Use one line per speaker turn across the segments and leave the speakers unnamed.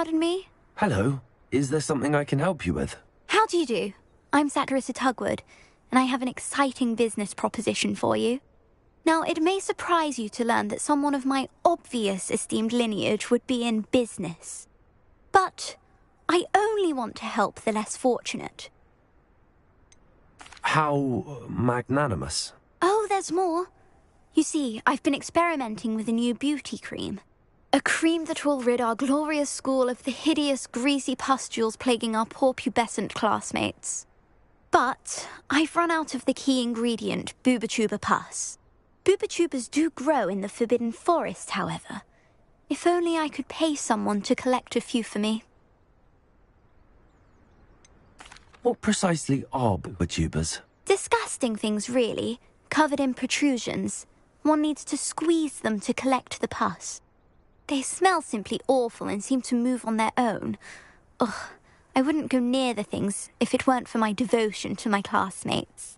pardon me?
Hello. Is there something I can help you with?
How do you do? I'm Saccharissa Tugwood, and I have an exciting business proposition for you. Now, it may surprise you to learn that someone of my obvious esteemed lineage would be in business. But I only want to help the less fortunate.
How magnanimous.
Oh, there's more. You see, I've been experimenting with a new beauty cream. A cream that will rid our glorious school of the hideous, greasy pustules plaguing our poor pubescent classmates. But I've run out of the key ingredient, Booba-Tuba pus. Booba-Tubas do grow in the Forbidden Forest, however. If only I could pay someone to collect a few for me.
What precisely are Booba-Tubas?
Disgusting things, really, covered in protrusions. One needs to squeeze them to collect the pus. They smell simply awful and seem to move on their own. Ugh, I wouldn't go near the things if it weren't for my devotion to my classmates.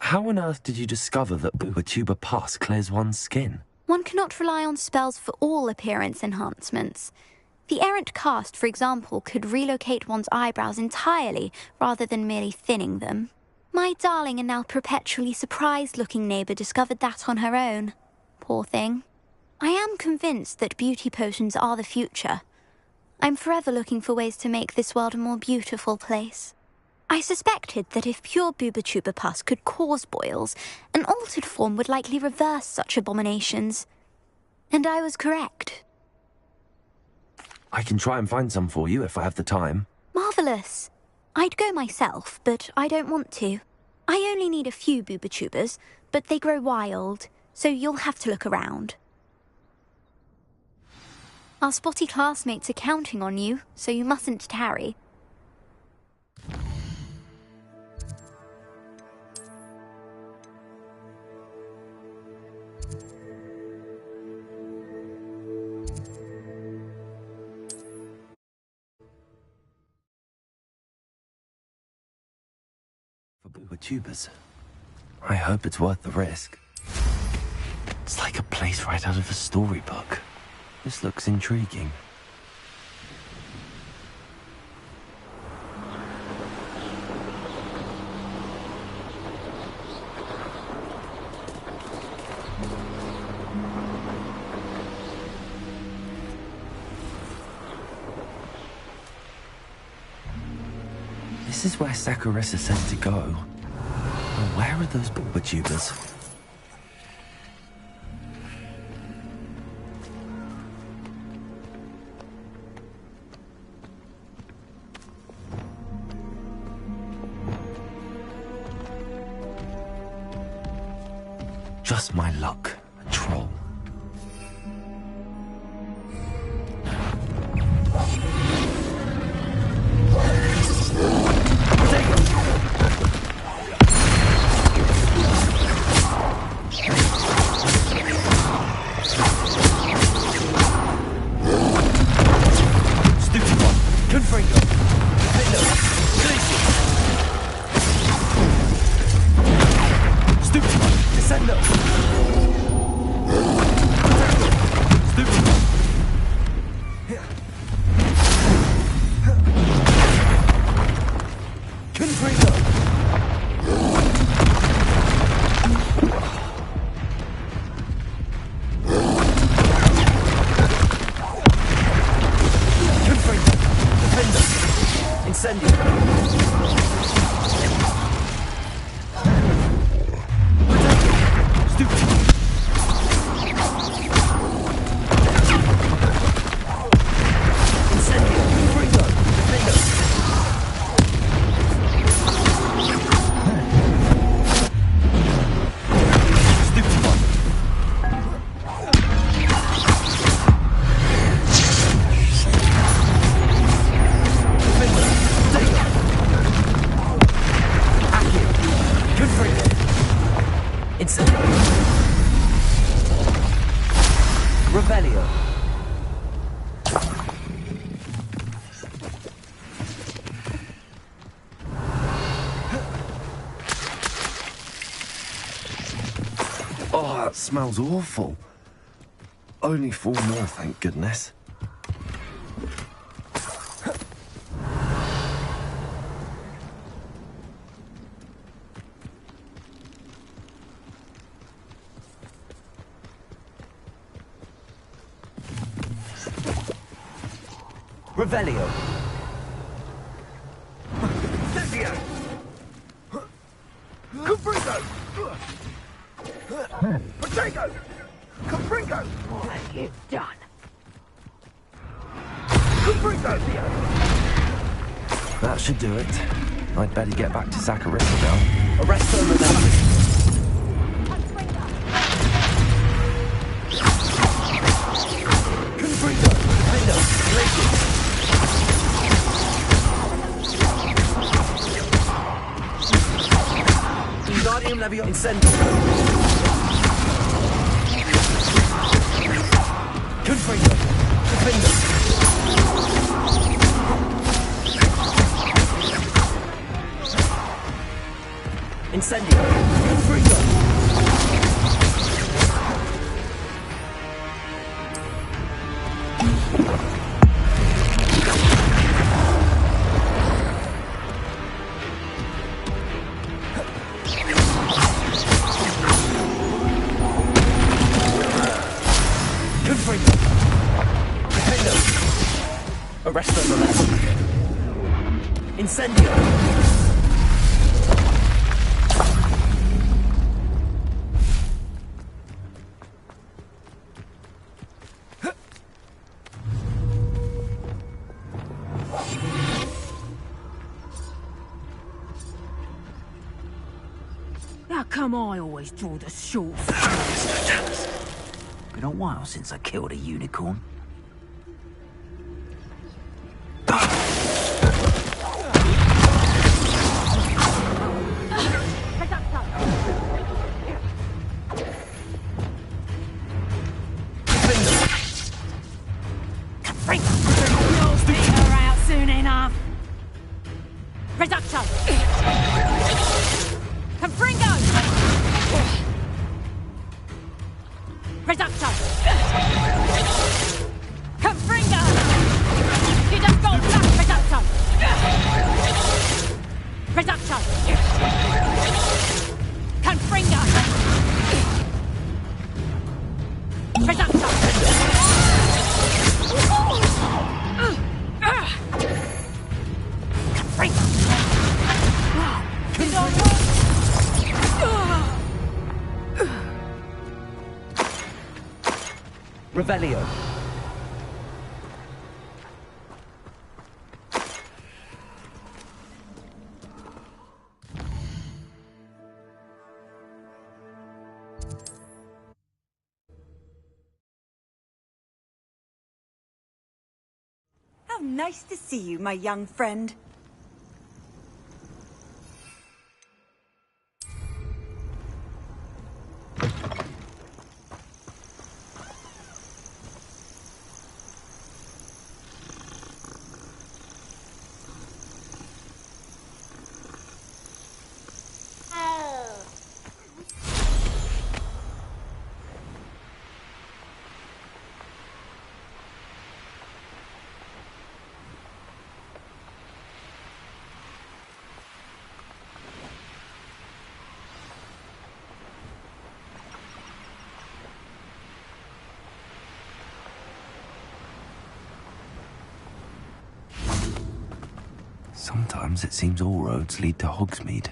How on earth did you discover that Booba-Tuba pus clears one's skin?
One cannot rely on spells for all appearance enhancements. The errant cast, for example, could relocate one's eyebrows entirely rather than merely thinning them. My darling and now perpetually surprised-looking neighbour discovered that on her own. Poor thing. I am convinced that beauty potions are the future. I'm forever looking for ways to make this world a more beautiful place. I suspected that if pure Booba-Tuba pus could cause boils, an altered form would likely reverse such abominations. And I was correct.
I can try and find some for you if I have the time.
Marvellous. I'd go myself, but I don't want to. I only need a few Booba-Tubas, but they grow wild, so you'll have to look around. Our spotty classmates are counting on you, so you mustn't tarry.
For Booba-Tubas. I hope it's worth the risk. It's like a place right out of a storybook. This looks intriguing. This is where Saccharissa said to go. Well, where are those Booba-Tubas? Just my luck, a troll. Oh, that smells awful. Only 4 more, thank goodness. Revelio.
Incendio. Confringo. Potato. Confringo.
What have you done?
Confringo.
That should do it. I'd better get back to Saccharissa now. Arrest them and Confringo. Defendo. Wingardium Leviosa. Incendio. Confringo. Defendo. Incendio. Confringo. Confringo. Defendo. Arresto Molesto. Incendio.
How come I always draw the short?
Been a while since I killed a unicorn.
You'll figure her out soon enough. Reducto. Confringo. Reducto. Confringo. You just got back, Reducto. Reducto. Confringo. Reducto.
Revelio.
How nice to see you, my young friend.
Sometimes it seems all roads lead to Hogsmeade.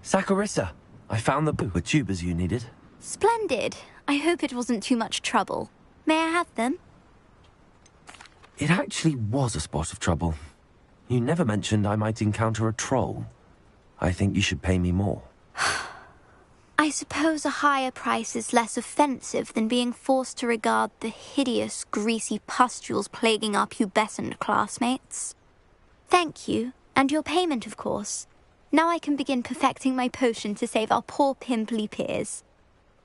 Saccharissa, I found the tubers you needed.
Splendid. I hope it wasn't too much trouble. May I have them?
It actually was a spot of trouble. You never mentioned I might encounter a troll. I think you should pay me more.
I suppose a higher price is less offensive than being forced to regard the hideous, greasy pustules plaguing our pubescent classmates. Thank you, and your payment, of course. Now I can begin perfecting my potion to save our poor pimply peers.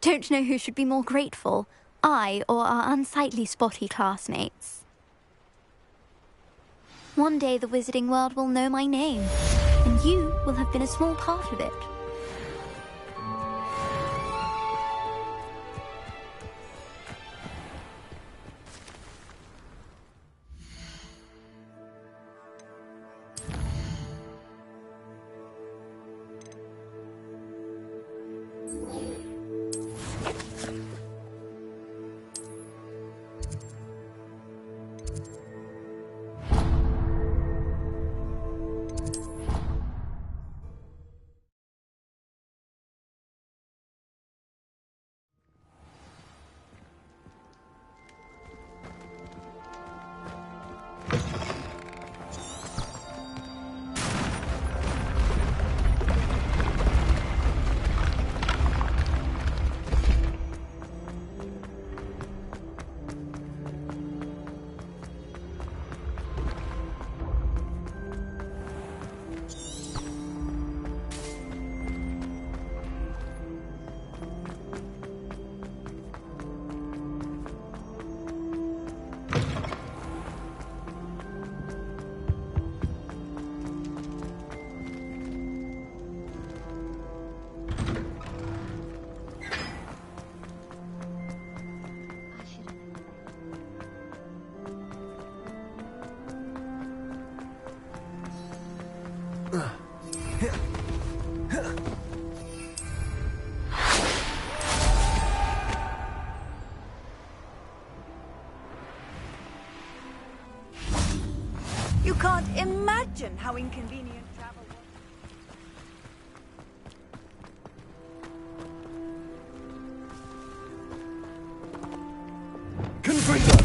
Don't know who should be more grateful, I or our unsightly spotty classmates. One day the wizarding world will know my name, and you will have been a small part of it.
You can't imagine how inconvenient travel was.
Confringo!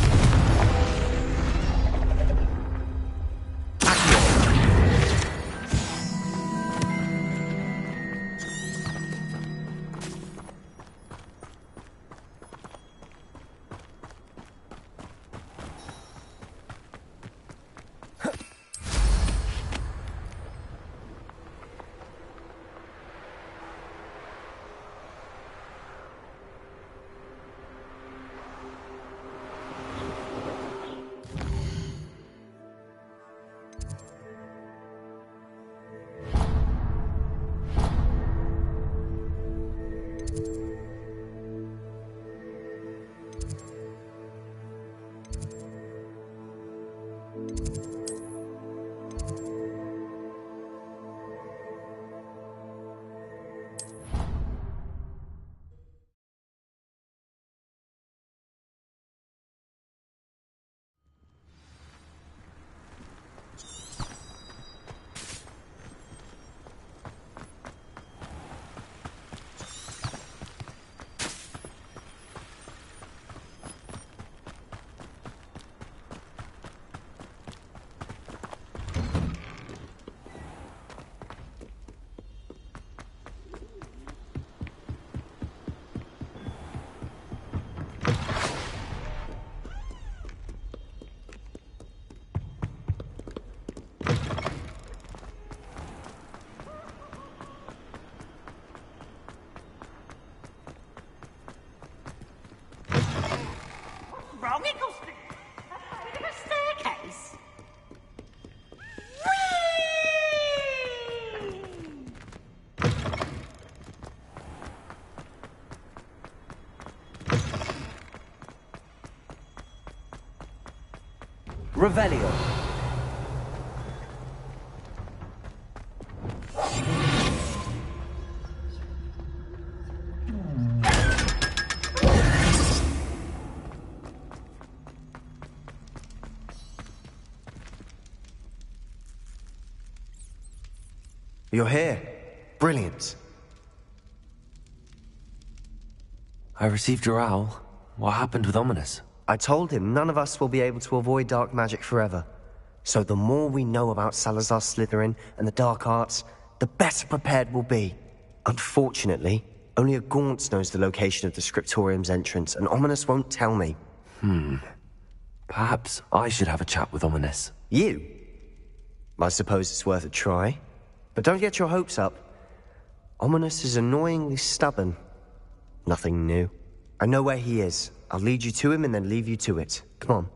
Wrong, Eccleston. Bit of a staircase.
Revelio.
You're here. Brilliant.
I received your owl. What happened with Ominous?
I told him none of us will be able to avoid dark magic forever. So the more we know about Salazar Slytherin and the dark arts, the better prepared we'll be. Unfortunately, only a Gaunt knows the location of the Scriptorium's entrance, and Ominous won't tell me.
Perhaps I should have a chat with Ominous.
You? I suppose it's worth a try. But don't get your hopes up. Ominous is annoyingly stubborn. Nothing new. I know where he is. I'll lead you to him and then leave you to it. Come on.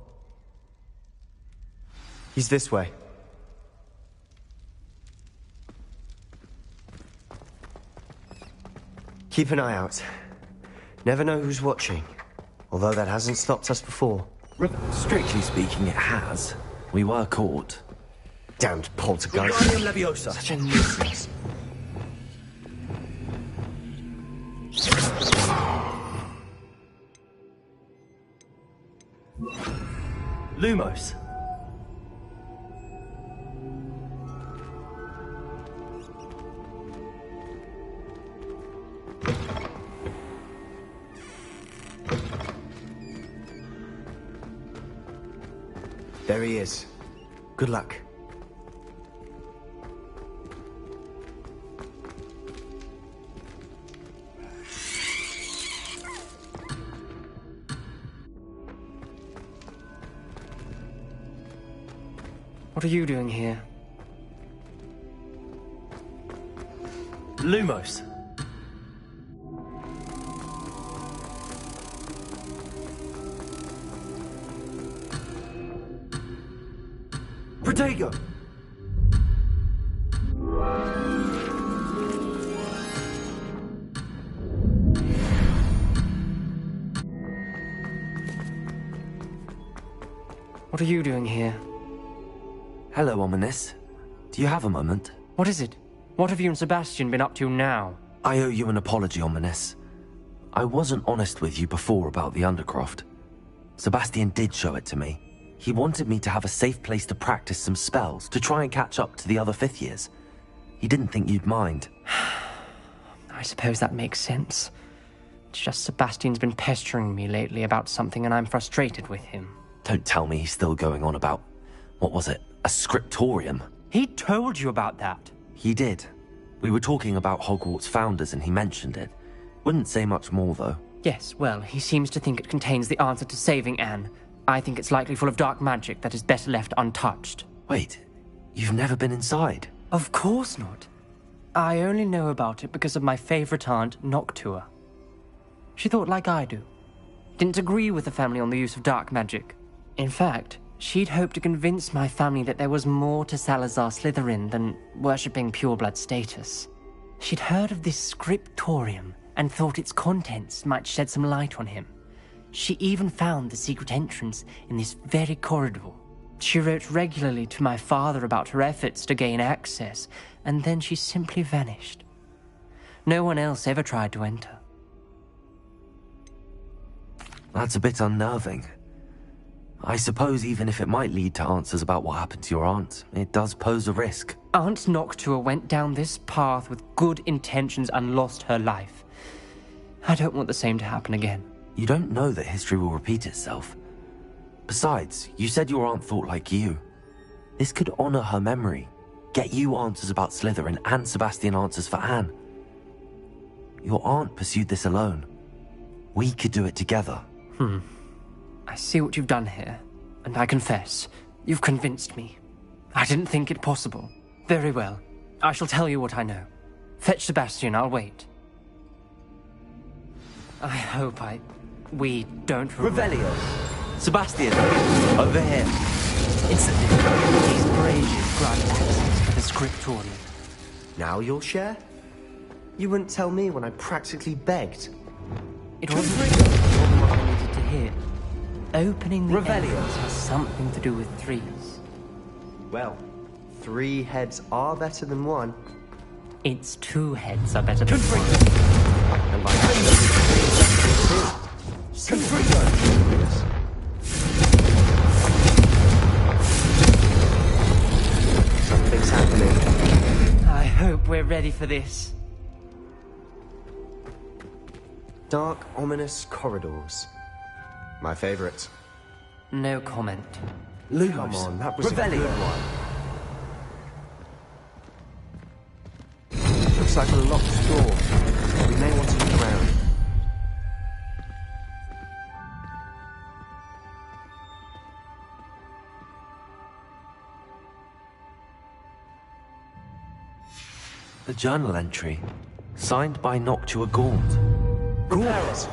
He's this way. Keep an eye out. Never know who's watching. Although that hasn't stopped us before.
Strictly speaking, it has. We were caught.
Damned poltergeist.
Wingardium Leviosa.
Such a nuisance.
Lumos.
There he is. Good luck.
What are you doing here?
Lumos.
Protego!
What are you doing here?
Hello, Ominous. Do you have a moment?
What is it? What have you and Sebastian been up to now?
I owe you an apology, Ominous. I wasn't honest with you before about the Undercroft. Sebastian did show it to me. He wanted me to have a safe place to practice some spells, to try and catch up to the other 5th years. He didn't think you'd mind.
I suppose that makes sense. It's just Sebastian's been pestering me lately about something and I'm frustrated with him.
Don't tell me he's still going on about, what was it, a scriptorium?
He told you about that.
He did. We were talking about Hogwarts founders and he mentioned it. Wouldn't say much more, though.
Yes, well, he seems to think it contains the answer to saving Anne. I think it's likely full of dark magic that is better left untouched.
Wait, you've never been inside?
Of course not. I only know about it because of my favorite aunt, Noctua. She thought like I do. Didn't agree with the family on the use of dark magic. In fact, she'd hoped to convince my family that there was more to Salazar Slytherin than worshipping pureblood status. She'd heard of this scriptorium and thought its contents might shed some light on him. She even found the secret entrance in this very corridor. She wrote regularly to my father about her efforts to gain access, and then she simply vanished. No one else ever tried to enter.
That's a bit unnerving. I suppose even if it might lead to answers about what happened to your aunt, it does pose a risk.
Aunt Noctua went down this path with good intentions and lost her life. I don't want the same to happen again.
You don't know that history will repeat itself. Besides, you said your aunt thought like you. This could honor her memory, get you answers about Slytherin and Sebastian answers for Anne. Your aunt pursued this alone. We could do it together.
I see what you've done here, and I confess, you've convinced me. I didn't think it possible. Very well. I shall tell you what I know. Fetch Sebastian, I'll wait. I hope we don't...
Revelio! Sebastian! Over here!
Instantly, these braziers grant access to the scriptorium.
Now you'll share? You wouldn't tell me when I practically begged.
It wasn't what I needed to hear. Opening the
Revelio
entrance has something to do with threes.
Well, 3 heads are better than 1.
Its 2 heads are better than 1.
And by that, 2. Something's happening.
I hope we're ready for this.
Dark, ominous corridors. My favorite.
No comment.
Come on, that was a good one. Looks like a locked door. We may want to look around.
A journal entry, signed by Noctua Gaunt.
Gaunt!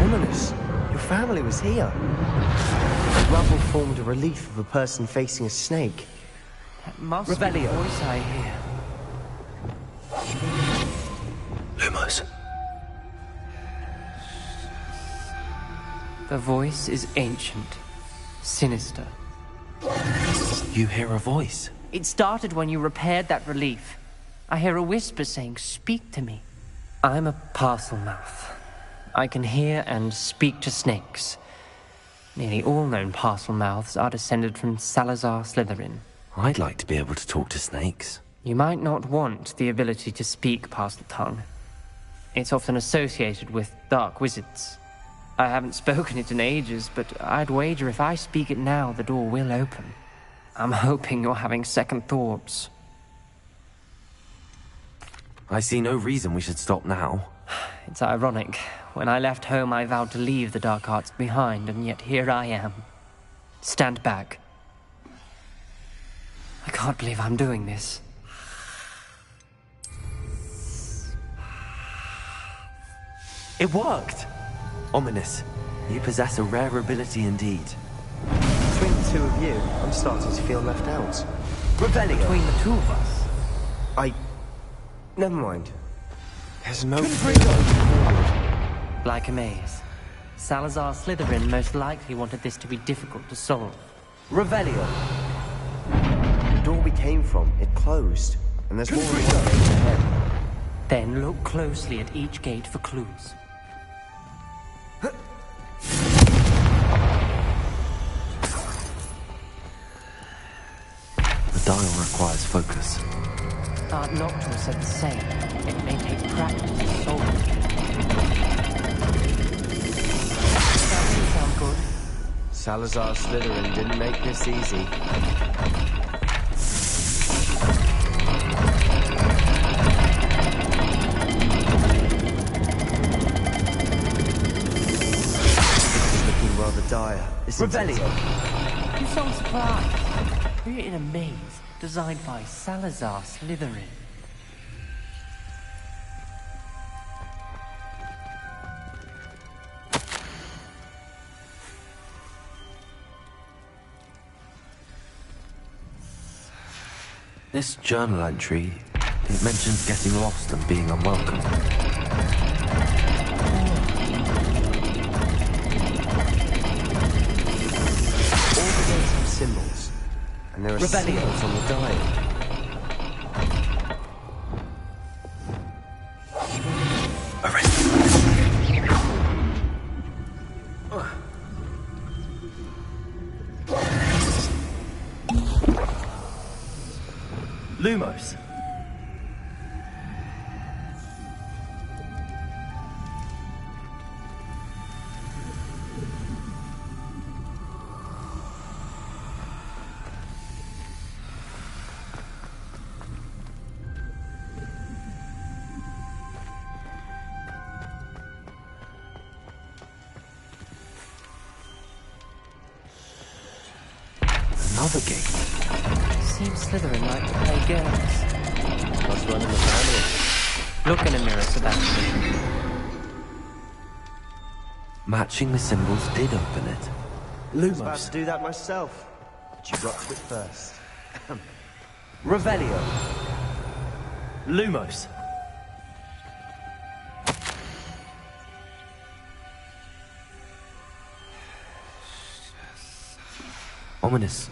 Ominous! Your family was here. The rubble formed a relief of a person facing a snake.
That must be the voice I hear.
Lumos.
The voice is ancient, sinister.
You hear a voice?
It started when you repaired that relief. I hear a whisper saying, "Speak to me." I'm a Parselmouth. I can hear and speak to snakes. Nearly all known Parselmouths are descended from Salazar Slytherin.
I'd like to be able to talk to snakes.
You might not want the ability to speak Parseltongue. It's often associated with dark wizards. I haven't spoken it in ages, but I'd wager if I speak it now, the door will open. I'm hoping you're having second thoughts.
I see no reason we should stop now.
It's ironic. When I left home, I vowed to leave the dark arts behind, and yet here I am. Stand back. I can't believe I'm doing this.
It worked! Ominous, you possess a rare ability indeed.
Between the 2 of you, I'm starting to feel left out.
Revelio!
Between the 2 of us.
Never mind. There's no...
Like a maze. Salazar Slytherin most likely wanted this to be difficult to solve.
Revelio!
The door we came from, it closed. and there's more than one gate ahead.
Then look closely at each gate for clues.
The dial requires focus.
Aunt Noctua said the same. It may take practice to solve it. That doesn't sound good.
Salazar Slytherin didn't make this easy. This is looking rather dire, isn't it?
You sound surprised. We're in a maze designed by Salazar Slytherin.
This journal entry, it mentions getting lost and being unwelcome.
All the gates have symbols, and there are symbols on the dial.
Lumos.
Another gate.
Seems Slytherin like to play games.
Must run in the family.
Look in a mirror, Sebastian.
Matching the symbols did open it.
I was about to do that myself, but you got to it first.
Revelio. Lumos.
Ominous.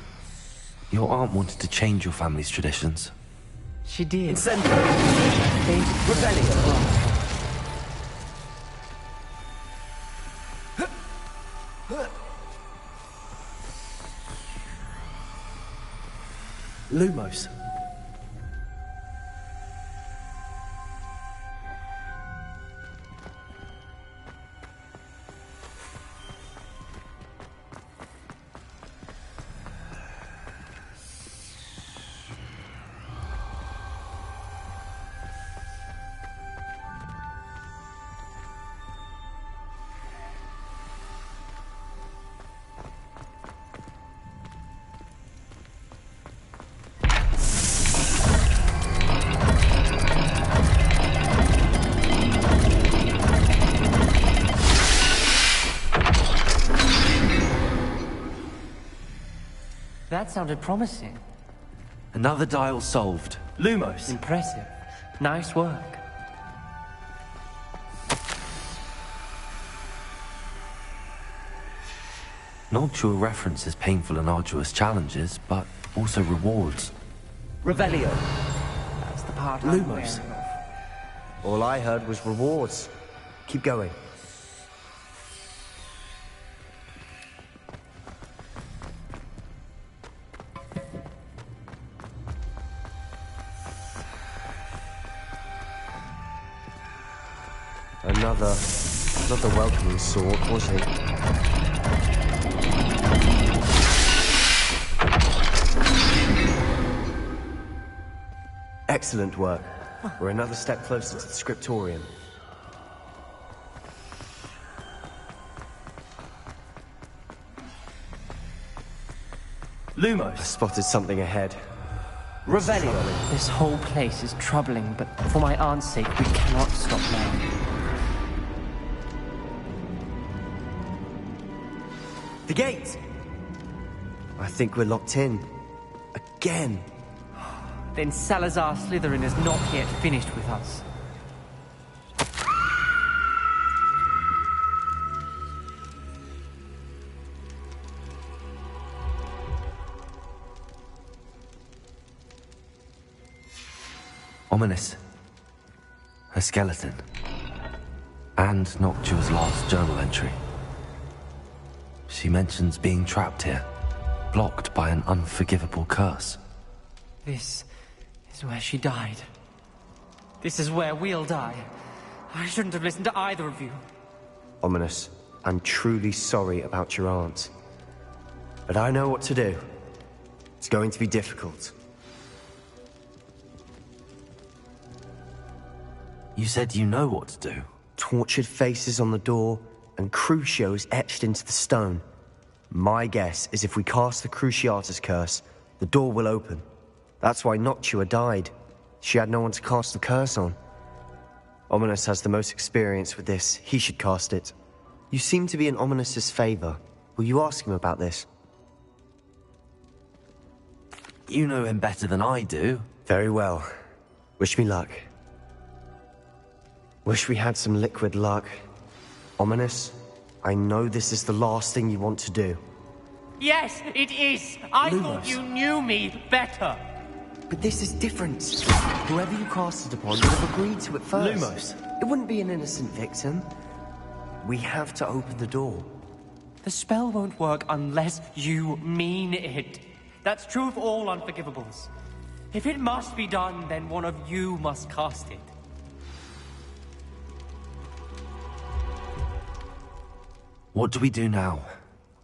Your aunt wanted to change your family's traditions.
She did.
Incendio.
Revelio.
Lumos.
That sounded promising.
Another dial solved.
Lumos.
Impressive. Nice work.
Noctua references painful and arduous challenges, but also rewards.
Revelio.
That's the part I'm aware
Lumos.
of.
All I heard was rewards. Keep going. Not the welcoming sort, was he? Excellent work. We're another step closer to the scriptorium. I
Lumos.
spotted something ahead.
Revelio.
This whole place is troubling, but for my aunt's sake, we cannot stop now.
The gate! I think we're locked in. Again.
Then Salazar Slytherin is not yet finished with us.
Ominous. A skeleton. And Noctua's last journal entry. She mentions being trapped here, blocked by an unforgivable curse.
This is where she died. This is where we'll die. I shouldn't have listened to either of you.
Ominous, I'm truly sorry about your aunt. But I know what to do. It's going to be difficult.
You said you know what to do.
Tortured faces on the door, and Crucio is etched into the stone. My guess is if we cast the Cruciatus curse, the door will open. That's why Noctua died. She had no one to cast the curse on. Ominous has the most experience with this. He should cast it. You seem to be in Ominous's favor. Will you ask him about this?
You know him better than I do.
Very well. Wish me luck. Wish we had some liquid luck. Ominous, I know this is the last thing you want to do.
Yes, it is. I
Lumos.
thought you knew me better.
But this is different. Whoever you cast it upon would have agreed to it first.
Lumos.
It wouldn't be an innocent victim. We have to open the door.
The spell won't work unless you mean it. That's true of all unforgivables. If it must be done, then one of you must cast it.
What do we do now?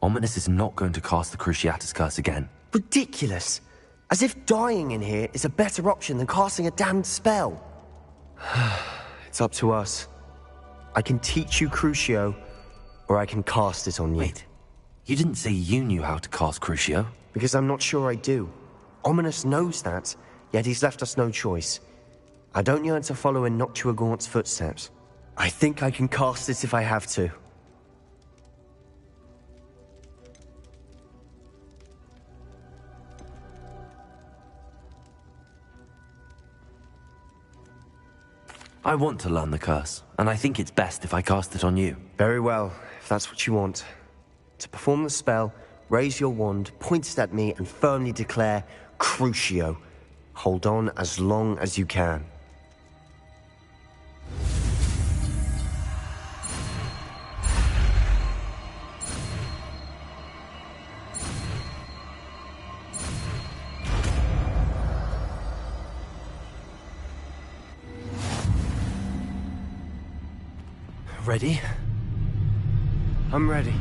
Ominous is not going to cast the Cruciatus curse again.
Ridiculous. As if dying in here is a better option than casting a damned spell. It's up to us. I can teach you Crucio, or I can cast it on you.
Wait, you didn't say you knew how to cast Crucio?
Because I'm not sure I do. Ominous knows that, yet he's left us no choice. I don't yearn to follow in Noctua Gaunt's footsteps. I think I can cast it if I have to.
I want to learn the curse, and I think it's best if I cast it on you.
Very well, if that's what you want. To perform the spell, raise your wand, point it at me, and firmly declare, Crucio. Hold on as long as you can.
Ready?
I'm ready.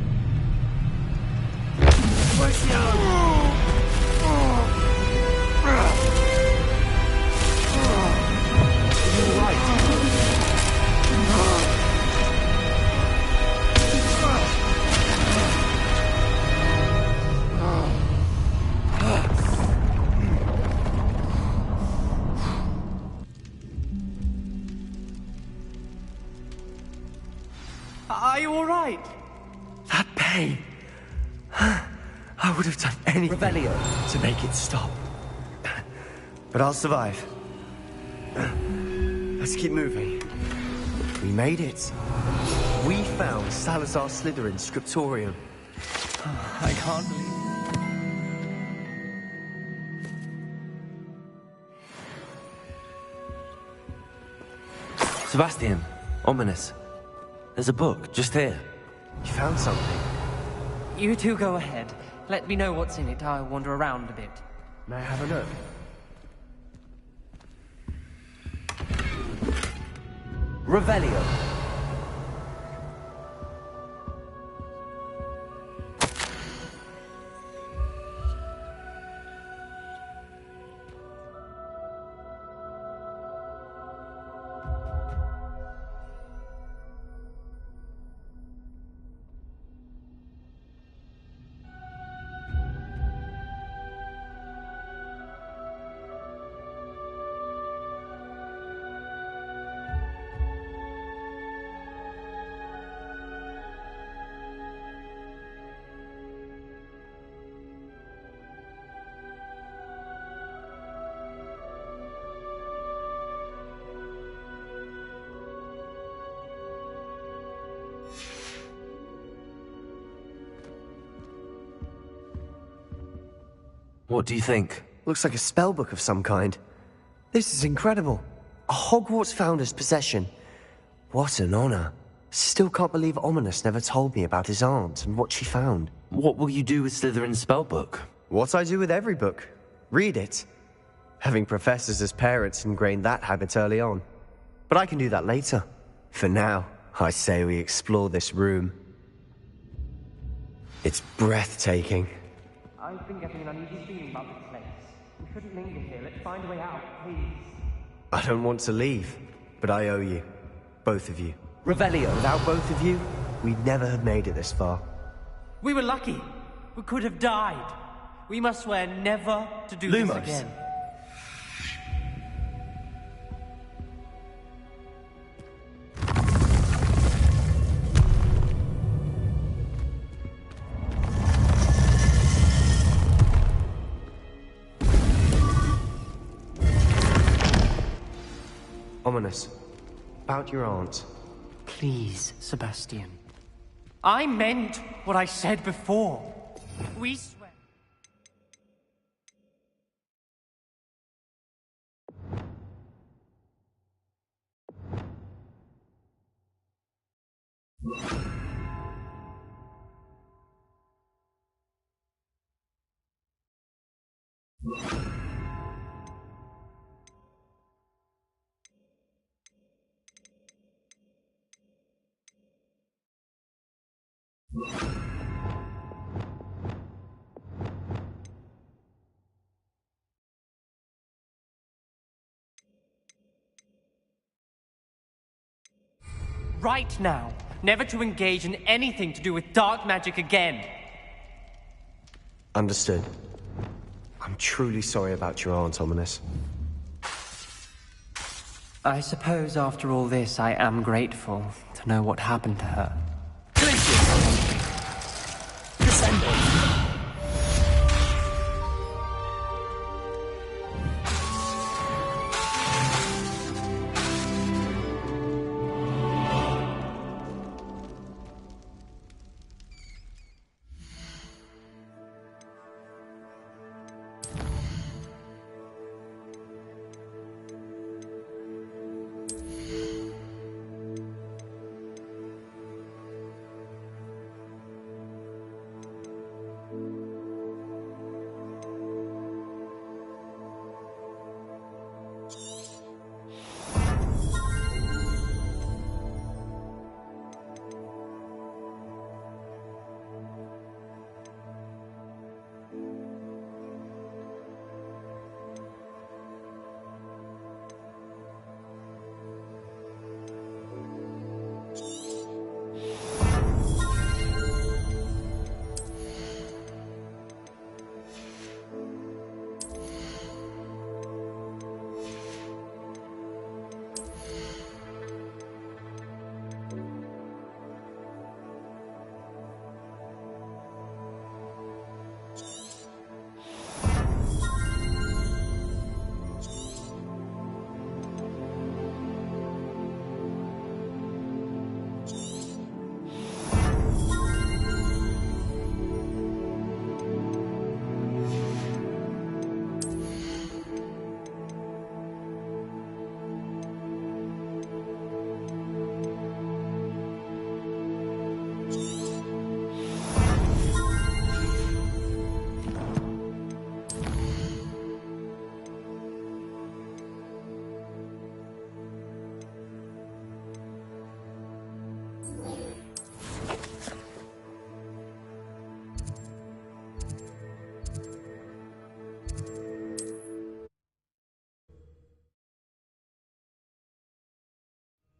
Are you all right?
That pain. I would have done anything
Revelio.
to make it stop. But I'll survive. Let's keep moving. We made it. We found Salazar Slytherin's scriptorium.
I can't believe it.
Sebastian, Ominous. There's a book, just here.
You found something.
You two go ahead. Let me know what's in it. I'll wander around a bit.
May I have a look?
Revelio.
What do you think?
Looks like a spell book of some kind. This is incredible. A Hogwarts founder's possession. What an honor. Still can't believe Ominous never told me about his aunt and what she found.
What will you do with Slytherin's spellbook?
What I do with every book. Read it. Having professors as parents ingrained that habit early on. But I can do that later. For now, I say we explore this room. It's breathtaking.
I've been getting an uneasy feeling about this place. We shouldn't linger here. Let's find a way out, please.
I don't want to leave, but I owe you. Both of you.
Revelio.
Without both of you, we'd never have made it this far.
We were lucky. We could have died. We must swear never to do this again.
Ominous. About your aunt.
Please, Sebastian. I meant what I said before. We swear. Right now, never to engage in anything to do with dark magic again.
Understood. I'm truly sorry about your aunt, Ominous.
I suppose after all this, I am grateful to know what happened to her.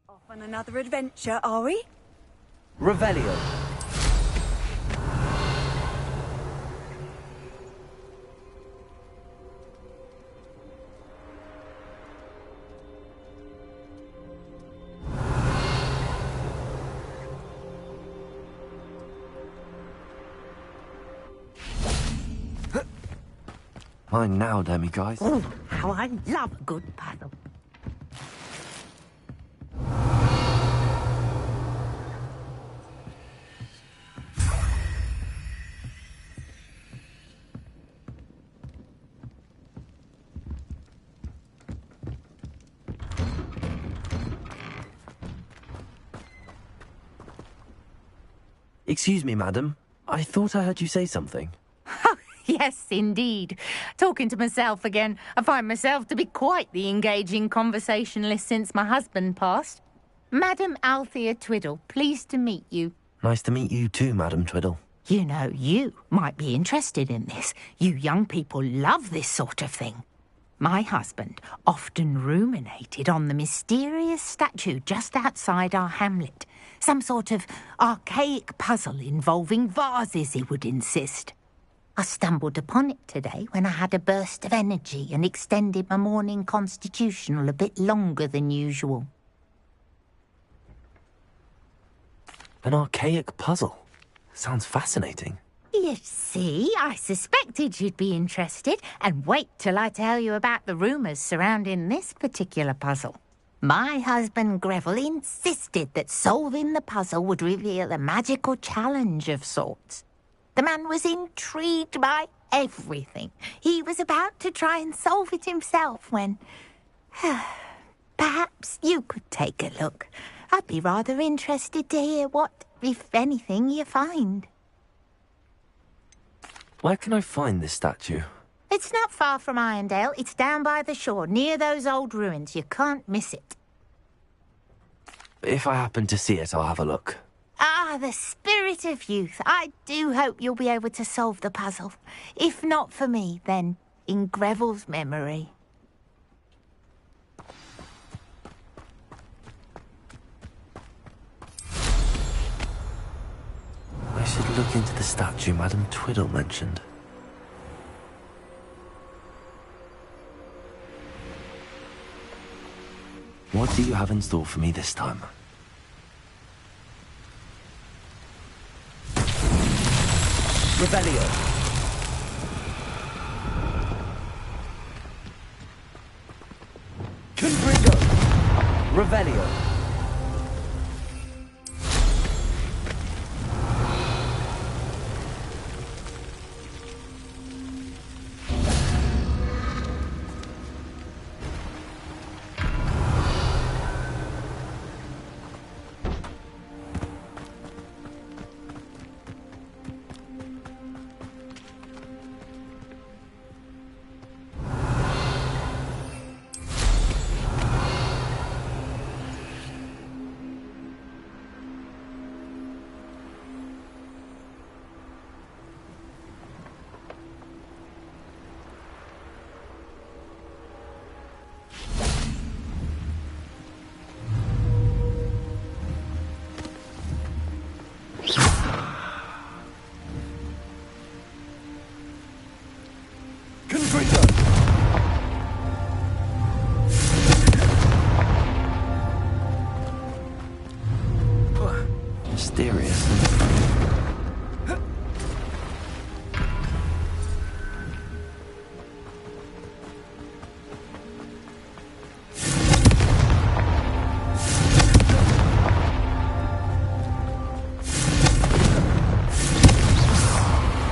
Off on another adventure, are we?
Revelio.
Mine now, Demi-guys.
Oh, how I love a good puzzle.
Excuse me, madam. I thought I heard you say something.
Yes, indeed. Talking to myself again. I find myself to be quite the engaging conversationalist since my husband passed. Madam Althea Twiddle, pleased to meet you.
Nice to meet you too, Madam Twiddle.
You know, you might be interested in this. You young people love this sort of thing. My husband often ruminated on the mysterious statue just outside our hamlet. Some sort of archaic puzzle involving vases, he would insist. I stumbled upon it today when I had a burst of energy and extended my morning constitutional a bit longer than usual.
An archaic puzzle. Sounds fascinating.
You see, I suspected you'd be interested, and wait till I tell you about the rumours surrounding this particular puzzle. My husband Greville insisted that solving the puzzle would reveal a magical challenge of sorts. The man was intrigued by everything. He was about to try and solve it himself when... Perhaps you could take a look. I'd be rather interested to hear what, if anything, you find.
Where can I find this statue?
It's not far from Irondale. It's down by the shore, near those old ruins. You can't miss it.
If I happen to see it, I'll have a look.
Ah, the spirit of youth. I do hope you'll be able to solve the puzzle. If not for me, then in Greville's memory.
I should look into the statue Madam Twiddle mentioned. What do you have in store for me this time?
Revelio. Confringo. Revelio.
Mysterious.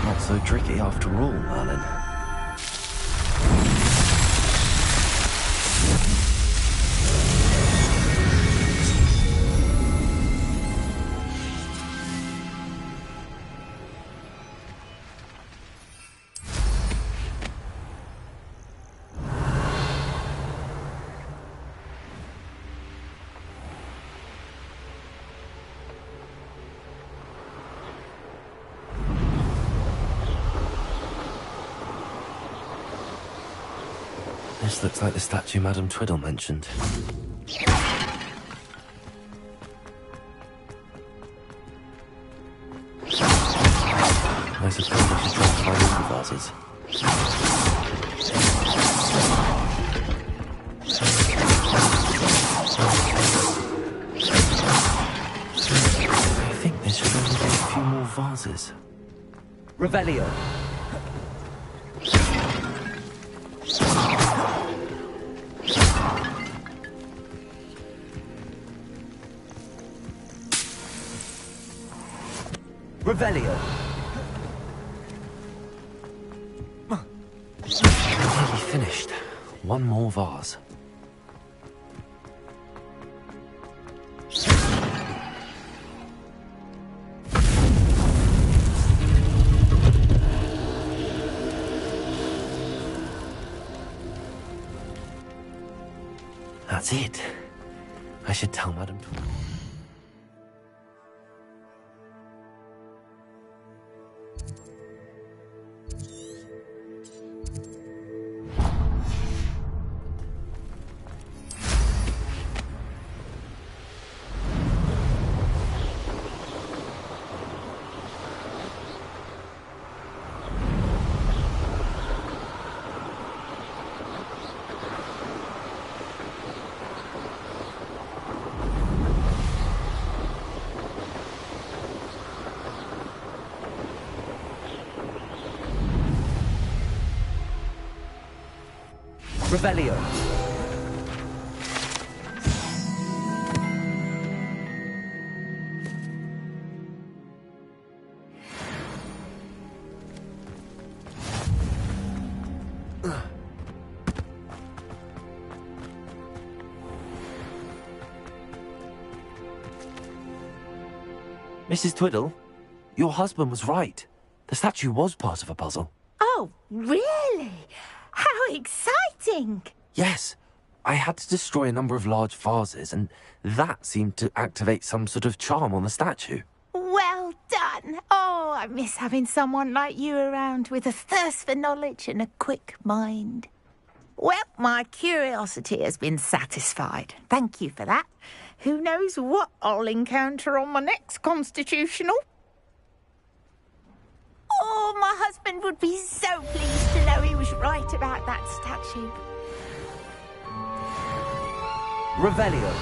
Not so tricky after all, Merlin. This looks like the statue Madam Twiddle mentioned. I suppose I should try and find all the vases. I think there should only be a few more vases.
Revelio. Revelio.
Nearly finished. One more vase. That's it. I should tell Madame.
Revelio.
Mrs. Twiddle, your husband was right. The statue was part of a puzzle.
Oh, really? How exciting!
Yes, I had to destroy a number of large vases, and that seemed to activate some sort of charm on the statue.
Well done. Oh, I miss having someone like you around with a thirst for knowledge and a quick mind. Well, my curiosity has been satisfied. Thank you for that. Who knows what I'll encounter on my next constitutional? Oh, my husband would be so pleased to know he was right about that statue.
Revelio.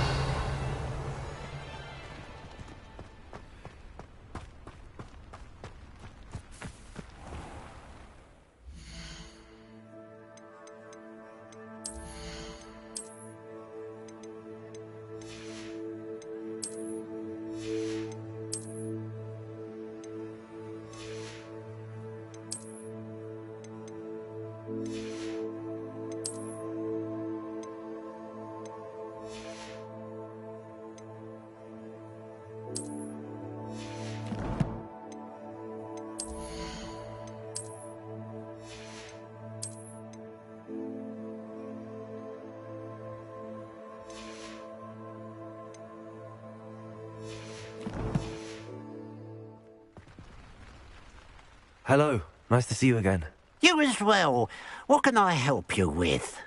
Hello, nice to see you again.
You as well. What can I help you with?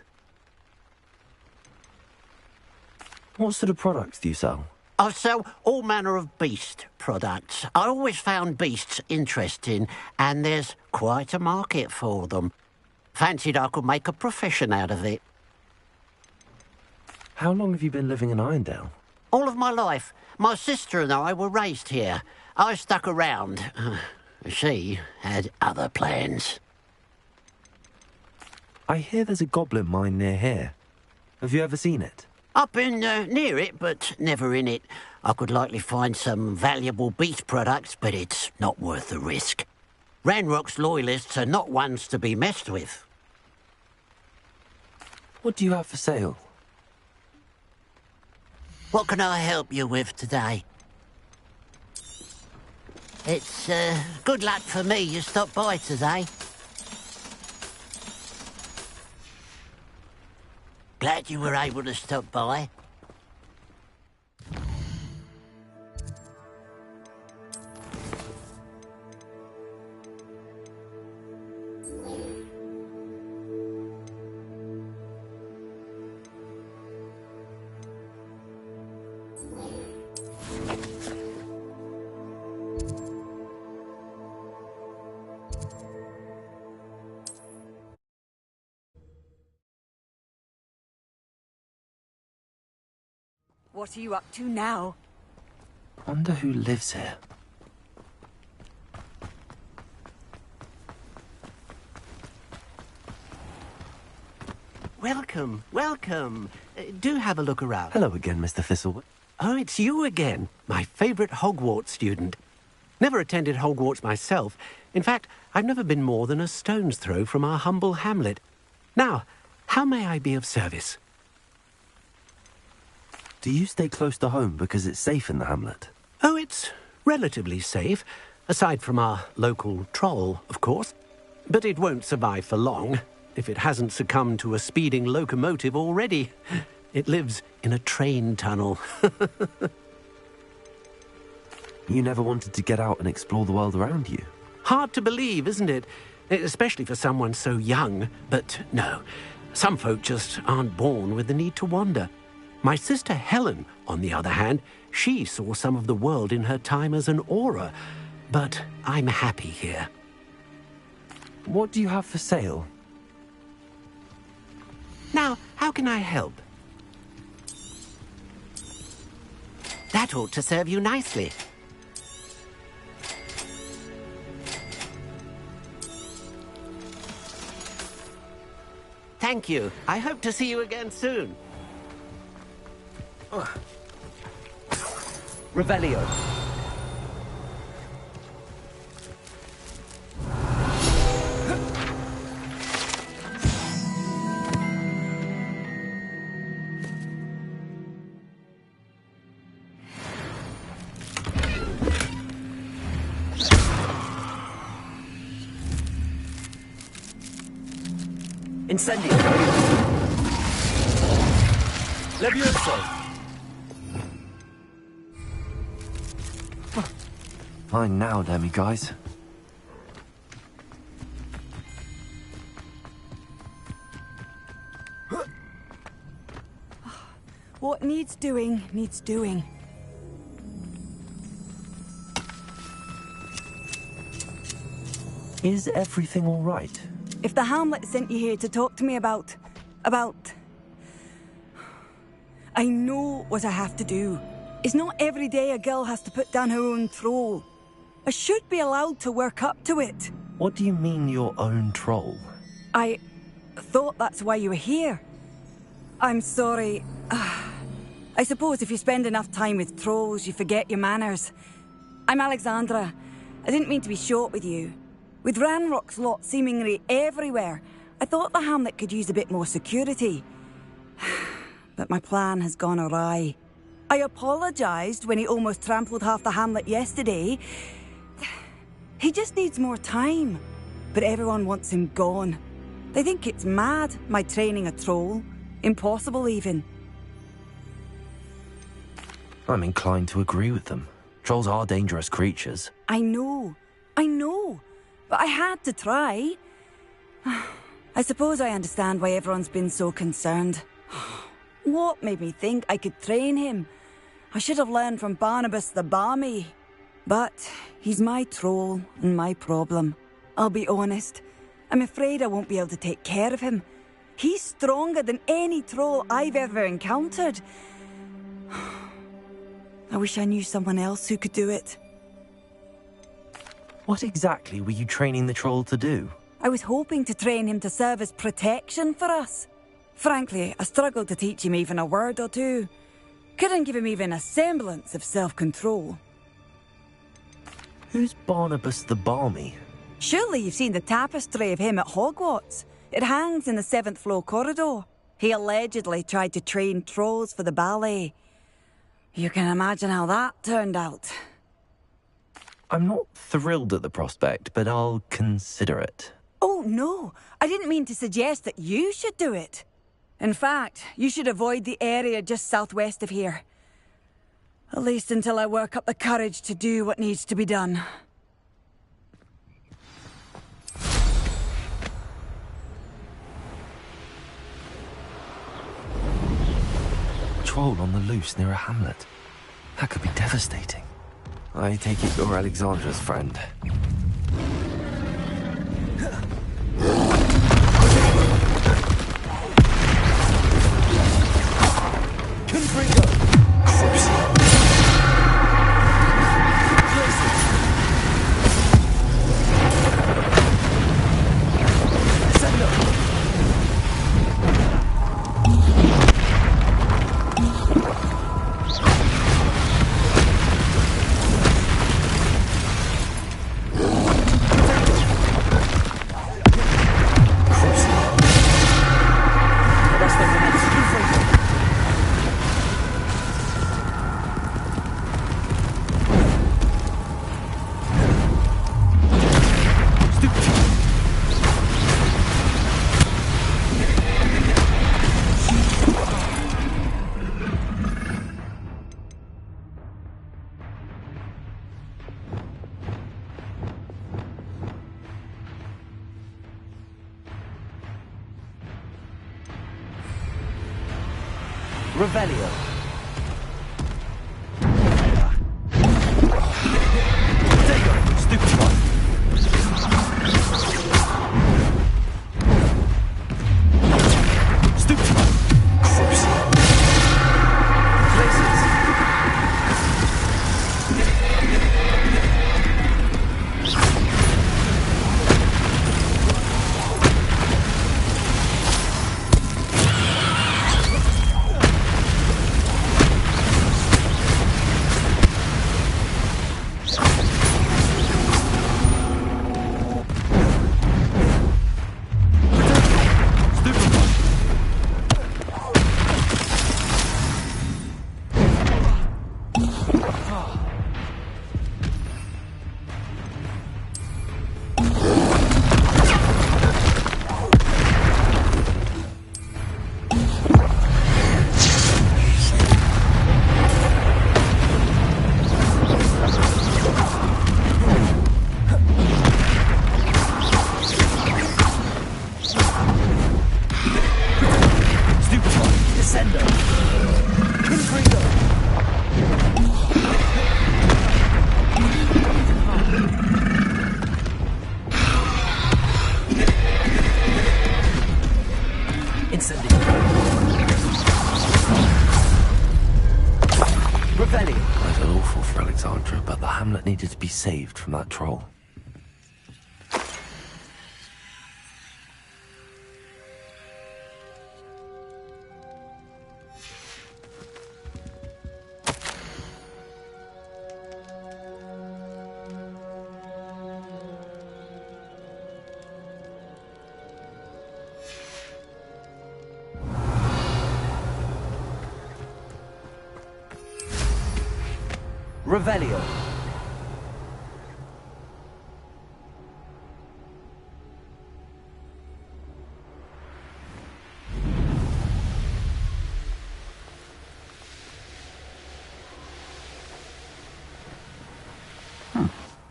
What sort of products do you sell?
I sell all manner of beast products. I always found beasts interesting, and there's quite a market for them. Fancied I could make a profession out of it.
How long have you been living in Irondale?
All of my life. My sister and I were raised here. I stuck around. She had other plans.
I hear there's a goblin mine near here. Have you ever seen it?
I've been near it, but never in it. I could likely find some valuable beast products, but it's not worth the risk. Ranrock's loyalists are not ones to be messed with.
What do you have for sale?
What can I help you with today? It's good luck for me you stopped by today. Glad you were able to stop by.
What are you up to now?
Wonder who lives here.
Welcome, welcome. Do have a look around.
Hello again, Mr. Thistlewood.
Oh, it's you again. My favourite Hogwarts student. Never attended Hogwarts myself. In fact, I've never been more than a stone's throw from our humble hamlet. Now, how may I be of service?
Do you stay close to home because it's safe in the hamlet?
Oh, it's relatively safe. Aside from our local troll, of course. But it won't survive for long, if it hasn't succumbed to a speeding locomotive already. It lives in a train tunnel.
You never wanted to get out and explore the world around you?
Hard to believe, isn't it? Especially for someone so young. But no, some folk just aren't born with the need to wander. My sister Helen, on the other hand, she saw some of the world in her time as an aura. But I'm happy here.
What do you have for sale?
Now, how can I help? That ought to serve you nicely. Thank you. I hope to see you again soon.
Revelio. Incendio. Levioso.
Fine now, Demi, guys.
What needs doing, needs doing.
Is everything all right?
If the Hamlet sent you here to talk to me about... I know what I have to do. It's not every day a girl has to put down her own troll. I should be allowed to work up to it.
What do you mean, your own troll?
I thought that's why you were here. I'm sorry. I suppose if you spend enough time with trolls, you forget your manners. I'm Alexandra. I didn't mean to be short with you. With Ranrock's lot seemingly everywhere, I thought the Hamlet could use a bit more security. But my plan has gone awry. I apologised when he almost trampled half the Hamlet yesterday. He just needs more time. But everyone wants him gone. They think it's mad, my training a troll. Impossible, even.
I'm inclined to agree with them. Trolls are dangerous creatures.
I know. But I had to try. I suppose I understand why everyone's been so concerned. What made me think I could train him? I should have learned from Barnabas the Barmy. But he's my troll and my problem. I'll be honest. I'm afraid I won't be able to take care of him. He's stronger than any troll I've ever encountered. I wish I knew someone else who could do it.
What exactly were you training the troll to do?
I was hoping to train him to serve as protection for us. Frankly, I struggled to teach him even a word or two. Couldn't give him even a semblance of self-control.
Who's Barnabas the Barmy?
Surely you've seen the tapestry of him at Hogwarts. It hangs in the 7th floor corridor. He allegedly tried to train trolls for the ballet. You can imagine how that turned out.
I'm not thrilled at the prospect, but I'll consider it.
Oh, no. I didn't mean to suggest that you should do it. In fact, you should avoid the area just southwest of here. At least until I work up the courage to do what needs to be done.
Troll on the loose near a hamlet. That could be devastating. I take it you're Alexandra's friend. Revelio. Potato. Stupefy. Stupefy. Crucial. Places. I feel awful for Alexandra, but the hamlet needed to be saved from that troll. Revelio.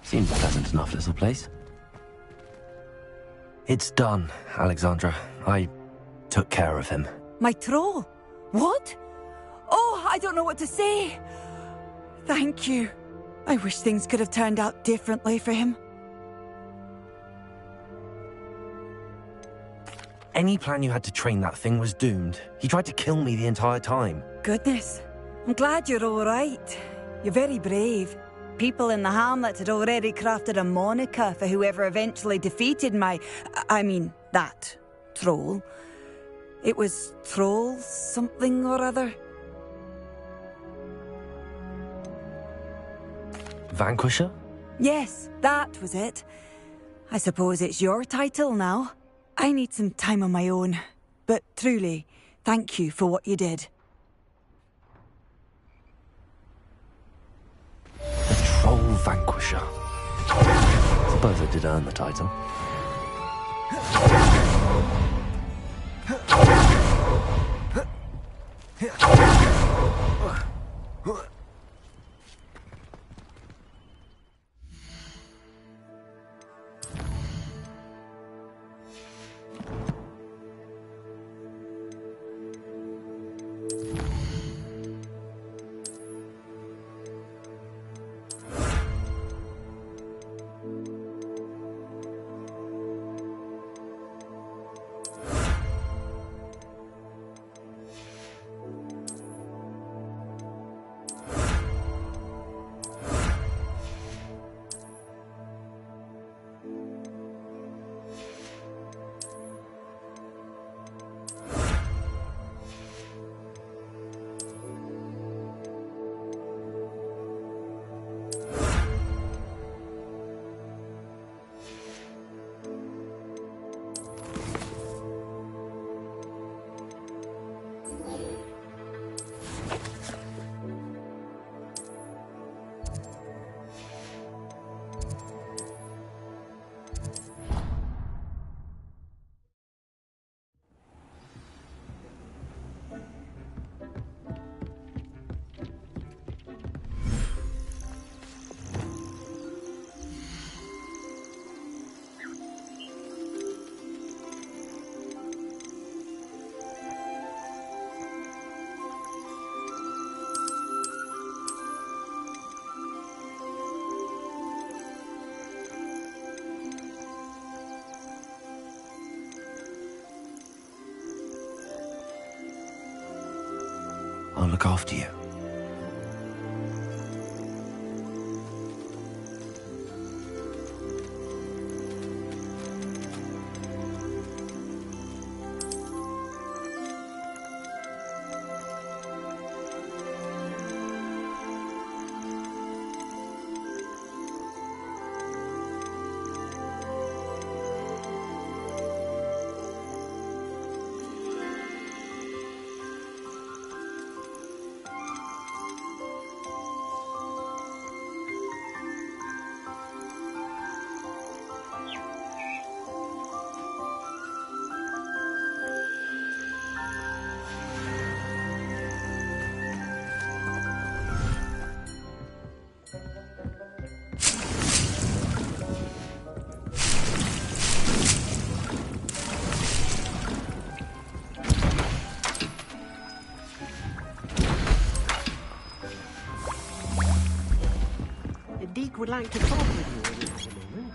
Seems a pleasant enough little place. It's done, Alexandra. I took care of him.
My troll? What? Oh, I don't know what to say. Thank you. I wish things could have turned out differently for him.
Any plan you had to train that thing was doomed. He tried to kill me the entire time.
Goodness. I'm glad you're all right. You're very brave. People in the hamlet had already crafted a moniker for whoever eventually defeated that troll. It was Troll something or other.
Vanquisher?
Yes, that was it. I suppose it's your title now. I need some time on my own. But truly, thank you for what you did.
The Troll Vanquisher. Suppose I did earn the title. I'll look after you.
Deke would like to talk with you in just a moment.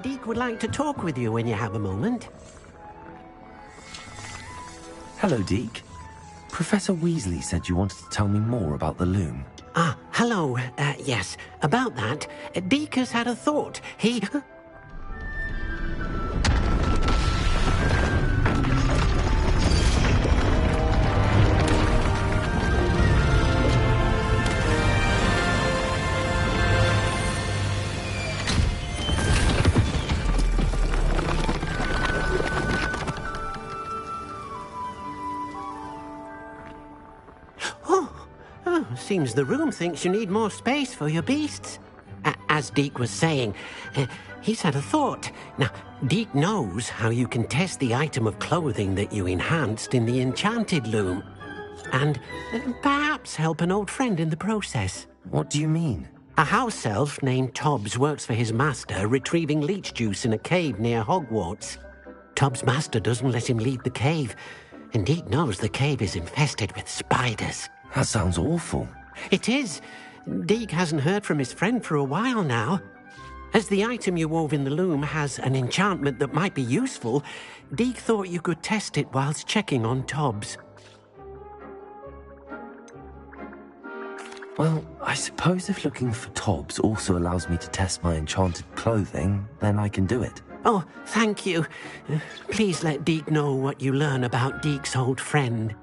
Deke would like to talk with you when you have a moment.
Hello, Deke. Professor Weasley said you wanted to tell me more about the loom.
Ah, hello. Yes, about that, Deke has had a thought. He... Seems the room thinks you need more space for your beasts. As Deke was saying, he's had a thought. Now, Deke knows how you can test the item of clothing that you enhanced in the enchanted loom. And perhaps help an old friend in the process.
What do you mean?
A house elf named Tobbs works for his master, retrieving leech juice in a cave near Hogwarts. Tobbs' master doesn't let him leave the cave, and Deke knows the cave is infested with spiders.
That sounds awful.
It is. Deke hasn't heard from his friend for a while now. As the item you wove in the loom has an enchantment that might be useful, Deke thought you could test it whilst checking on Tobbs.
Well, I suppose if looking for Tobbs also allows me to test my enchanted clothing, then I can do it.
Oh, thank you. Please let Deke know what you learn about Deke's old friend.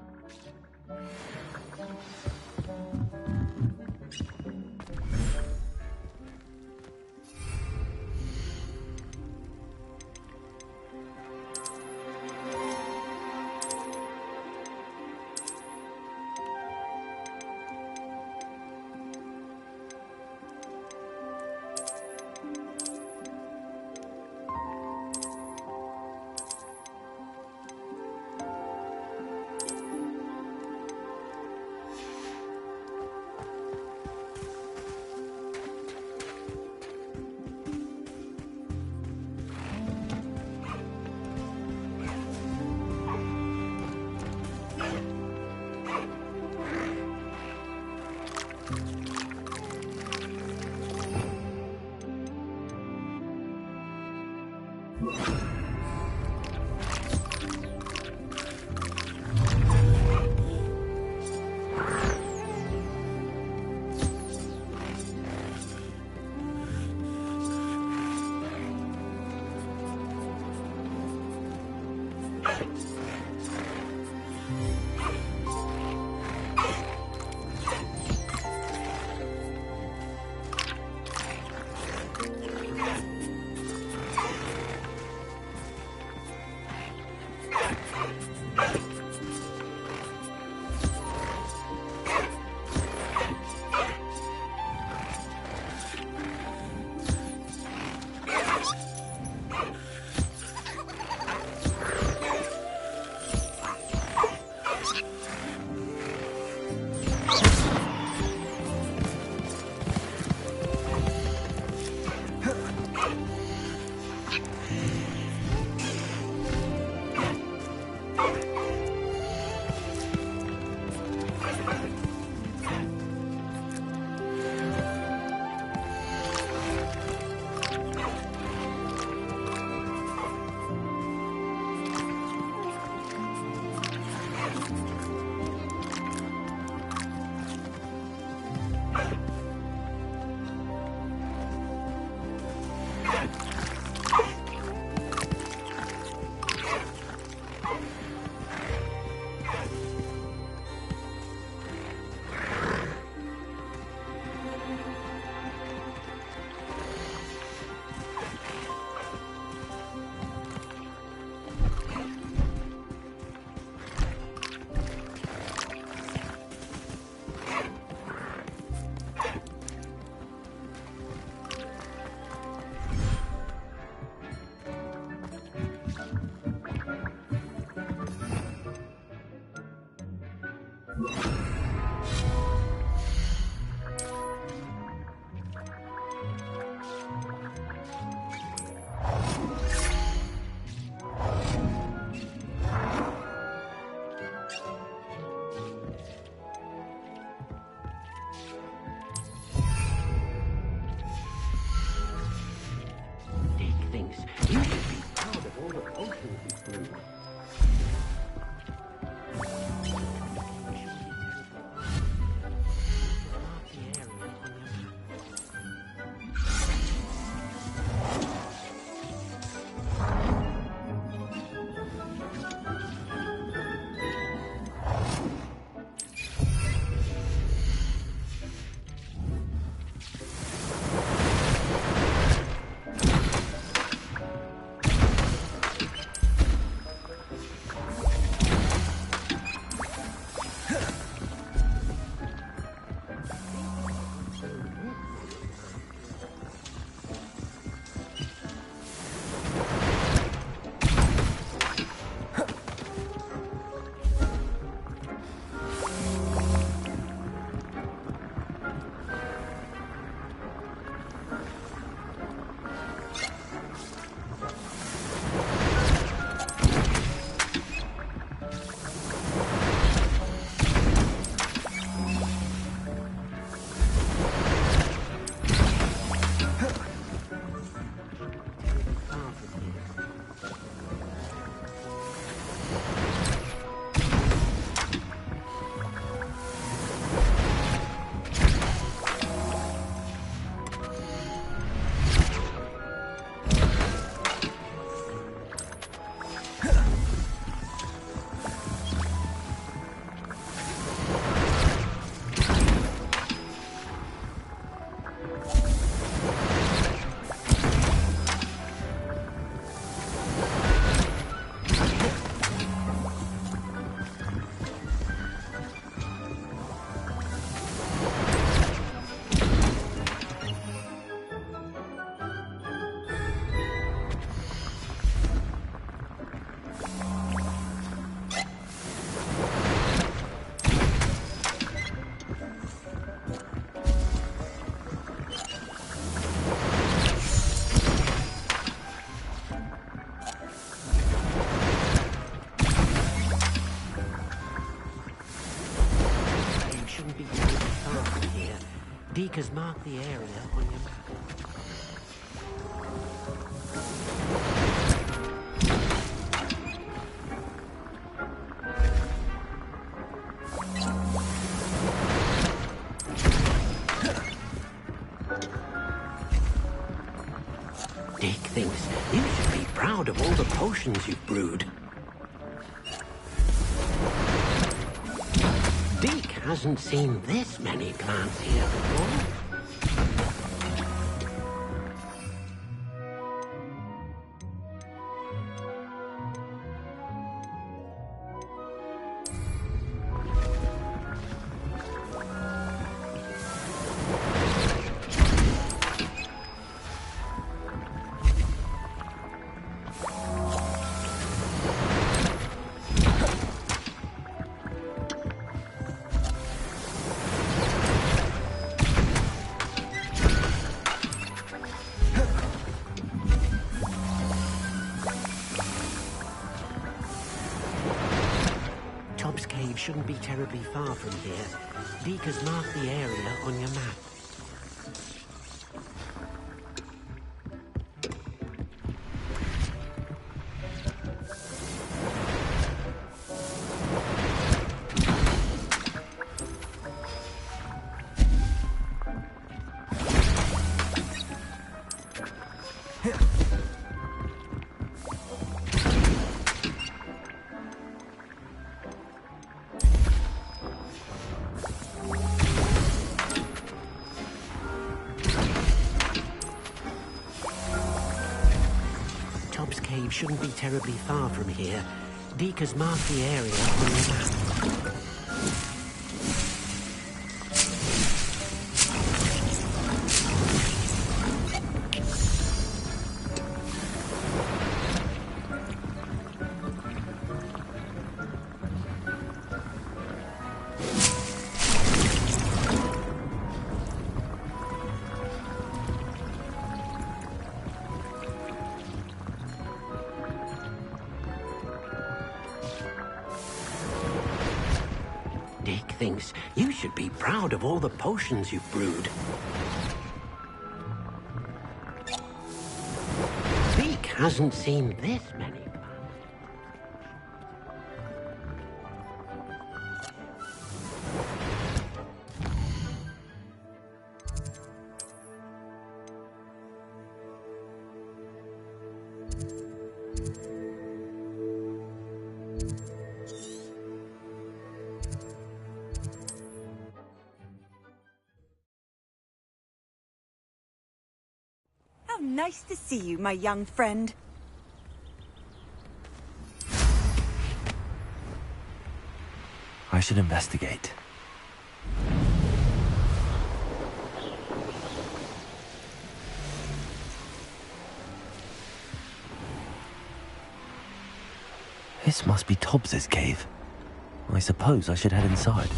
Deacons mark the area on your map. Dick thinks you should be proud of all the potions you've brewed. Deke hasn't seen this many plants here before.
shouldn't be terribly far from here. Deke has marked the area on your map. Shouldn't be terribly far from here. Deke has marked the area on your map. Thinks you should be proud of all the potions you've brewed. Deke hasn't seen this many.
Nice to see you, my young friend.
I should investigate. This must be Tobbs's cave. I suppose I should head inside.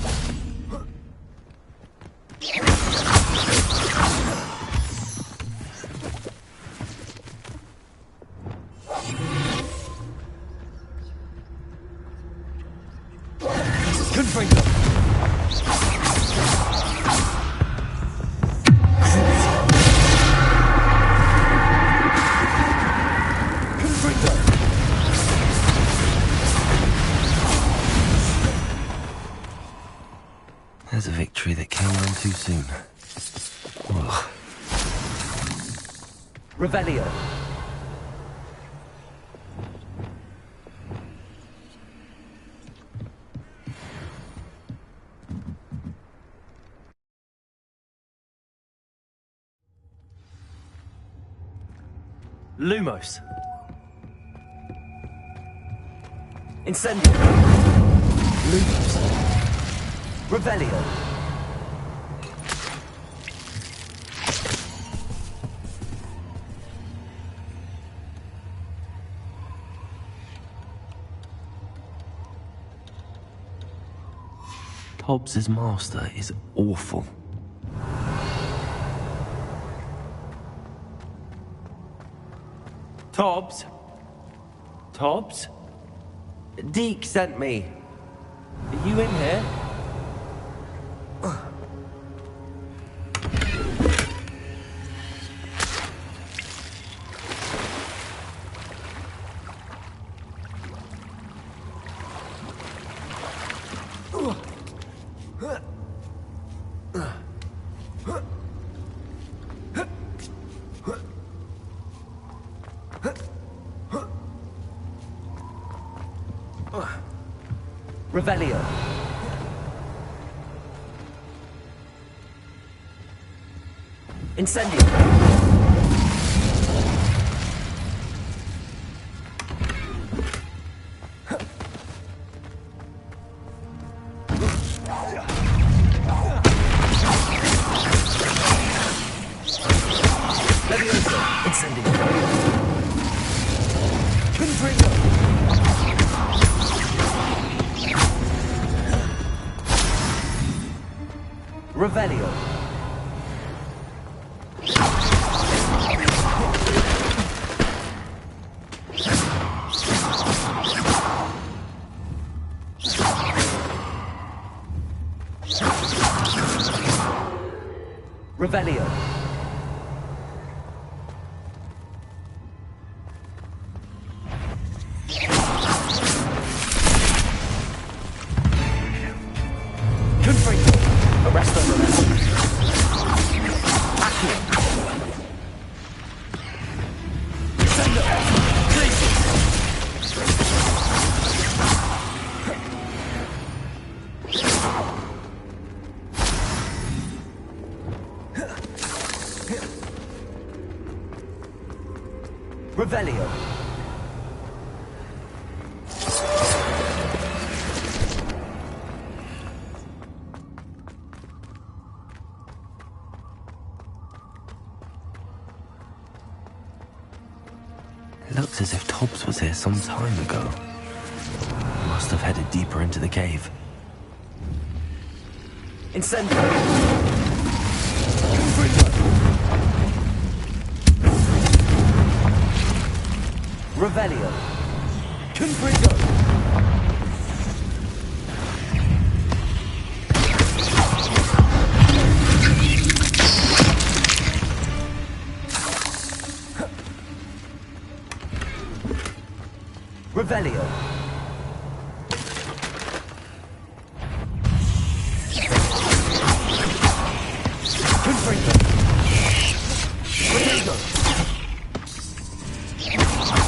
There's a victory that came on too soon. Ugh.
Revelio. Lumos. Incendio. Lumos. Revelio.
Tobbs's master is awful.
Tobbs? Tobbs? Deke sent me. Are you in here? Revelio. Incendio. Levioso. Incendio. Confringo. Revelio. Revelio. Confringo. Arresto Revelio. Accio. Sendo. Glacius. Revelio.
It looks as if Tobbs was here some time ago. Must have headed deeper into the cave.
Incendio. Confringo. Revelio. Confringo. Revelio. Confringo. Revelio.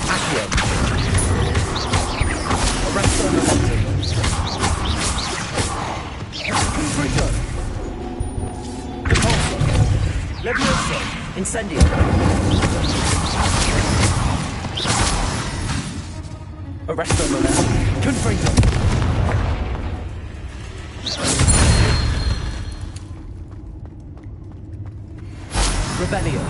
Accio. Arresto Confringo. Repulso. Levioso. Incendio. Arresto Revelio. Confringo. Revelio.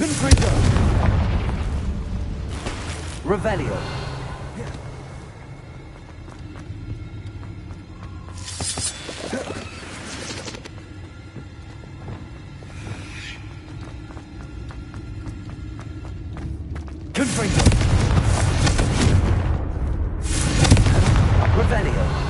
Confringo. Revelio. Confringo. Revelio.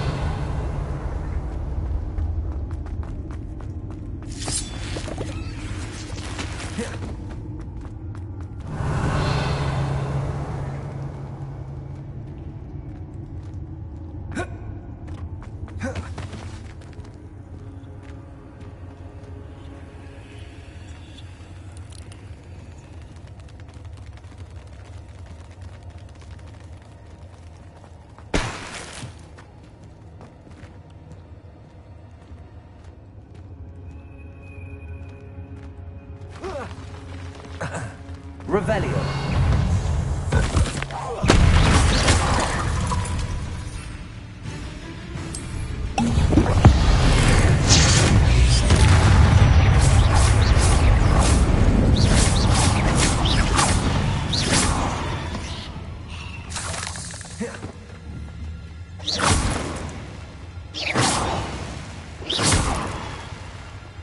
Revelio.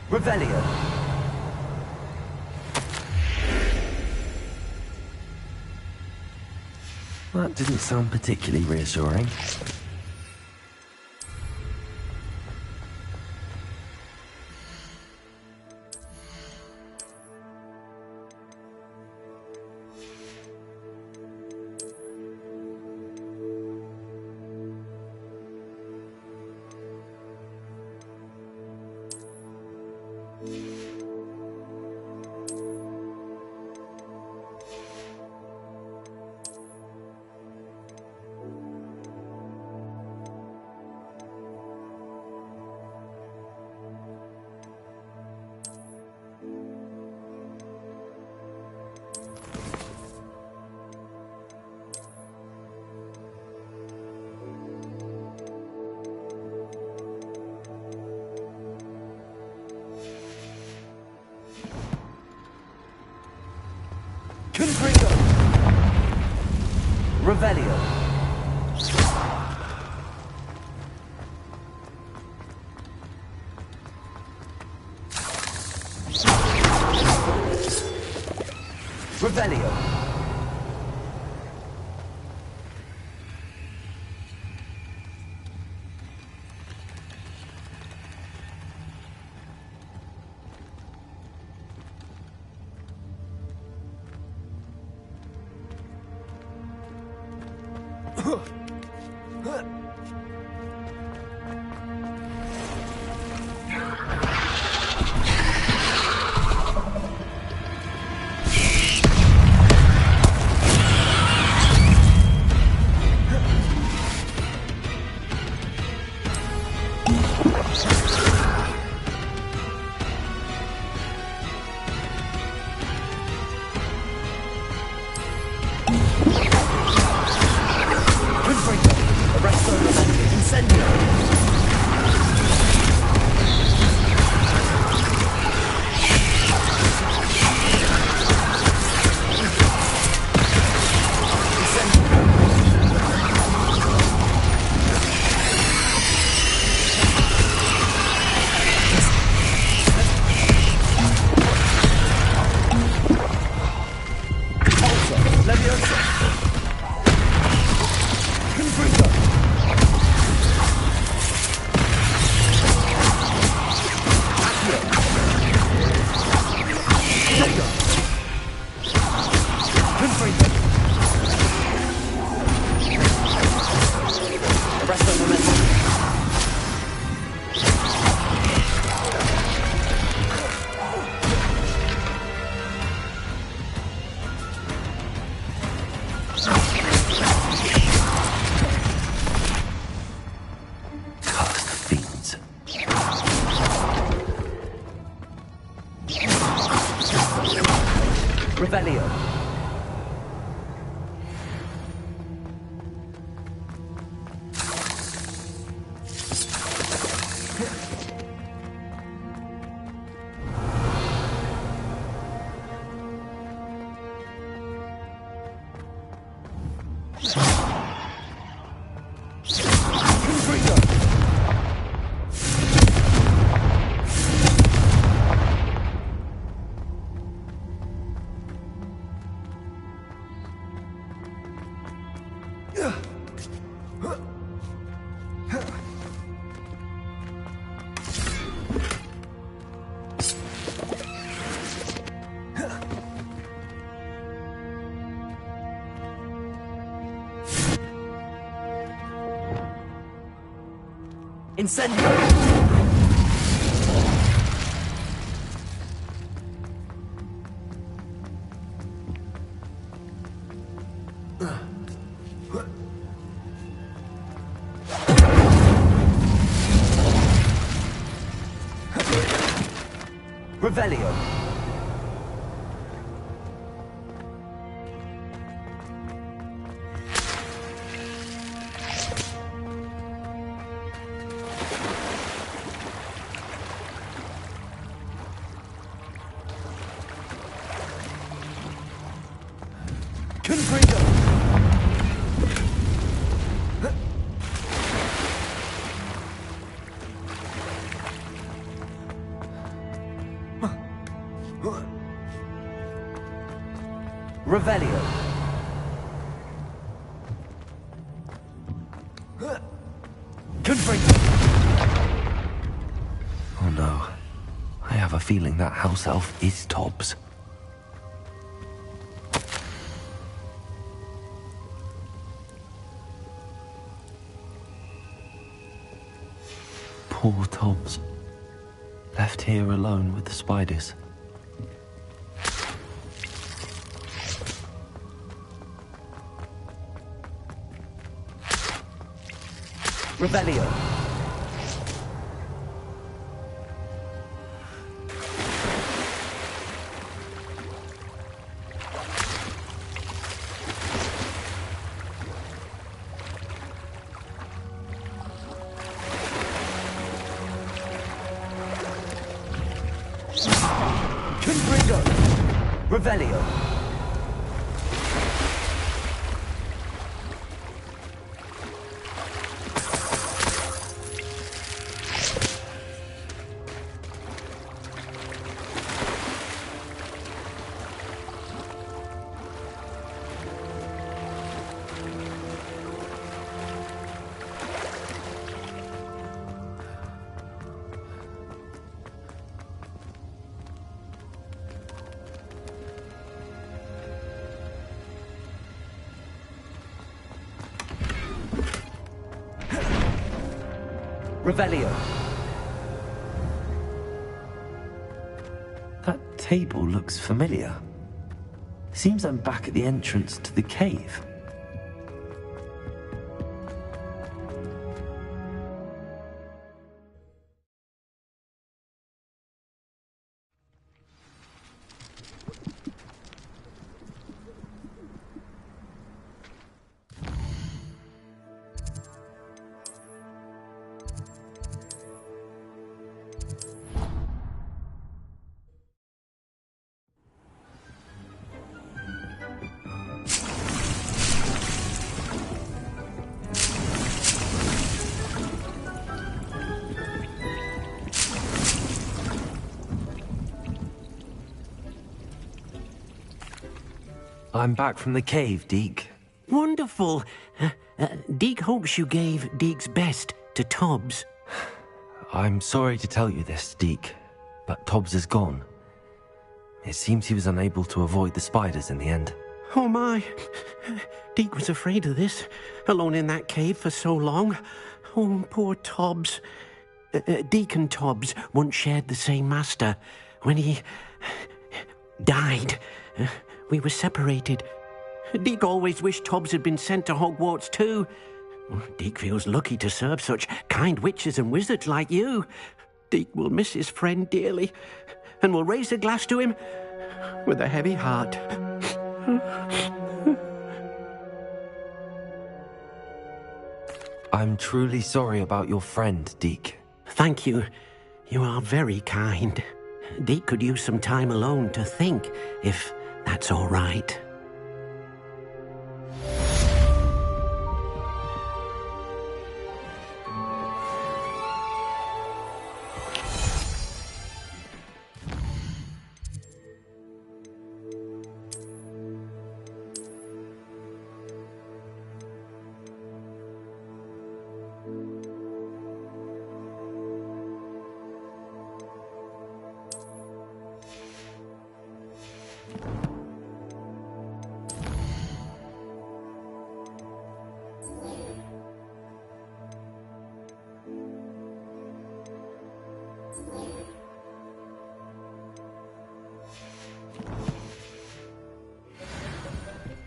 Revelio.
That didn't sound particularly reassuring.
Confringo. Revelio. Revelio. Revelio. Incendio! Revelio. Revelio. Confringo.
Oh no. I have a feeling that house elf is Tobbs. Poor Tobbs. Left here alone with the spiders.
Revelio. Confringo. Revelio. Revelio.
That table looks familiar. Seems I'm back at the entrance to the cave. I'm back from the cave, Deke.
Wonderful. Deke hopes you gave Deke's best to Tobbs.
I'm sorry to tell you this, Deke, but Tobbs is gone. It seems he was unable to avoid the spiders in the end.
Oh my. Deke was afraid of this, alone in that cave for so long. Oh, poor Tobbs. Deke and Tobbs once shared the same master. When he died, we were separated. Deke always wished Tobbs had been sent to Hogwarts too. Deke feels lucky to serve such kind witches and wizards like you. Deke will miss his friend dearly, and will raise a glass to him with a heavy heart.
I'm truly sorry about your friend, Deke.
Thank you. You are very kind. Deke could use some time alone to think, if that's all right.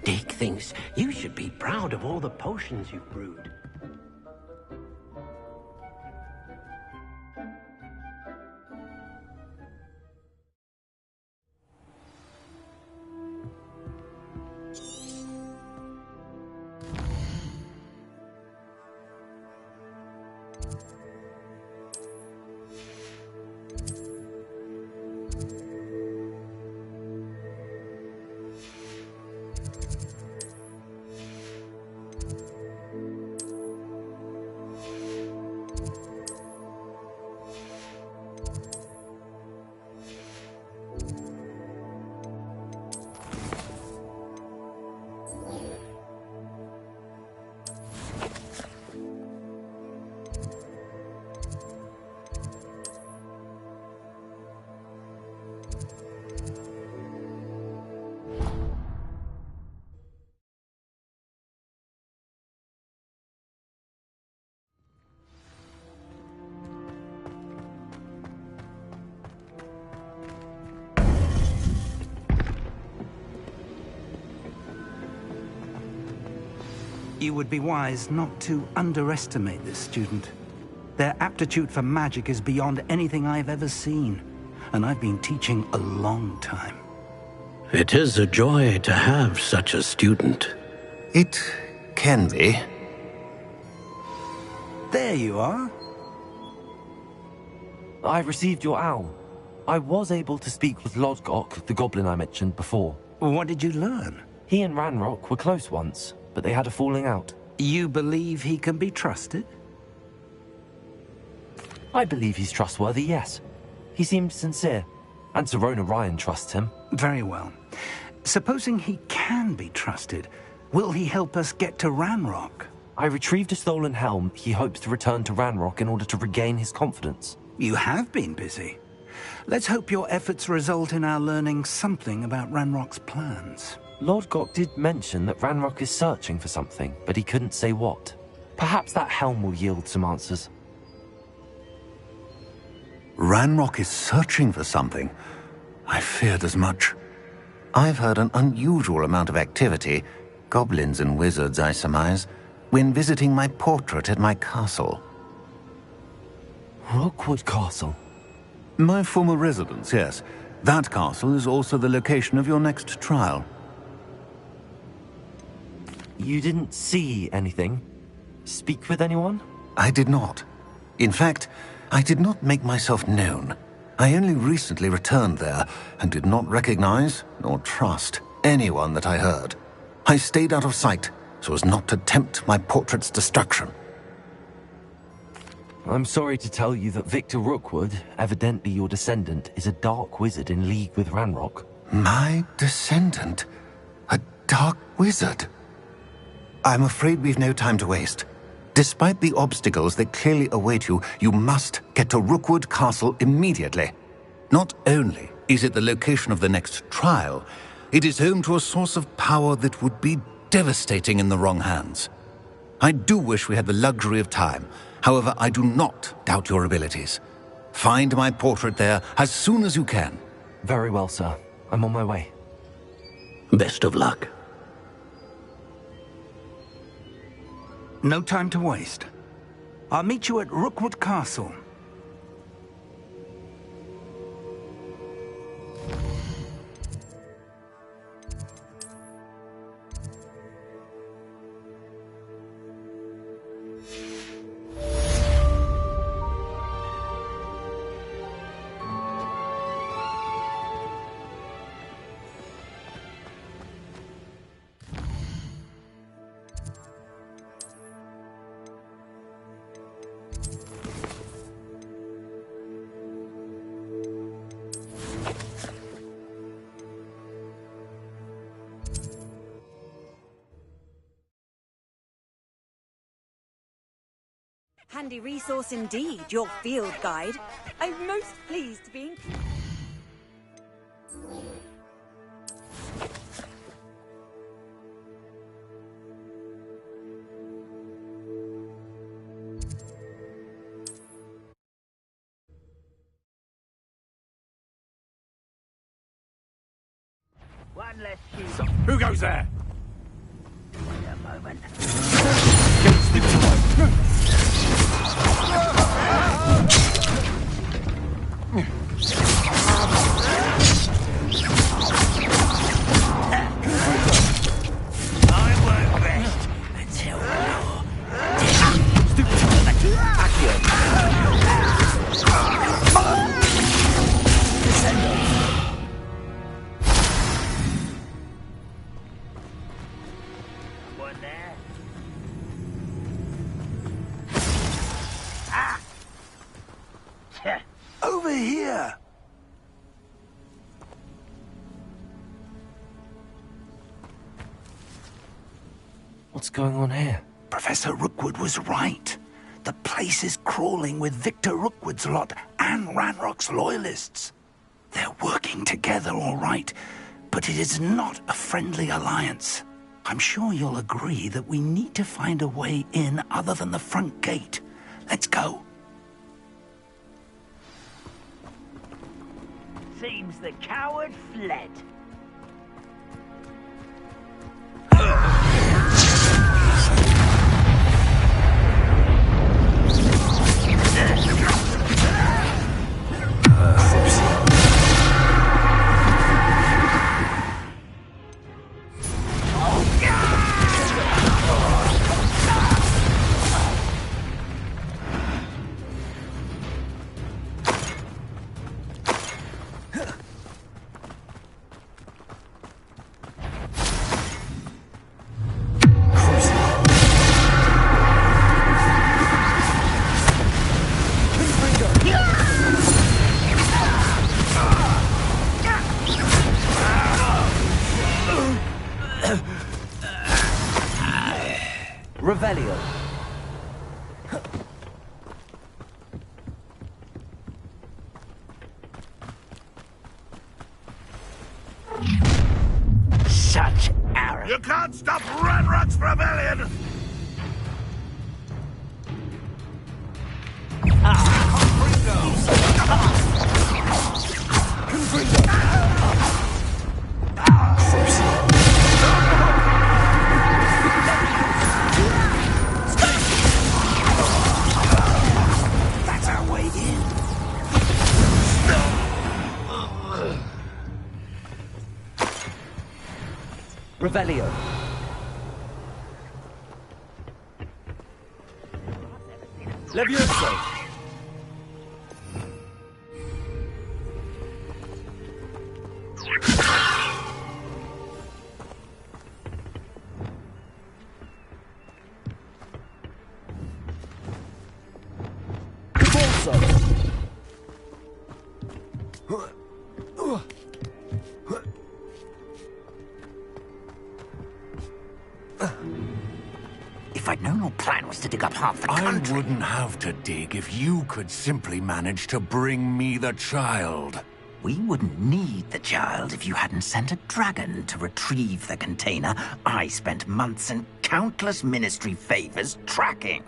Deke thinks you should be proud of all the potions you've brewed.
You would be wise not to underestimate this student. Their aptitude for magic is beyond anything I've ever seen, and I've been teaching a long time.
It is a joy to have such a student.
It can be.
There you are.
I received your owl. I was able to speak with Lodgok, the goblin I mentioned before.
What did you learn?
He and Ranrock were close once, but they had a falling out.
You believe he can be trusted?
I believe he's trustworthy, yes. He seems sincere, and Sirona Ryan trusts him.
Very well. Supposing he can be trusted, will he help us get to Ranrock?
I retrieved a stolen helm. He hopes to return to Ranrock in order to regain his confidence.
You have been busy. Let's hope your efforts result in our learning something about Ranrock's plans.
Lodgok did mention that Ranrock is searching for something, but he couldn't say what. Perhaps that helm will yield some answers.
Ranrock is searching for something. I feared as much. I've heard an unusual amount of activity, goblins and wizards, I surmise, when visiting my portrait at my castle.
Rookwood Castle?
My former residence, yes. That castle is also the location of your next trial.
You didn't see anything? Speak with anyone?
I did not. In fact, I did not make myself known. I only recently returned there and did not recognize nor trust anyone that I heard. I stayed out of sight so as not to tempt my portrait's destruction.
I'm sorry to tell you that Victor Rookwood, evidently your descendant, is a dark wizard in league with Ranrock.
My descendant? A dark wizard? I'm afraid we've no time to waste. Despite the obstacles that clearly await you, you must get to Rookwood Castle immediately. Not only is it the location of the next trial, it is home to a source of power that would be devastating in the wrong hands. I do wish we had the luxury of time. However, I do not doubt your abilities. Find my portrait there as soon as you can.
Very well, sir. I'm on my way.
Best of luck.
No time to waste. I'll meet you at Rookwood Castle.
Handy resource indeed, your field guide. I'm most pleased to be included.
One less shoot.
Who goes there?
Wait a moment. I work best until you're One there.
Over here!
What's going on here?
Professor Rookwood was right. The place is crawling with Victor Rookwood's lot and Ranrock's loyalists. They're working together, all right, but it is not a friendly alliance. I'm sure you'll agree that we need to find a way in other than the front gate. Let's go.
Seems the coward fled.
Revelio.
Such arrogance.
You can't stop Ranrock's rebellion!
Ah,
Revelio.
Levioso.
If I'd known your plan was to dig up half the country...
I wouldn't have to dig if you could simply manage to bring me the child.
We wouldn't need the child if you hadn't sent a dragon to retrieve the container I spent months and countless ministry favors tracking.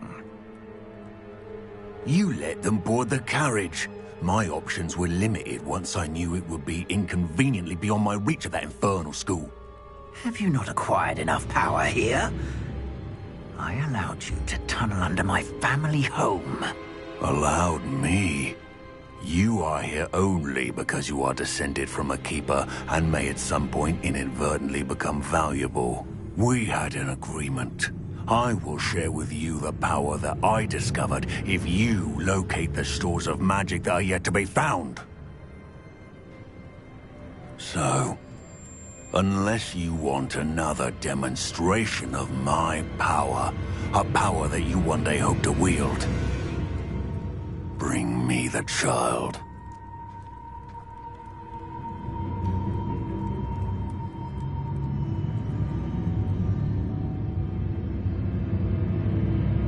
You let them board the carriage. My options were limited once I knew it would be inconveniently beyond my reach at that infernal school.
Have you not acquired enough power here? I allowed you to tunnel under my family home.
Allowed me? You are here only because you are descended from a keeper and may at some point inadvertently become valuable. We had an agreement. I will share with you the power that I discovered if you locate the stores of magic that are yet to be found. So, unless you want another demonstration of my power, a power that you one day hope to wield, bring me the child.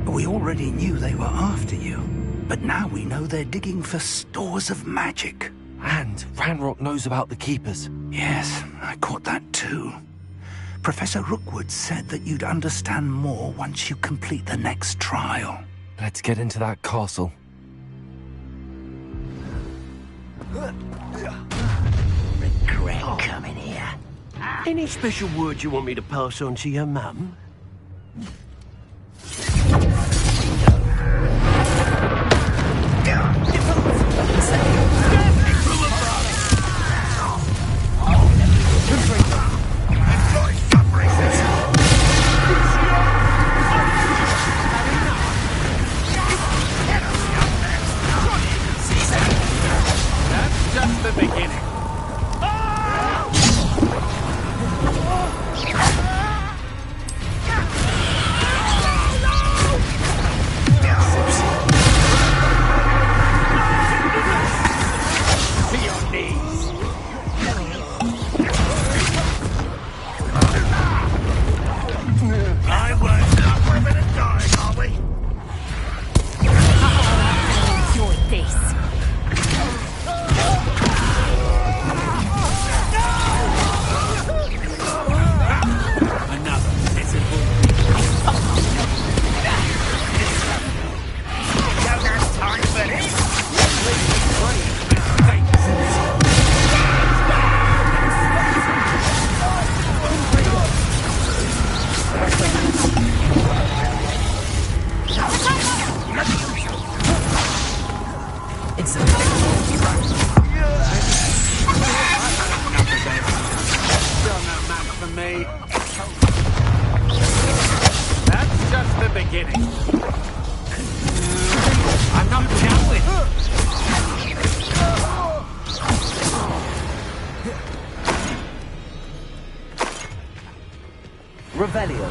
We already knew they were after you, but now we know they're digging for stores of magic.
And Ranrock knows about the Keepers.
Yes, I caught that too. Professor Rookwood said that you'd understand more once you complete the next trial.
Let's get into that castle.
Regret coming here.
Any special words you want me to pass on to your mum?
That's just the beginning. To your knees. I was not for a bit of dying, are we?
Enjoy this.
Another pitiful. Don't have time for this.
It's a
Still no match for me. That's just the beginning. I'm not done with
Revelio.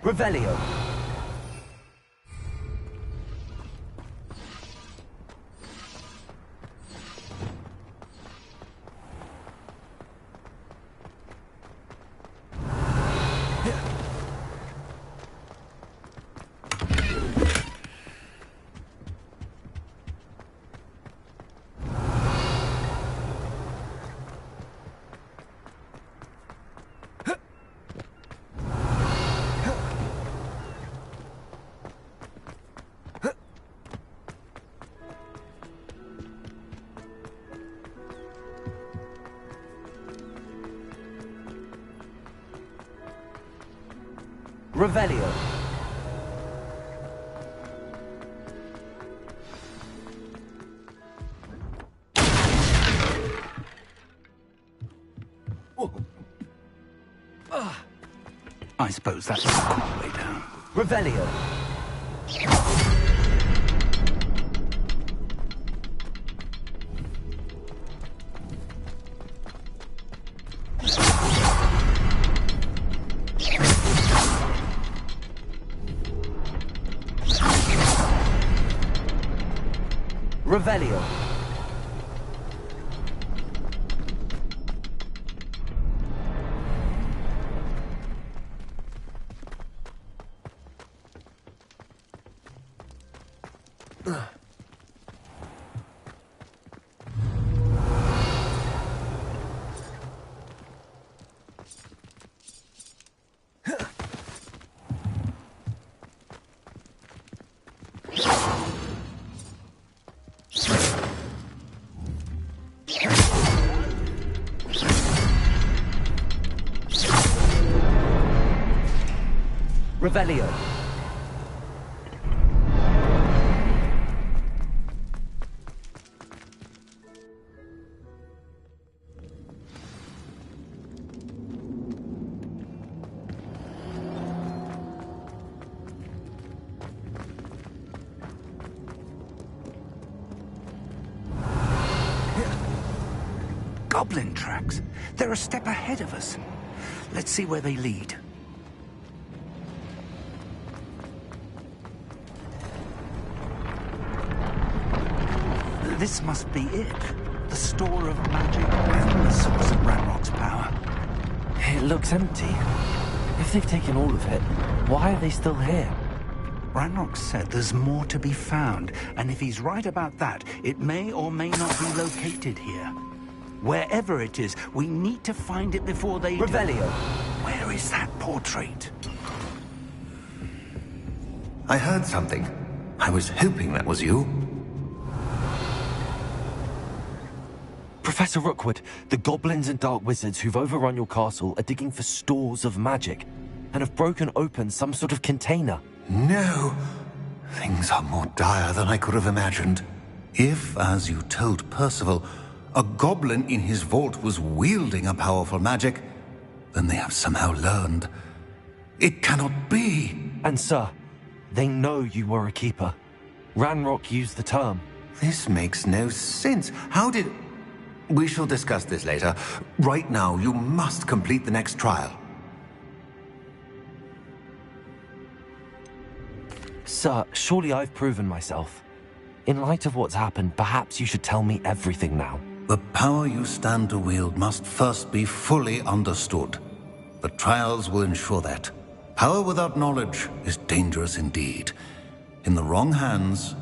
Revelio. Revelio.
I suppose that's the quick way down.
Revelio. Revelio. Revelio.
Goblin tracks. They're a step ahead of us. Let's see where they lead. This must be it. The store of magic and the source of Ranrock's power.
It looks empty. If they've taken all of it, why are they still here?
Ranrock said there's more to be found, and if he's right about that, it may or may not be located here. Wherever it is, we need to find it before they
Revelio.
do. Where is that portrait?
I heard something. I was hoping that was you.
Professor Rookwood, the goblins and dark wizards who've overrun your castle are digging for stores of magic and have broken open some sort of container.
No. Things are more dire than I could have imagined. If, as you told Percival, a goblin in his vault was wielding a powerful magic, then they have somehow learned. It cannot be.
And sir, they know you were a keeper. Ranrock used the term.
This makes no sense. How did... We shall discuss this later. Right now, you must complete the next trial.
Sir, surely I've proven myself. In light of what's happened, perhaps you should tell me everything now.
The power you stand to wield must first be fully understood. The trials will ensure that. Power without knowledge is dangerous indeed. In the wrong hands,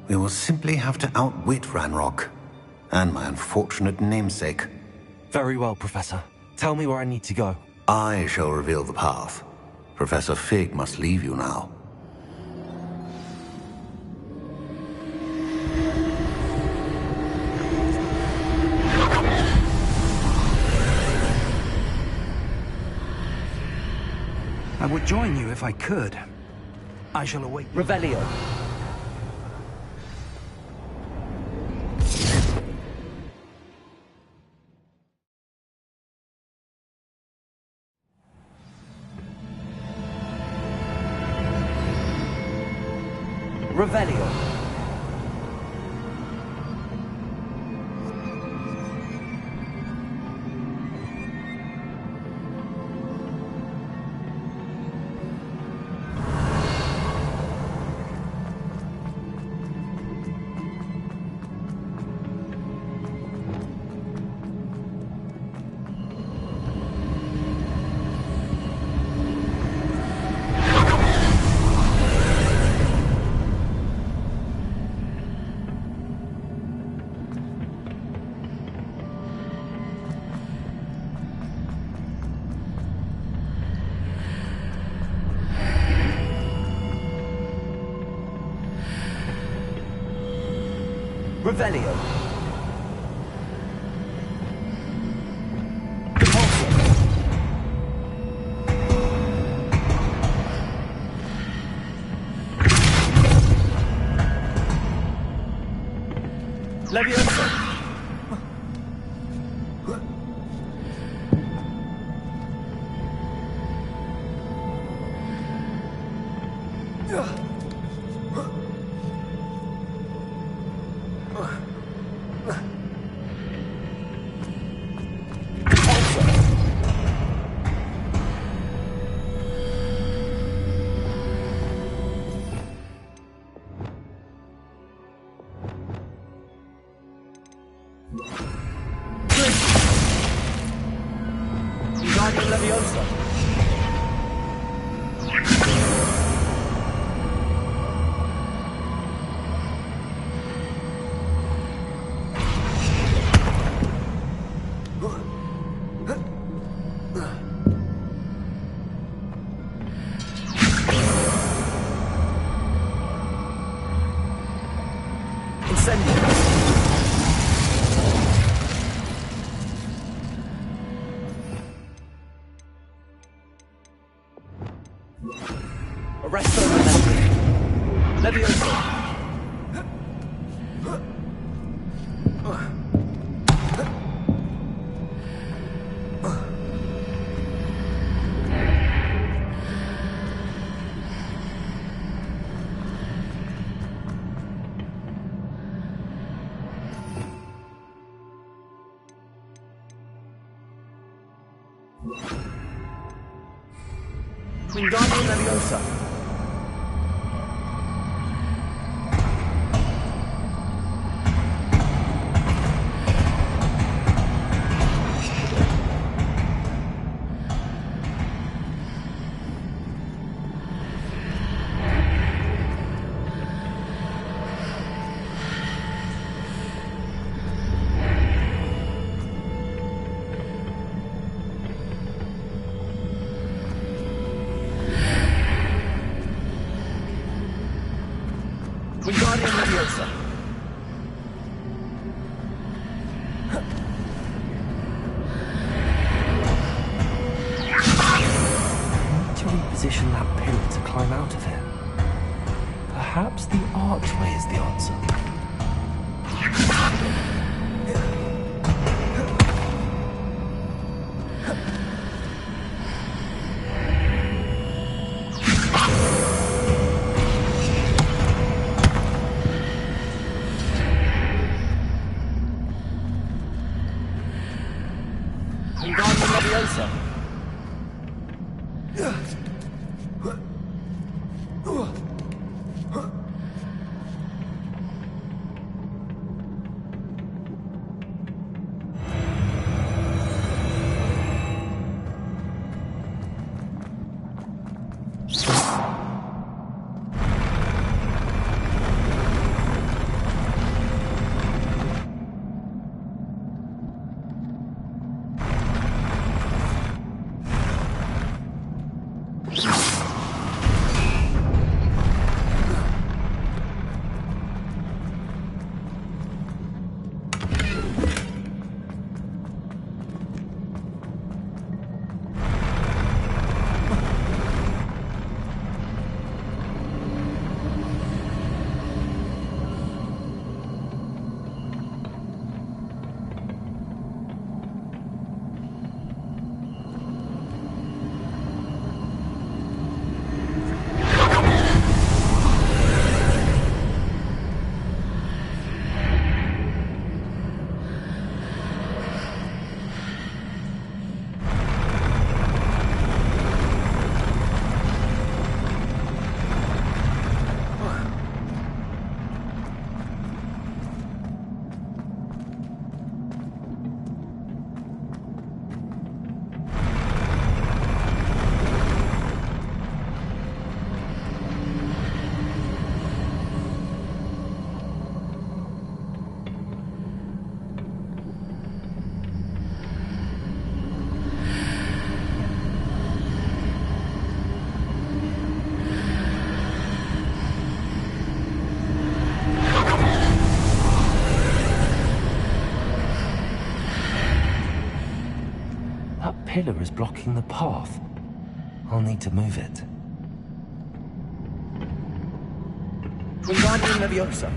we will simply have to outwit Ranrock and my unfortunate namesake.
Very well, Professor. Tell me where I need to go.
I shall reveal the path. Professor Fig must leave you now.
I would join you if I could. I shall await you.
Revelio. Revelio. Revelio. Wingardium Leviosa. Arresto Leviosa. Wingardium Leviosa. Wingardium Leviosa.
To reposition that pillar to climb out of it. Perhaps the archway is the answer.
Wingardium Leviosa.
Pillar is blocking the path. I'll need to move it.
Wingardium Leviosa.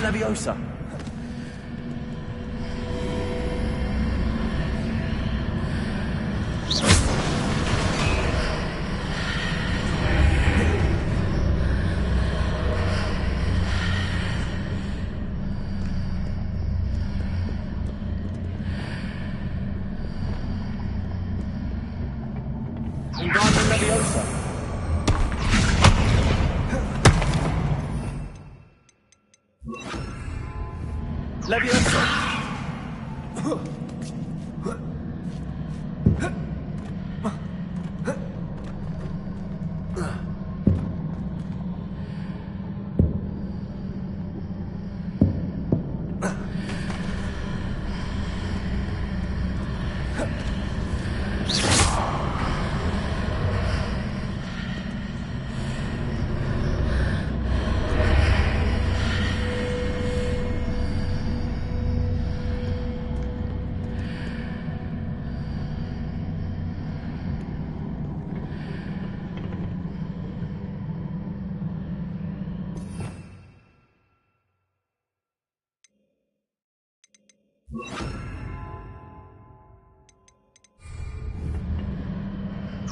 Leviosa. Wingardium Leviosa. Leviosa.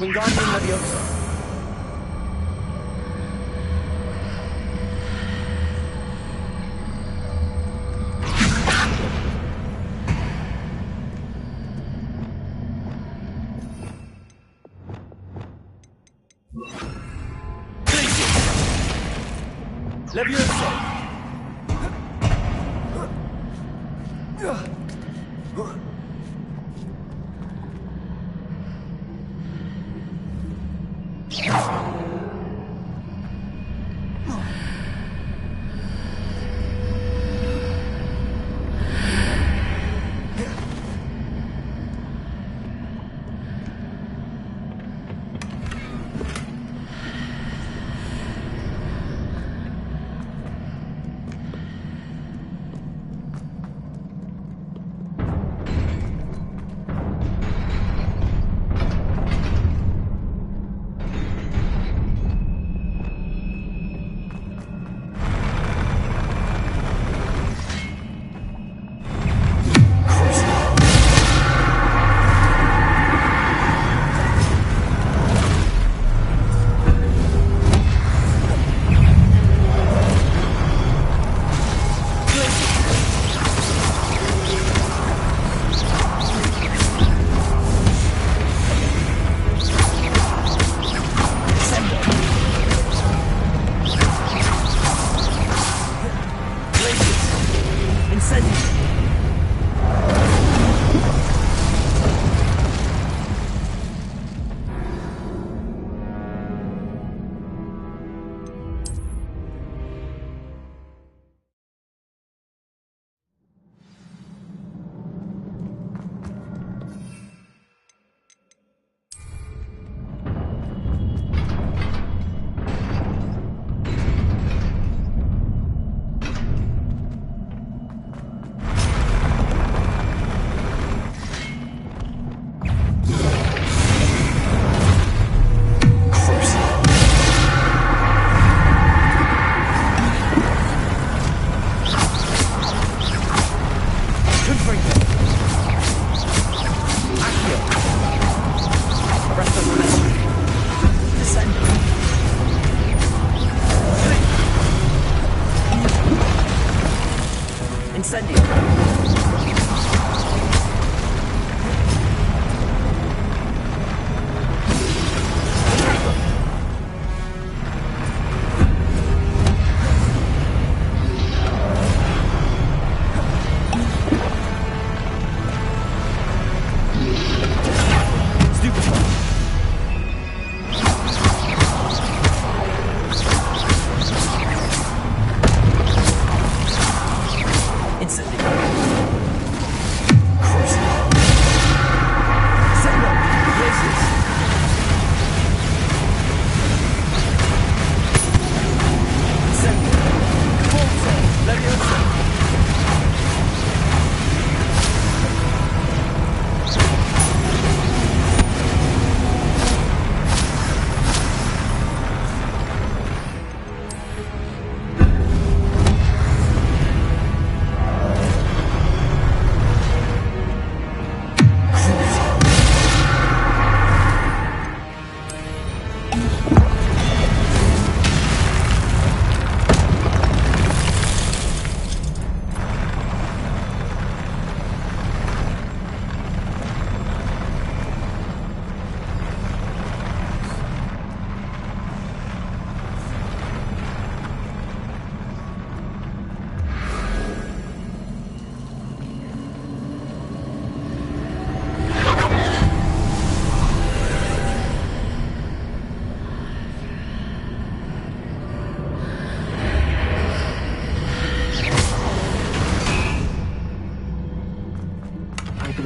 Wingardium Leviosa. Leviosa.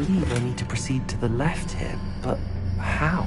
believe I need to proceed to the left here, but how?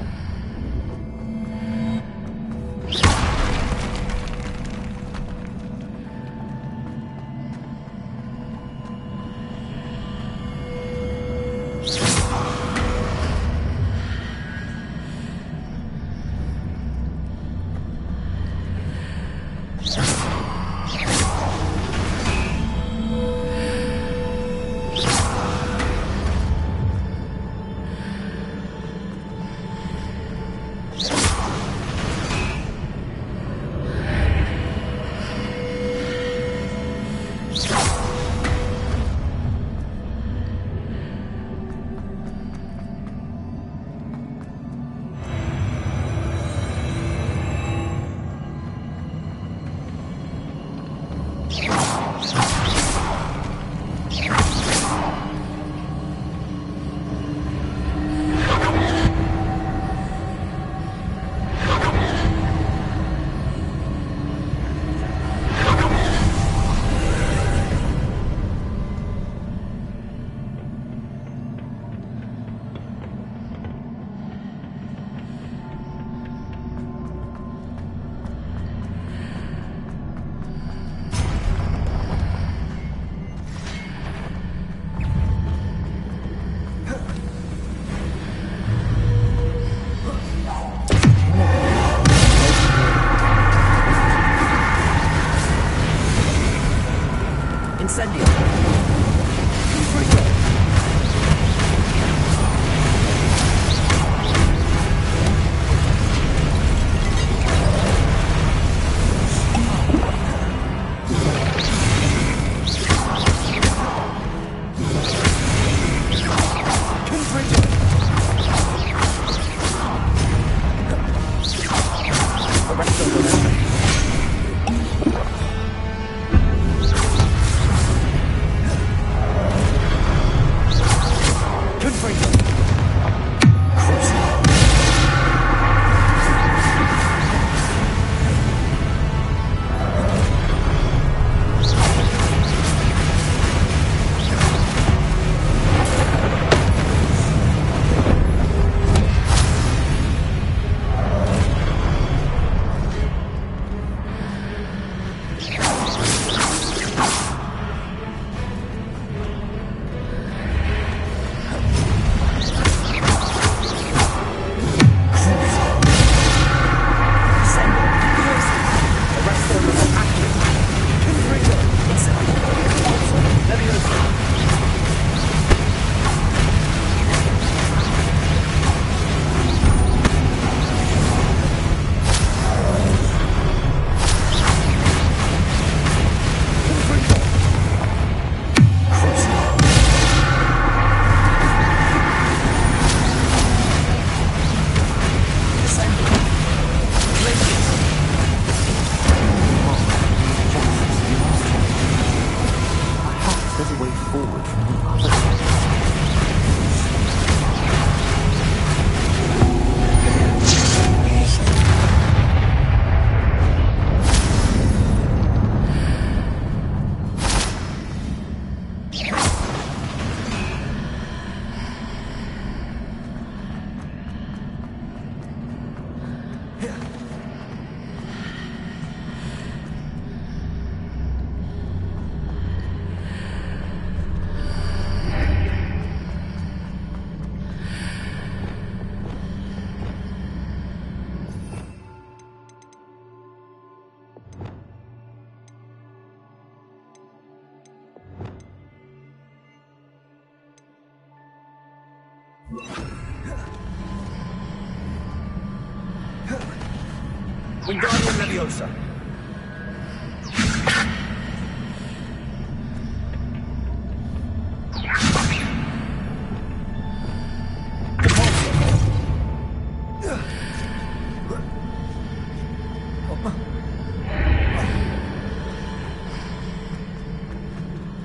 Wingardium Leviosa.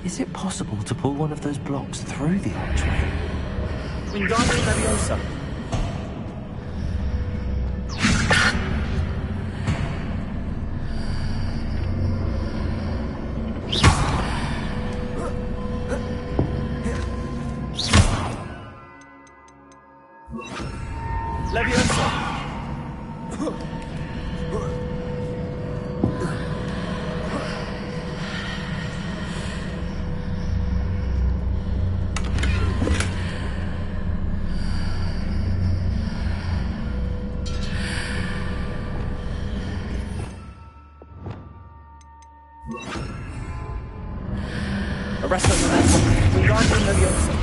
Is it possible to pull one of those blocks through the archway?
Wingardium Leviosa. Leviosa! Arresto momentum. Wingardium Leviosa.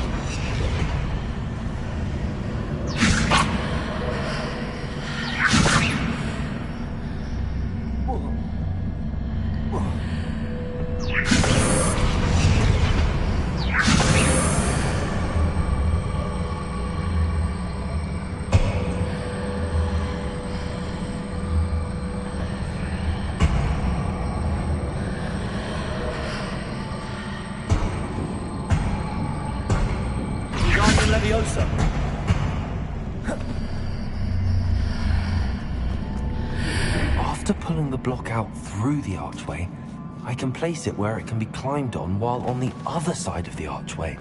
Leviosa.
After pulling the block out through the archway, I can place it where it can be climbed on while on the other side of the archway.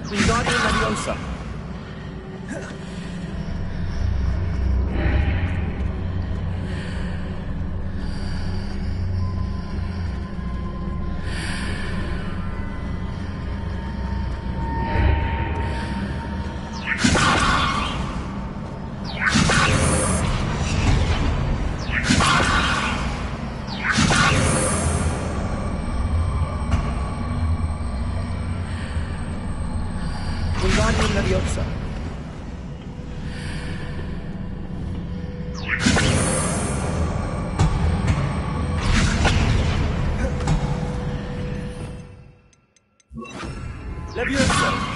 Wingardium Leviosa. Wingardium Leviosa. Leviosa.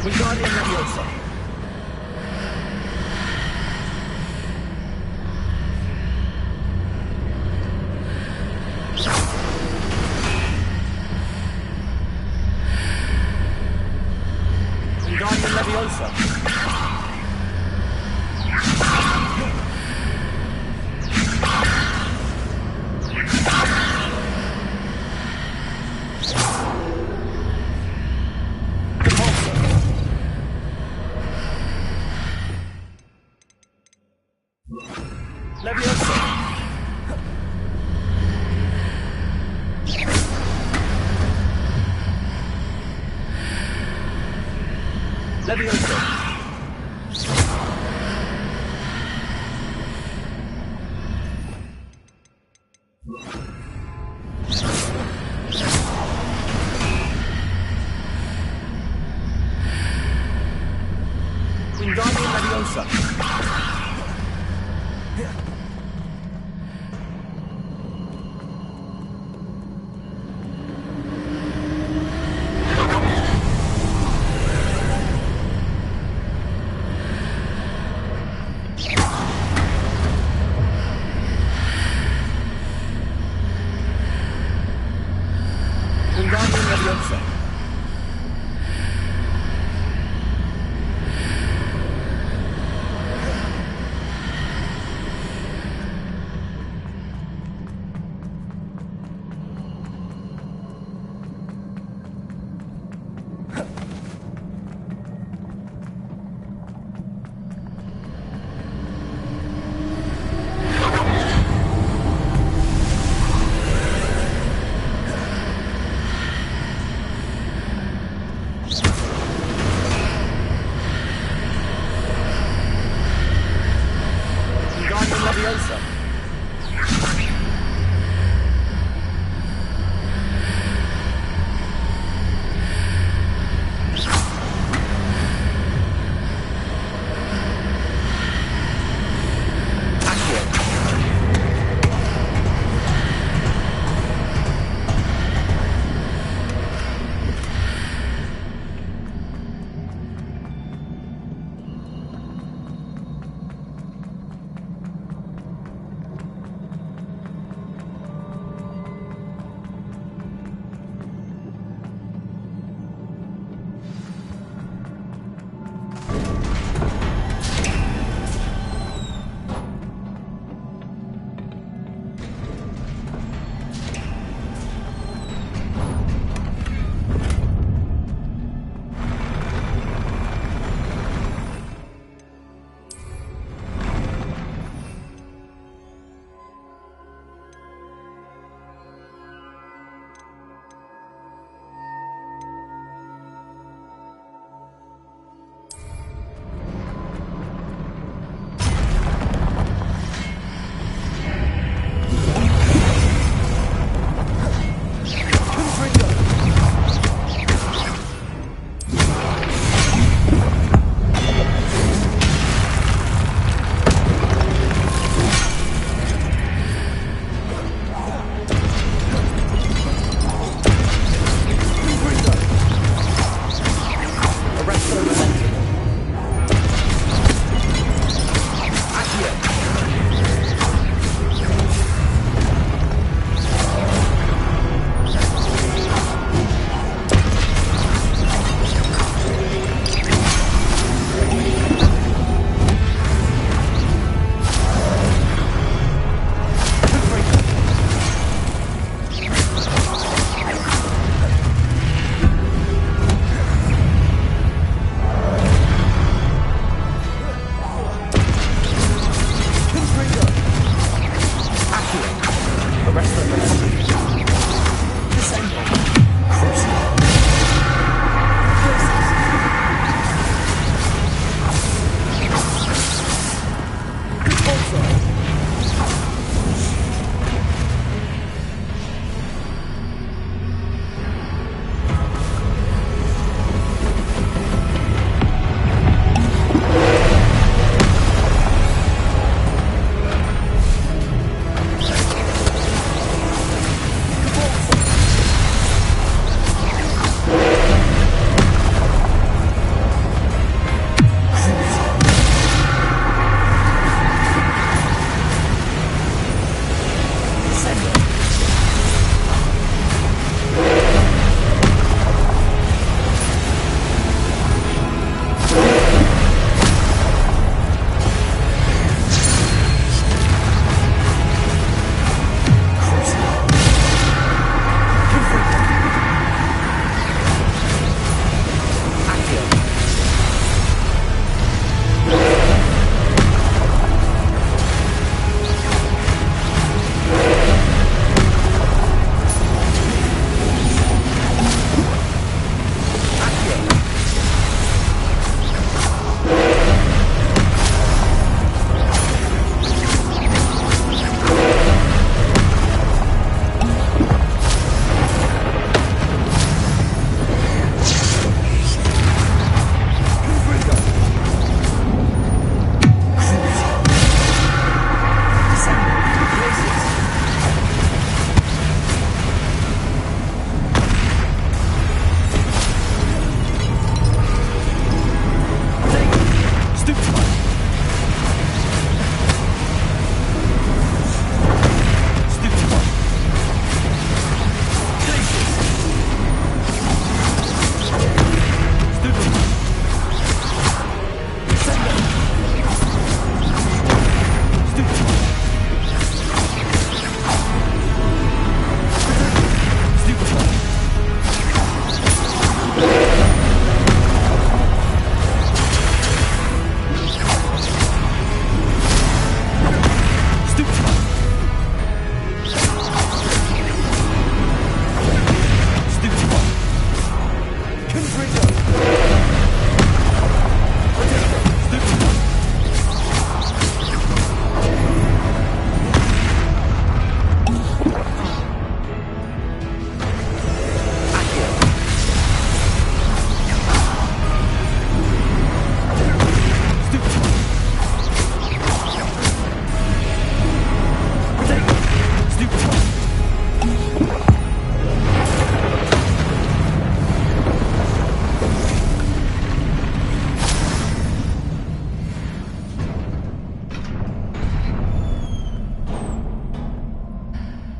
Wingardium Leviosa. Wingardium Leviosa. Leviosa. Leviosa. Wingardium Leviosa. Wingardium Leviosa.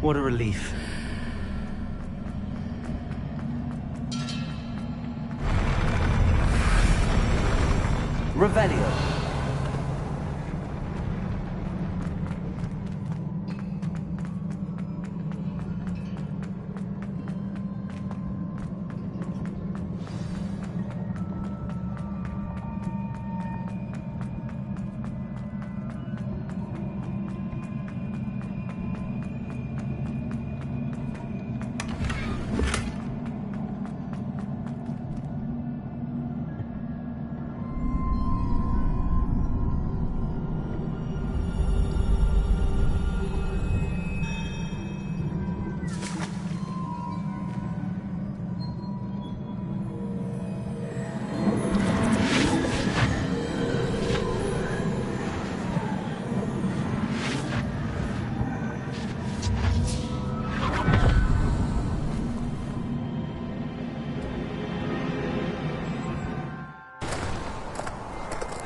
What a relief. Revelio.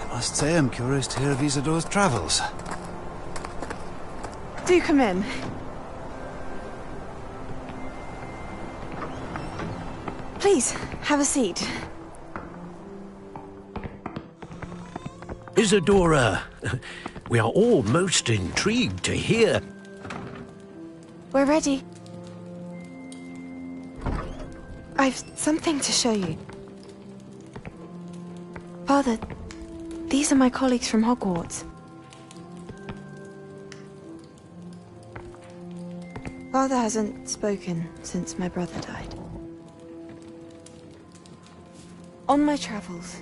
I must say I'm curious to hear of Isadora's travels.
Do come in. Please, have a seat.
Isadora, we are all most intrigued to hear.
We're ready. I've something to show you. Father, these are my colleagues from Hogwarts. Father hasn't spoken since my brother died. On my travels,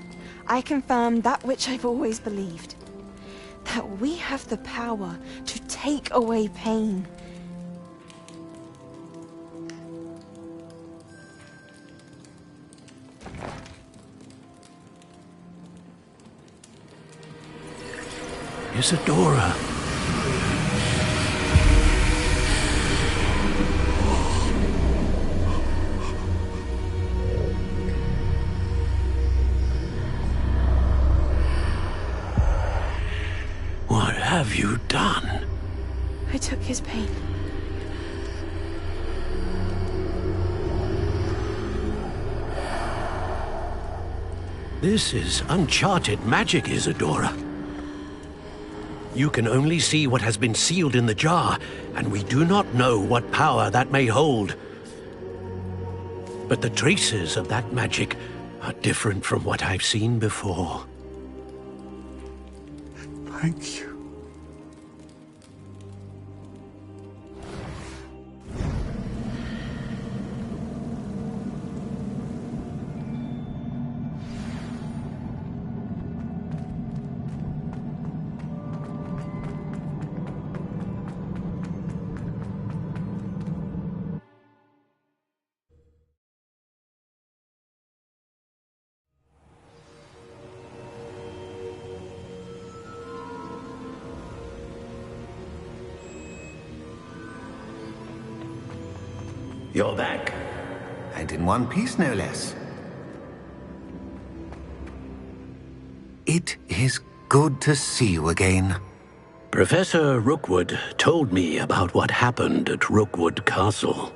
I confirmed that which I've always believed. That we have the power to take away pain.
Isadora. What have you done?
I took his pain.
This is uncharted magic, Isadora. You can only see what has been sealed in the jar, and we do not know what power that may hold. But the traces of that magic are different from what I've seen before.
Thank you.
You're back. And in one piece, no less. It is good to see you again.
Professor Rookwood told me about what happened at Rookwood Castle.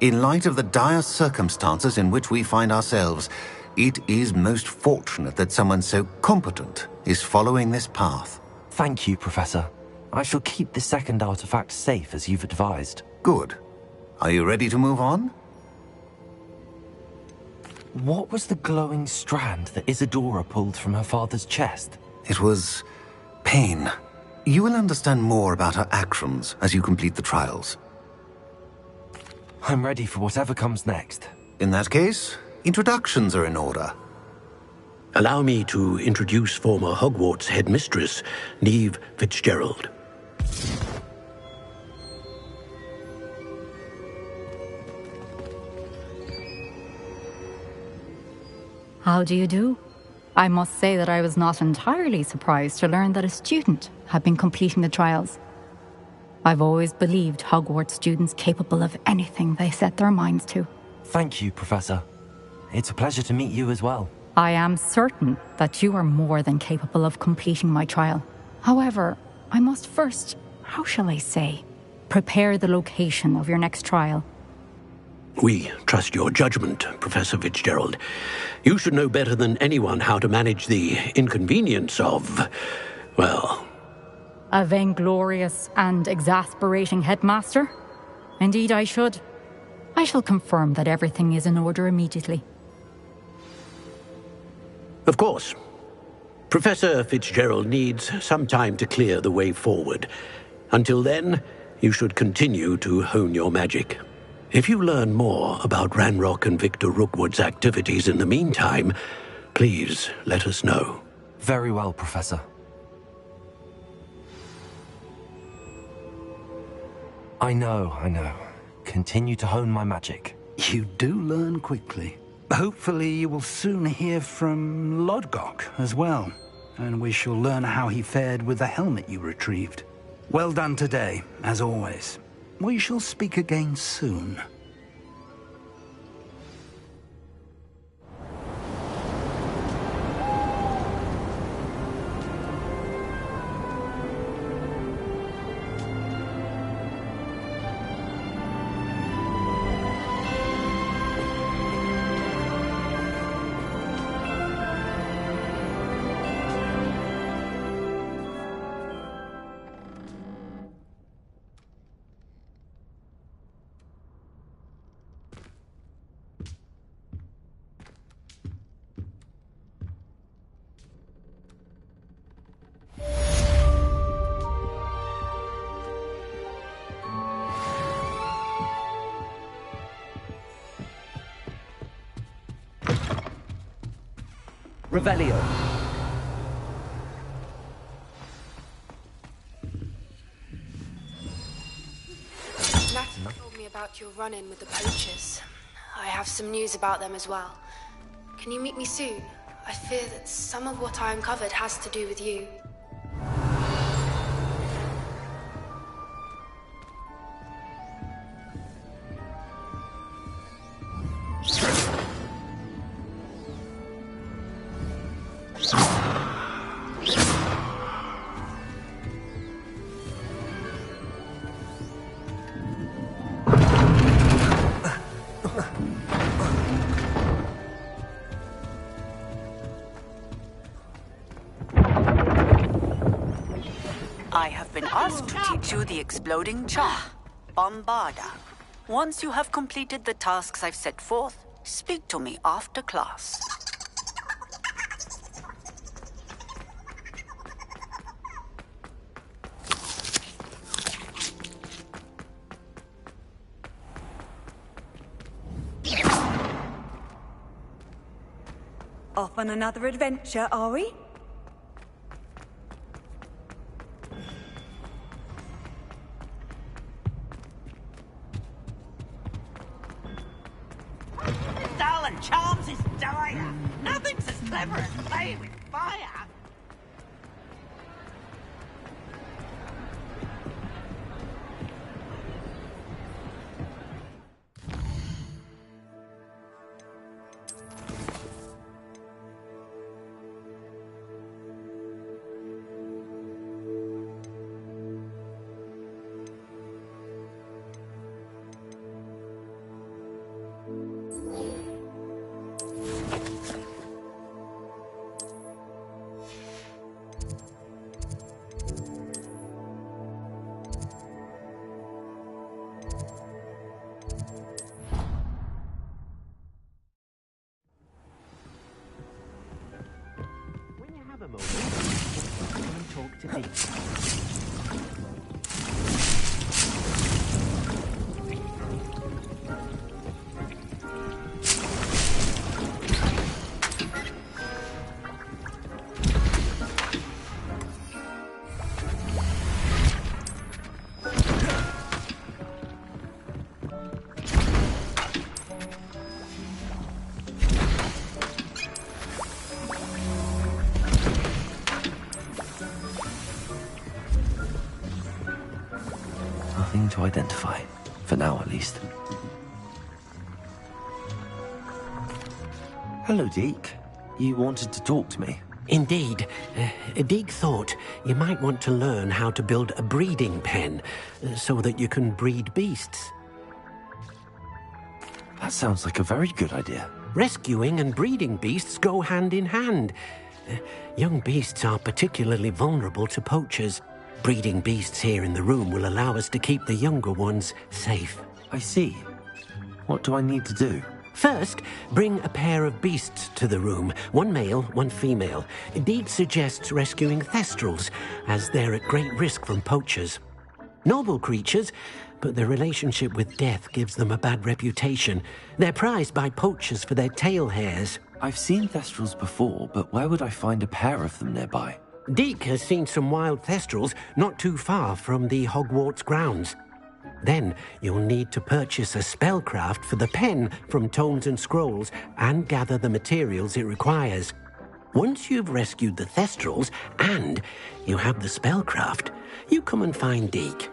In light of the dire circumstances in which we find ourselves, it is most fortunate that someone so competent is following this path.
Thank you, Professor. I shall keep the second artifact safe as you've advised.
Good. Are you ready to move on?
What was the glowing strand that Isadora pulled from her father's chest?
It was pain. You will understand more about her actions as you complete the trials.
I'm ready for whatever comes next.
In that case, introductions are in order.
Allow me to introduce former Hogwarts headmistress, Neve Fitzgerald.
How do you do? I must say that I was not entirely surprised to learn that a student had been completing the trials. I've always believed Hogwarts students capable of anything they set their minds to.
Thank you, Professor. It's a pleasure to meet you as well.
I am certain that you are more than capable of completing my trial. However, I must first, how shall I say, prepare the location of your next trial.
We trust your judgment, Professor Fitzgerald. You should know better than anyone how to manage the inconvenience of, well...
A vainglorious and exasperating headmaster? Indeed I should. I shall confirm that everything is in order immediately.
Of course. Professor Fitzgerald needs some time to clear the way forward. Until then, you should continue to hone your magic. If you learn more about Ranrock and Victor Rookwood's activities in the meantime, please let us know.
Very well, Professor. I know. Continue to hone my magic.
You do learn quickly. Hopefully you will soon hear from Lodgok as well, and we shall learn how he fared with the helmet you retrieved. Well done today, as always. We shall speak again soon.
Revelio.
Nathan told me about your run-in with the poachers. I have some news about them as well. Can you meet me soon? I fear that some of what I uncovered has to do with you.
I have been asked to teach you the exploding charm, Bombarda. Once you have completed the tasks I've set forth, speak to me after class.
Off on another adventure, are we?
Darling Charms is dire. Nothing's as clever as playing with fire.
Talk to me.
Nothing to identify, for now at least. Hello, Deke. You wanted to talk to me?
Indeed. Deek thought you might want to learn how to build a breeding pen so that you can breed beasts.
That sounds like a very good idea.
Rescuing and breeding beasts go hand in hand. Young beasts are particularly vulnerable to poachers. Breeding beasts here in the room will allow us to keep the younger ones safe.
I see. What do I need to do?
First, bring a pair of beasts to the room. One male, one female. Deed suggests rescuing thestrals, as they're at great risk from poachers. Noble creatures, but their relationship with death gives them a bad reputation. They're prized by poachers for their tail hairs.
I've seen thestrals before, but where would I find a pair of them nearby?
Deek has seen some wild thestrals not too far from the Hogwarts grounds. Then you'll need to purchase a spellcraft for the pen from Tomes and Scrolls and gather the materials it requires. Once you've rescued the thestrals and you have the spellcraft, you come and find Deek.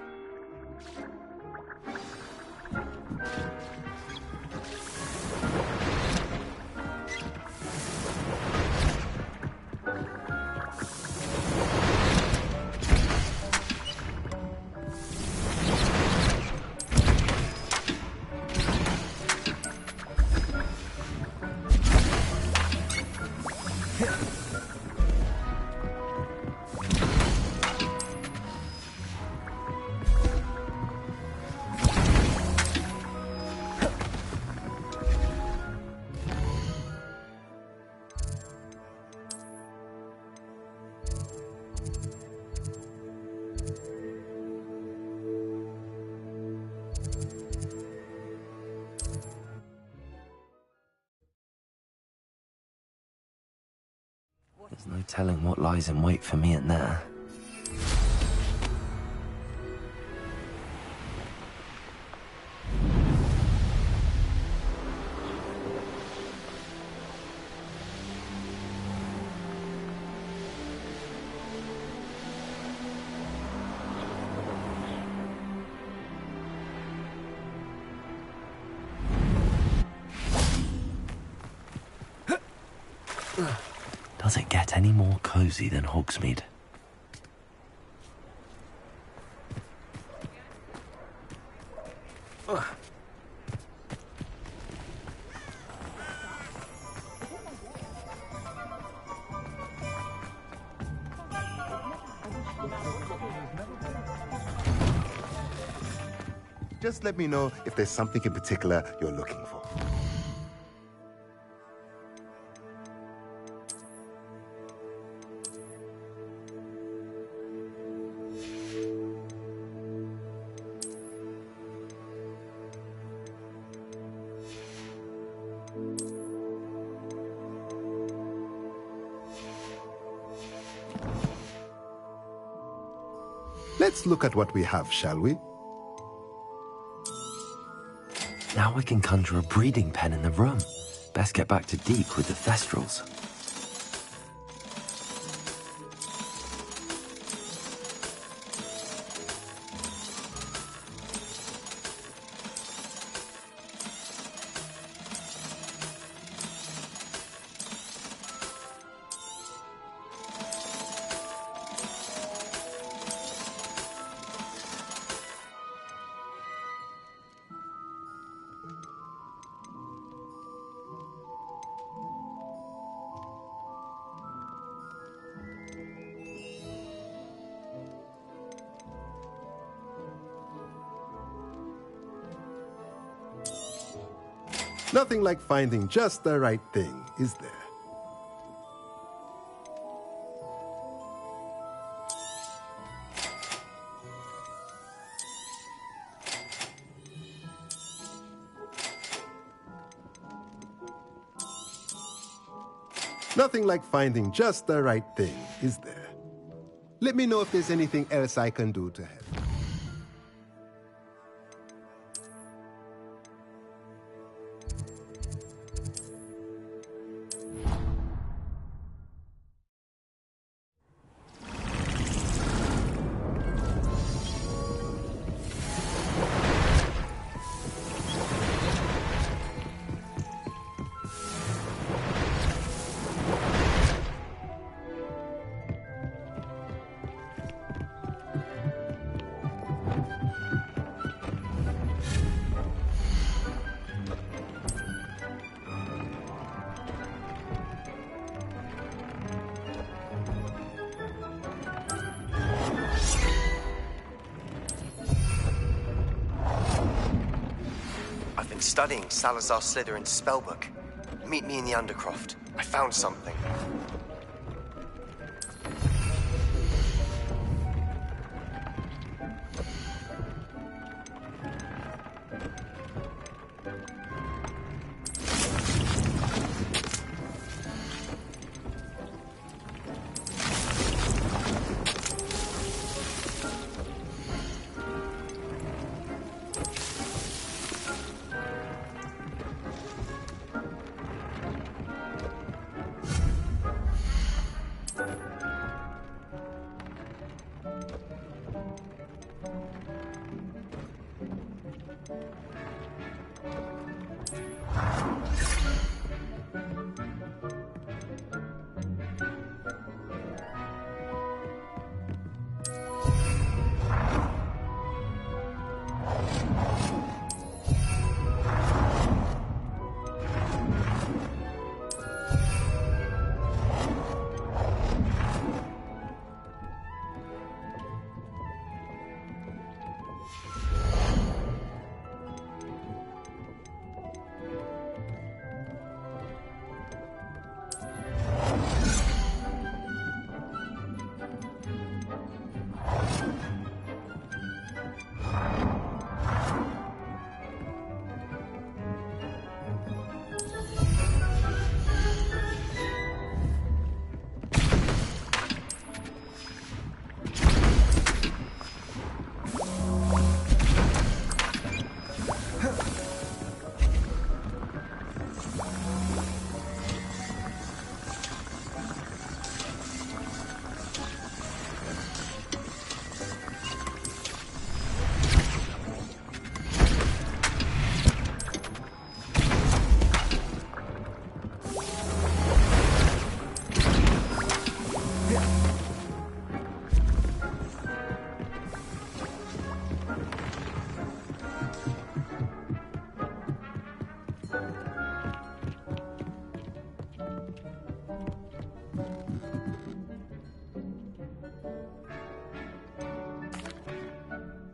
There's no telling what lies in wait for me in there. Does it get any more cozy than Hogsmeade?
Just let me know if there's something in particular you're looking for. Let's look at what we have, shall we?
Now we can conjure a breeding pen in the room. Best get back to Deek with the thestrals.
Nothing like finding just the right thing, is there? Nothing like finding just the right thing, is there? Let me know if there's anything else I can do to help.
been studying Salazar Slytherin's spellbook. Meet me in the Undercroft. I found something.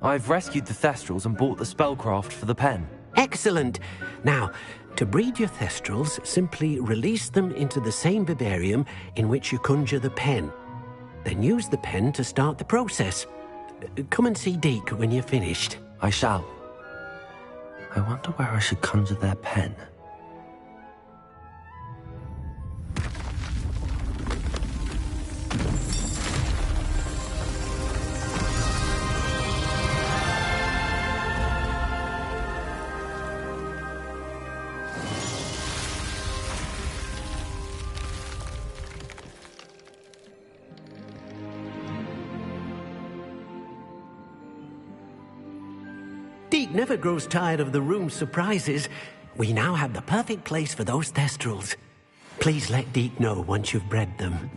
I've rescued the Thestrals and bought the spellcraft for the pen.
Excellent. Now, to breed your Thestrals, simply release them into the same vivarium in which you conjure the pen. Then use the pen to start the process. Come and see Deke when you're finished.
I shall. I wonder where I should conjure their pen.
Deke never grows tired of the room's surprises. We now have the perfect place for those Thestrals. Please let Deke know once you've bred them.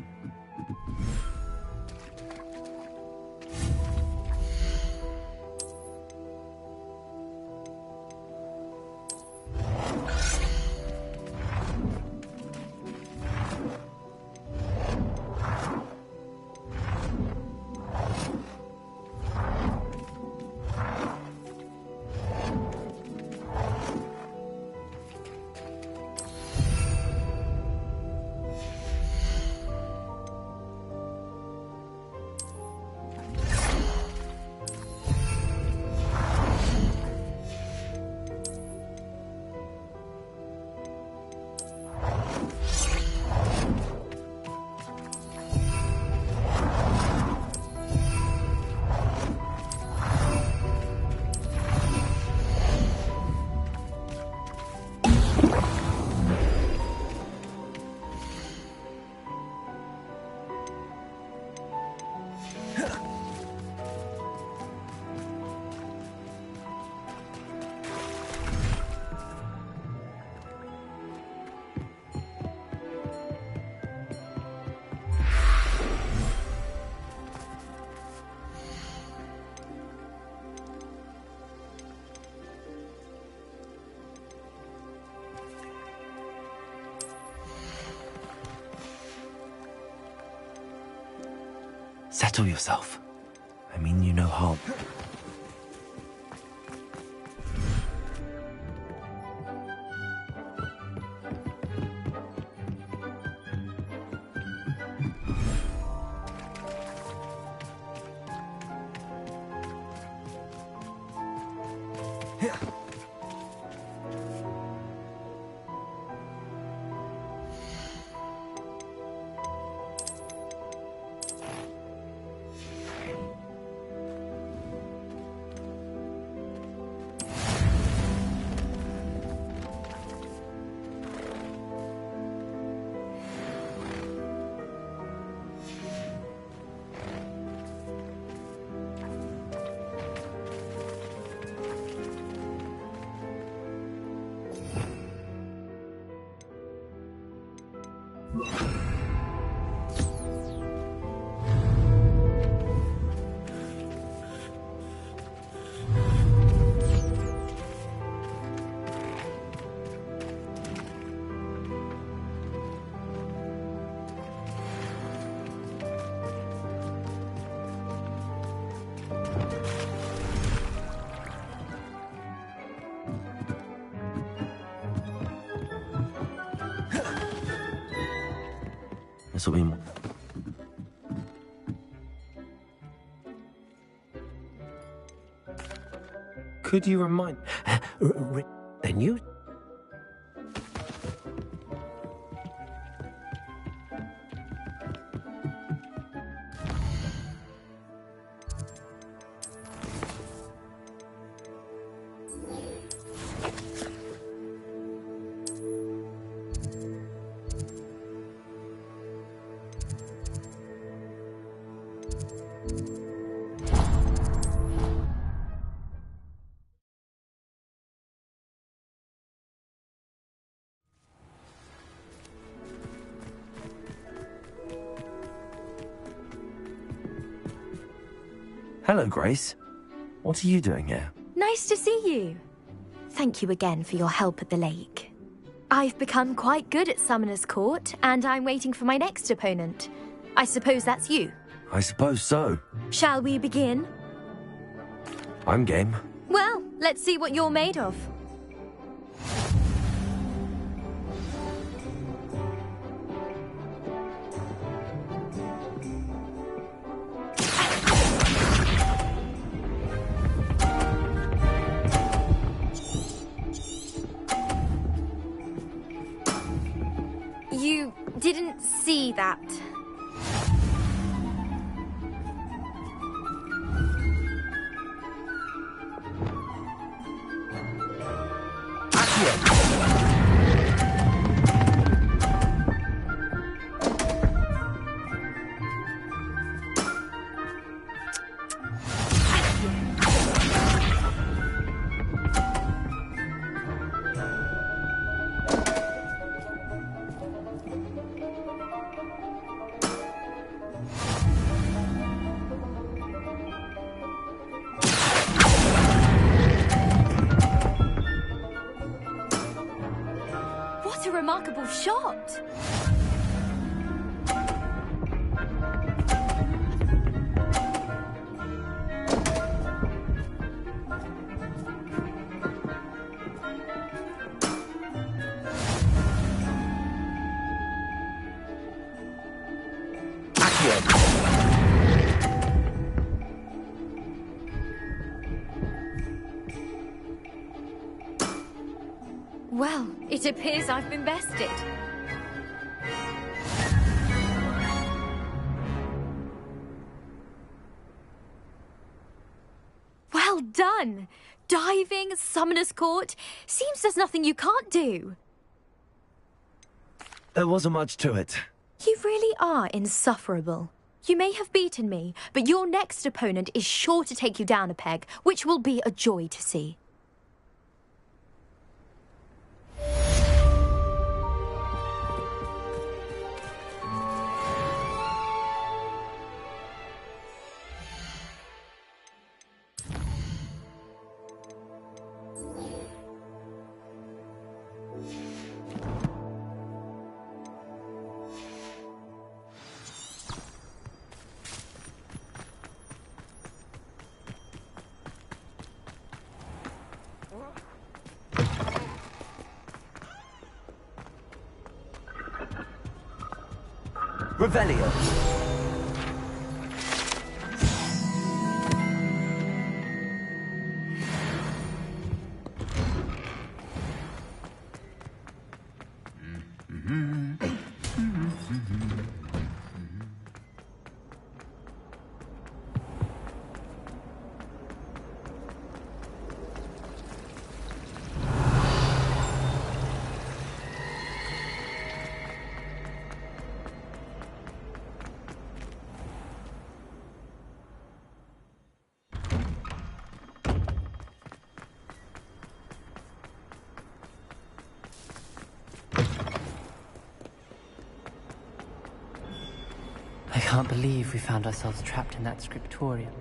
Settle yourself. I mean you no harm. This will be more. Could you remind...
Then you...
Hello, Grace. What are you doing here?
Nice to see you. Thank you again for your help at the lake. I've become quite good at Summoner's Court, and I'm waiting for my next opponent. I suppose that's you.
I suppose so.
Shall we begin?
I'm game.
Well, let's see what you're made of. You didn't see that. What a remarkable shot! Well, it appears I've been bested. Well done! Diving, Summoner's Court. Seems there's nothing you can't do.
There wasn't much to it.
You really are insufferable. You may have beaten me, but your next opponent is sure to take you down a peg, which will be a joy to see.
Revelio.
I can't believe we found ourselves trapped in that scriptorium.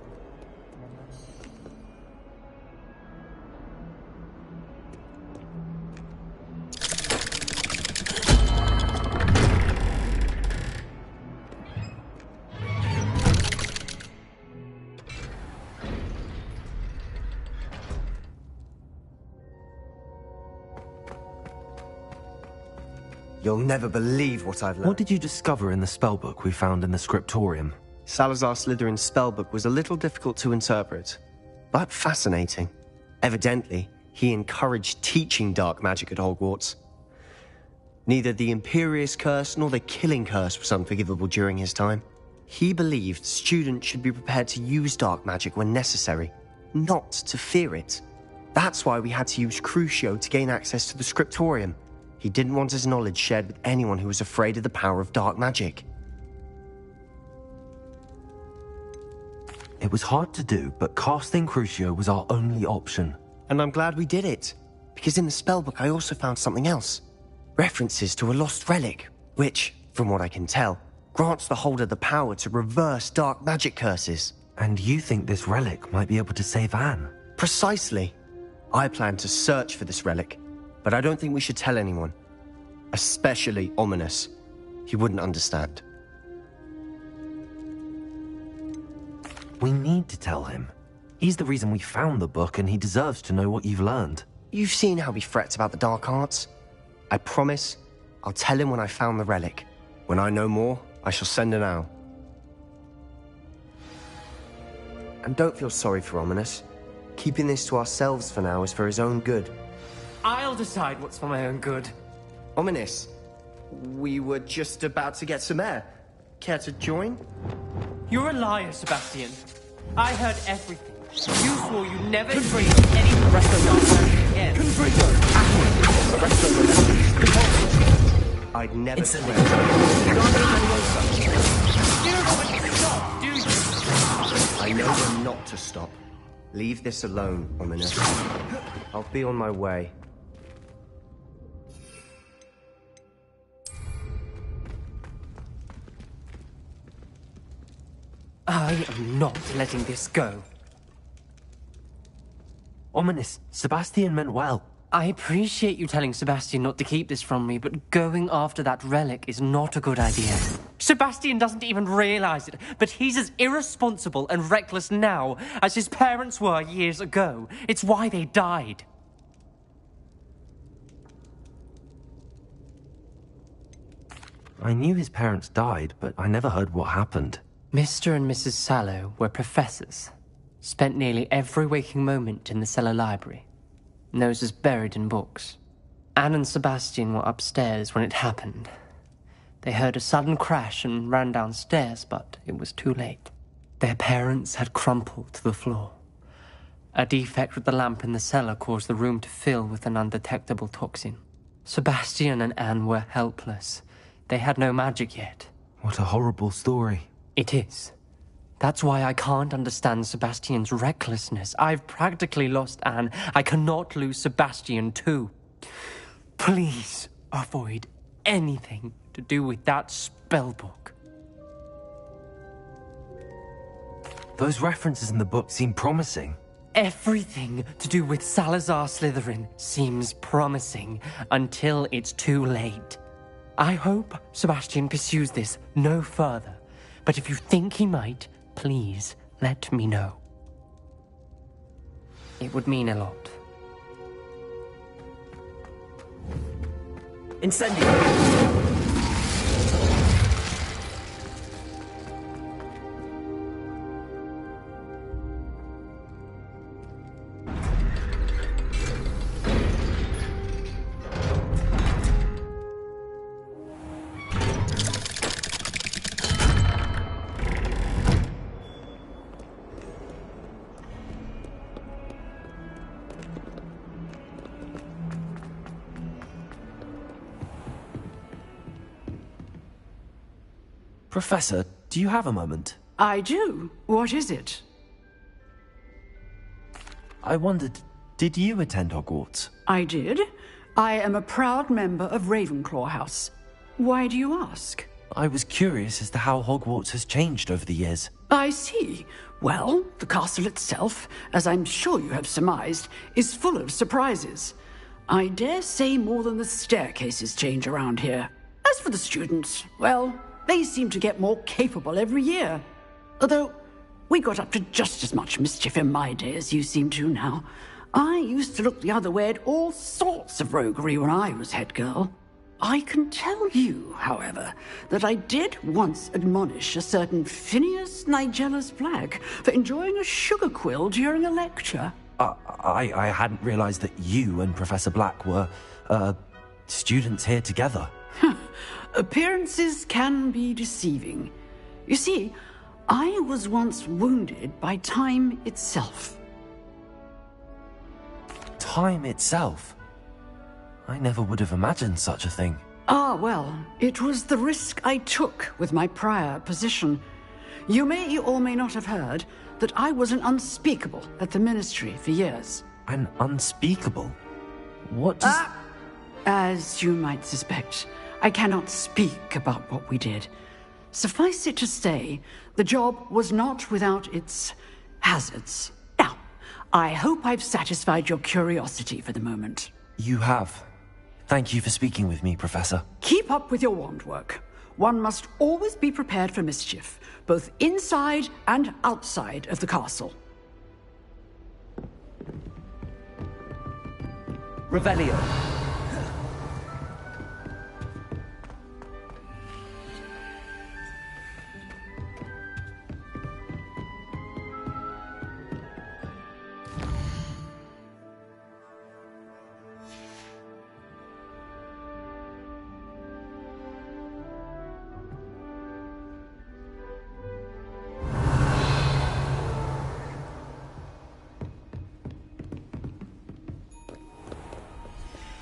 You'll never believe what I've learned.
What did you discover in the spellbook we found in the scriptorium?
Salazar Slytherin's spellbook was a little difficult to interpret, but fascinating. Evidently, he encouraged teaching dark magic at Hogwarts. Neither the Imperious Curse nor the Killing Curse was unforgivable during his time. He believed students should be prepared to use dark magic when necessary, not to fear it. That's why we had to use Crucio to gain access to the scriptorium. He didn't want his knowledge shared with anyone who was afraid of the power of dark magic.
It was hard to do, but casting Crucio was our only option.
And I'm glad we did it, because in the spellbook I also found something else. References to a lost relic, which, from what I can tell, grants the holder the power to reverse dark magic curses.
And you think this relic might be able to save Anne?
Precisely. I plan to search for this relic, but I don't think we should tell anyone. Especially Ominous. He wouldn't understand.
We need to tell him. He's the reason we found the book, and he deserves to know what you've learned.
You've seen how he frets about the dark arts. I promise I'll tell him when I found the relic. When I know more, I shall send an owl. And don't feel sorry for Ominous. Keeping this to ourselves for now is for his own good.
I'll decide what's for my own good.
Ominous, we were just about to get some air. Care to join?
You're a liar, Sebastian. I heard everything. You swore you'd never dream any Resto again.
I'd never swear.
Stop, dude.
I know when not to stop. Leave this alone, Ominous. I'll be on my way.
I am not letting this go.
Ominous, Sebastian meant well.
I appreciate you telling Sebastian not to keep this from me, but going after that relic is not a good idea. Sebastian doesn't even realize it, but he's as irresponsible and reckless now as his parents were years ago. It's why they died.
I knew his parents died, but I never heard what happened.
Mr. and Mrs. Sallow were professors. Spent nearly every waking moment in the cellar library. Noses buried in books. Anne and Sebastian were upstairs when it happened. They heard a sudden crash and ran downstairs, but it was too late. Their parents had crumpled to the floor. A defect with the lamp in the cellar caused the room to fill with an undetectable toxin. Sebastian and Anne were helpless. They had no magic yet.
What a horrible story.
It is. That's why I can't understand Sebastian's recklessness. I've practically lost Anne. I cannot lose Sebastian too. Please avoid anything to do with that spellbook.
Those references in the book seem promising.
Everything to do with Salazar Slytherin seems promising until it's too late. I hope Sebastian pursues this no further. But if you think he might, please let me know. It would mean a lot.
Incendio! Professor, do you have a moment?
I do. What is it?
I wondered, did you attend Hogwarts?
I did. I am a proud member of Ravenclaw House. Why do you ask?
I was curious as to how Hogwarts has changed over the years.
I see. Well, the castle itself, as I'm sure you have surmised, is full of surprises. I dare say more than the staircases change around here. As for the students, well, they seem to get more capable every year. Although, we got up to just as much mischief in my day as you seem to now. I used to look the other way at all sorts of roguery when I was head girl. I can tell you, however, that I did once admonish a certain Phineas Nigella's Black for enjoying a sugar quill during a lecture.
I hadn't realized that you and Professor Black were, students here together.
Appearances can be deceiving. You see, I was once wounded by time itself.
Time itself? I never would have imagined such a thing.
Ah, well, it was the risk I took with my prior position. You may or may not have heard that I was an unspeakable at the Ministry for years.
An unspeakable? What does...
As you might suspect, I cannot speak about what we did. Suffice it to say, the job was not without its hazards. Now, I hope I've satisfied your curiosity for the moment.
You have. Thank you for speaking with me, Professor.
Keep up with your wand work. One must always be prepared for mischief, both inside and outside of the castle.
Revelio.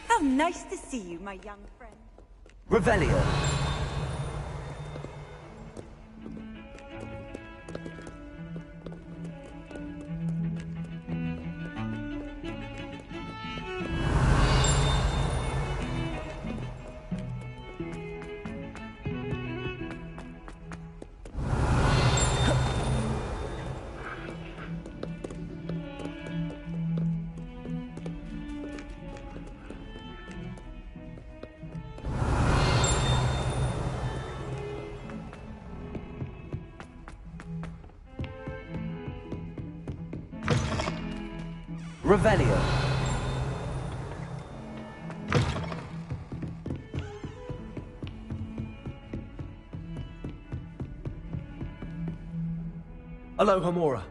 How nice to see you, my young friend.
Revelio. Revelio. Alohomora.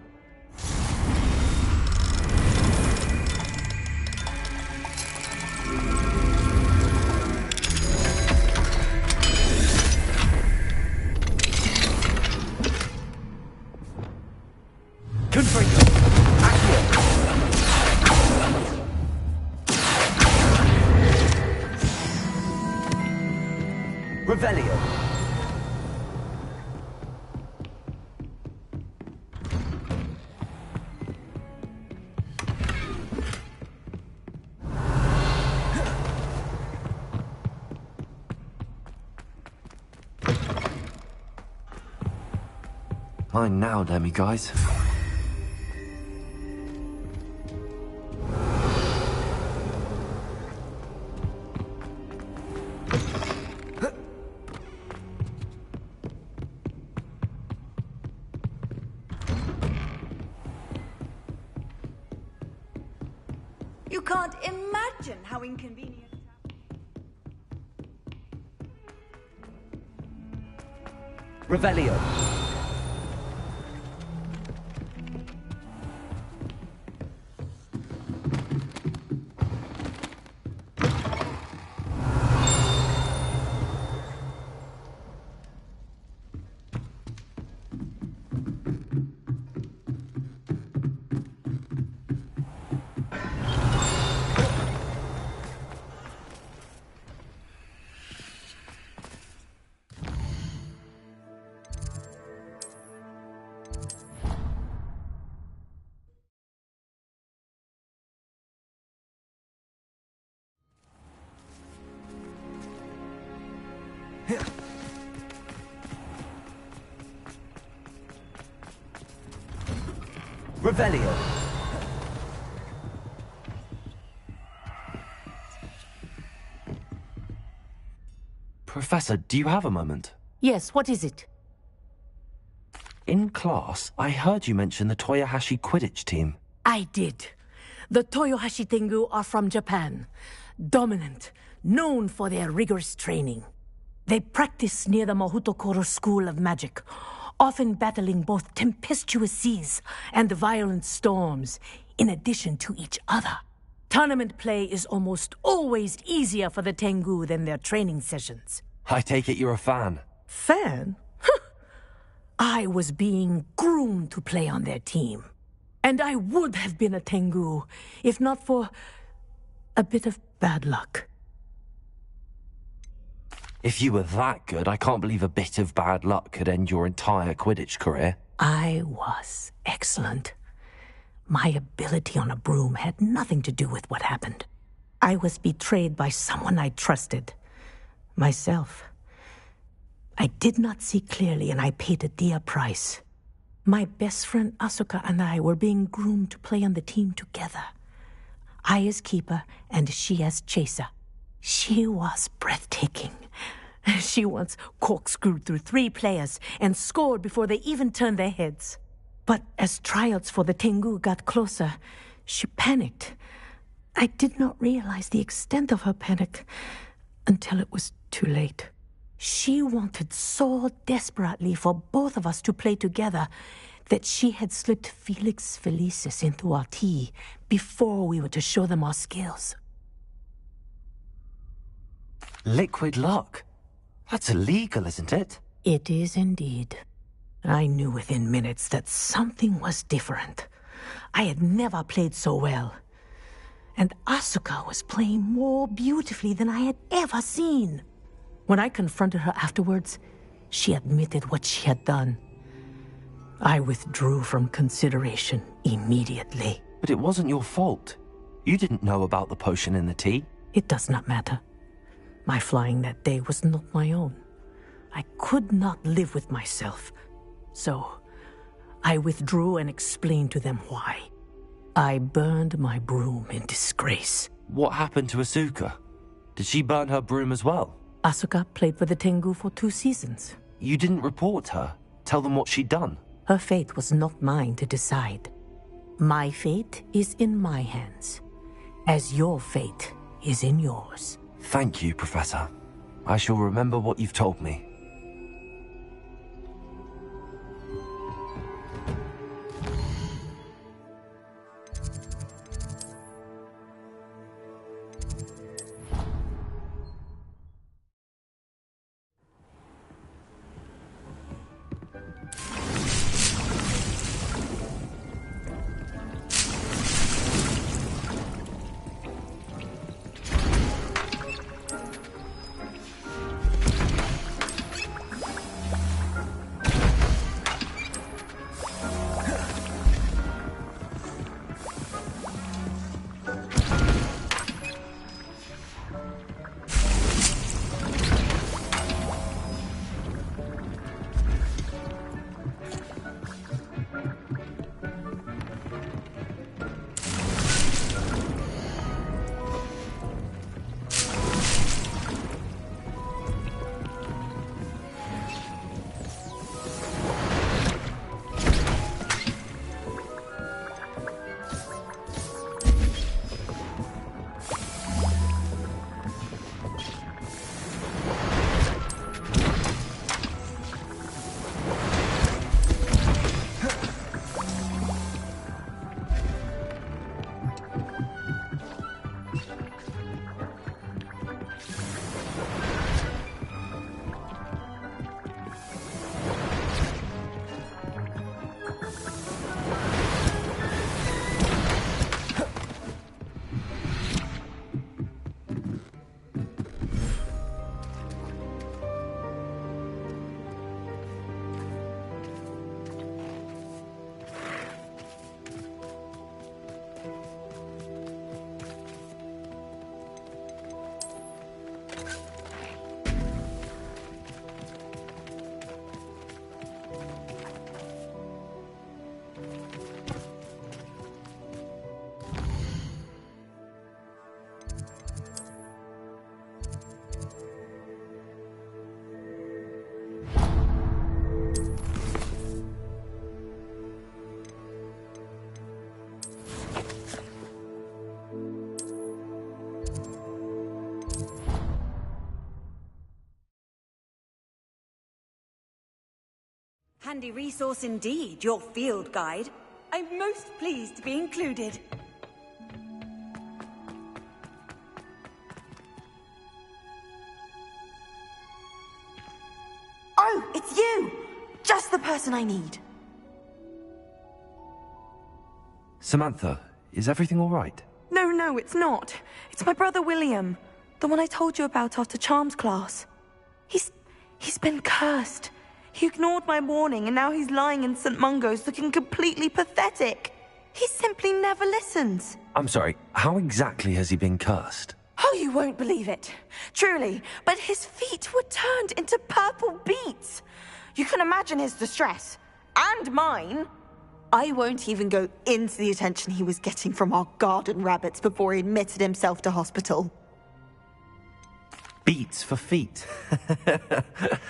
Confringo. Revelio. Mine now, demi-guys.
You can't imagine how inconvenient.
Revelio. Revelio. Professor, do you have a moment?
Yes, what is it?
In class, I heard you mention the Toyohashi Quidditch team.
I did. The Toyohashi Tengu are from Japan. Dominant, known for their rigorous training. They practice near the Mahutokoro School of Magic, often battling both tempestuous seas and violent storms, in addition to each other. Tournament play is almost always easier for the Tengu than their training sessions.
I take it you're a fan.
Fan? I was being groomed to play on their team. And I would have been a Tengu, if not for a bit of bad luck.
If you were that good, I can't believe a bit of bad luck could end your entire Quidditch career.
I was excellent. My ability on a broom had nothing to do with what happened. I was betrayed by someone I trusted. Myself. I did not see clearly, and I paid a dear price. My best friend Asuka and I were being groomed to play on the team together. I as keeper, and she as chaser. She was breathtaking. She once corkscrewed through 3 players and scored before they even turned their heads. But as tryouts for the Tengu got closer, she panicked. I did not realize the extent of her panic until it was too late. She wanted so desperately for both of us to play together that she had slipped Felix Felicis into our tea before we were to show them our skills.
Liquid luck? That's illegal, isn't it?
It is indeed. I knew within minutes that something was different. I had never played so well. And Asuka was playing more beautifully than I had ever seen. When I confronted her afterwards, she admitted what she had done. I withdrew from consideration immediately.
But it wasn't your fault. You didn't know about the potion in the tea.
It does not matter. My flying that day was not my own. I could not live with myself. So, I withdrew and explained to them why. I burned my broom in disgrace.
What happened to Asuka? Did she burn her broom as well?
Asuka played for the Tengu for 2 seasons.
You didn't report her? Tell them what she'd done?
Her fate was not mine to decide. My fate is in my hands, as your fate is in yours.
Thank you, Professor. I shall remember what you've told me.
Handy resource indeed, your field guide. I'm most pleased to be included.
Oh, it's you! Just the person I need.
Samantha, is everything all right?
No, it's not. It's my brother William. The one I told you about after Charms class. He's been cursed. He ignored my warning and now he's lying in St. Mungo's looking completely pathetic. He simply never listens.
I'm sorry, how exactly has he been cursed?
Oh, you won't believe it. Truly. But his feet were turned into purple beets. You can imagine his distress. And mine. I won't even go into the attention he was getting from our garden rabbits before he admitted himself to hospital.
Beats for feet.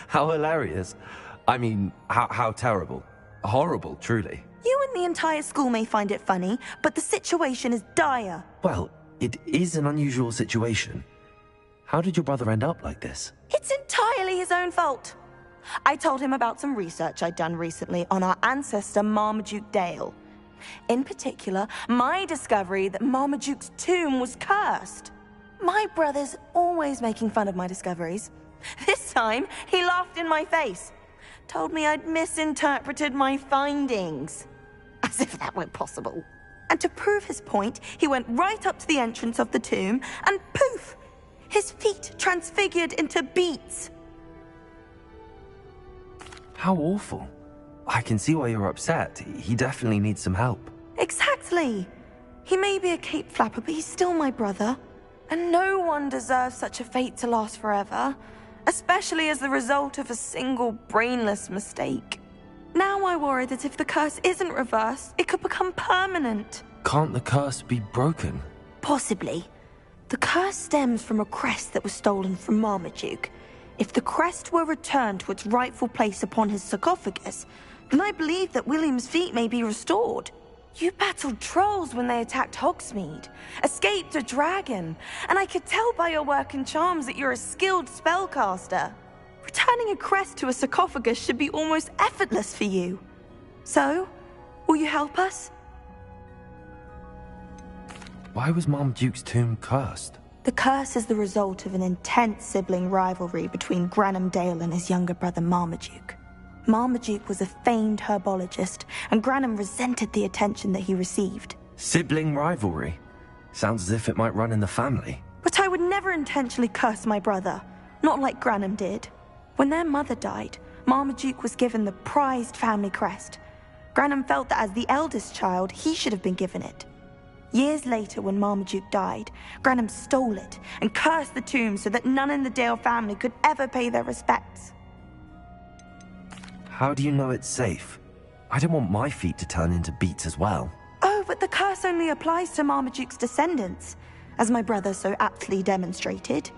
How hilarious. I mean, how terrible. Horrible, truly.
You and the entire school may find it funny, but the situation is dire.
Well, it is an unusual situation. How did your brother end up like this?
It's entirely his own fault. I told him about some research I'd done recently on our ancestor Marmaduke Dale. In particular, my discovery that Marmaduke's tomb was cursed. My brother's always making fun of my discoveries. This time, he laughed in my face. Told me I'd misinterpreted my findings. As if that were possible. And to prove his point, he went right up to the entrance of the tomb and poof! His feet transfigured into beets.
How awful. I can see why you're upset. He definitely needs some help.
Exactly. He may be a cape flapper, but he's still my brother. And no one deserves such a fate to last forever, especially as the result of a single brainless mistake. Now I worry that if the curse isn't reversed, it could become permanent.
Can't the curse be broken?
Possibly. The curse stems from a crest that was stolen from Marmaduke. If the crest were returned to its rightful place upon his sarcophagus, then I believe that William's feet may be restored. You battled trolls when they attacked Hogsmeade, escaped a dragon, and I could tell by your work in charms that you're a skilled spellcaster. Returning a crest to a sarcophagus should be almost effortless for you. So, will you help us?
Why was Marmaduke's tomb cursed?
The curse is the result of an intense sibling rivalry between Granham Dale and his younger brother Marmaduke. Marmaduke was a famed herbologist, and Granham resented the attention that he received.
Sibling rivalry? Sounds as if it might run in the family.
But I would never intentionally curse my brother, not like Granham did. When their mother died, Marmaduke was given the prized family crest. Granham felt that as the eldest child, he should have been given it. Years later, when Marmaduke died, Granham stole it and cursed the tomb so that none in the Dale family could ever pay their respects.
How do you know it's safe? I don't want my feet to turn into beets as well.
Oh, but the curse only applies to Marmaduke's descendants, as my brother so aptly demonstrated.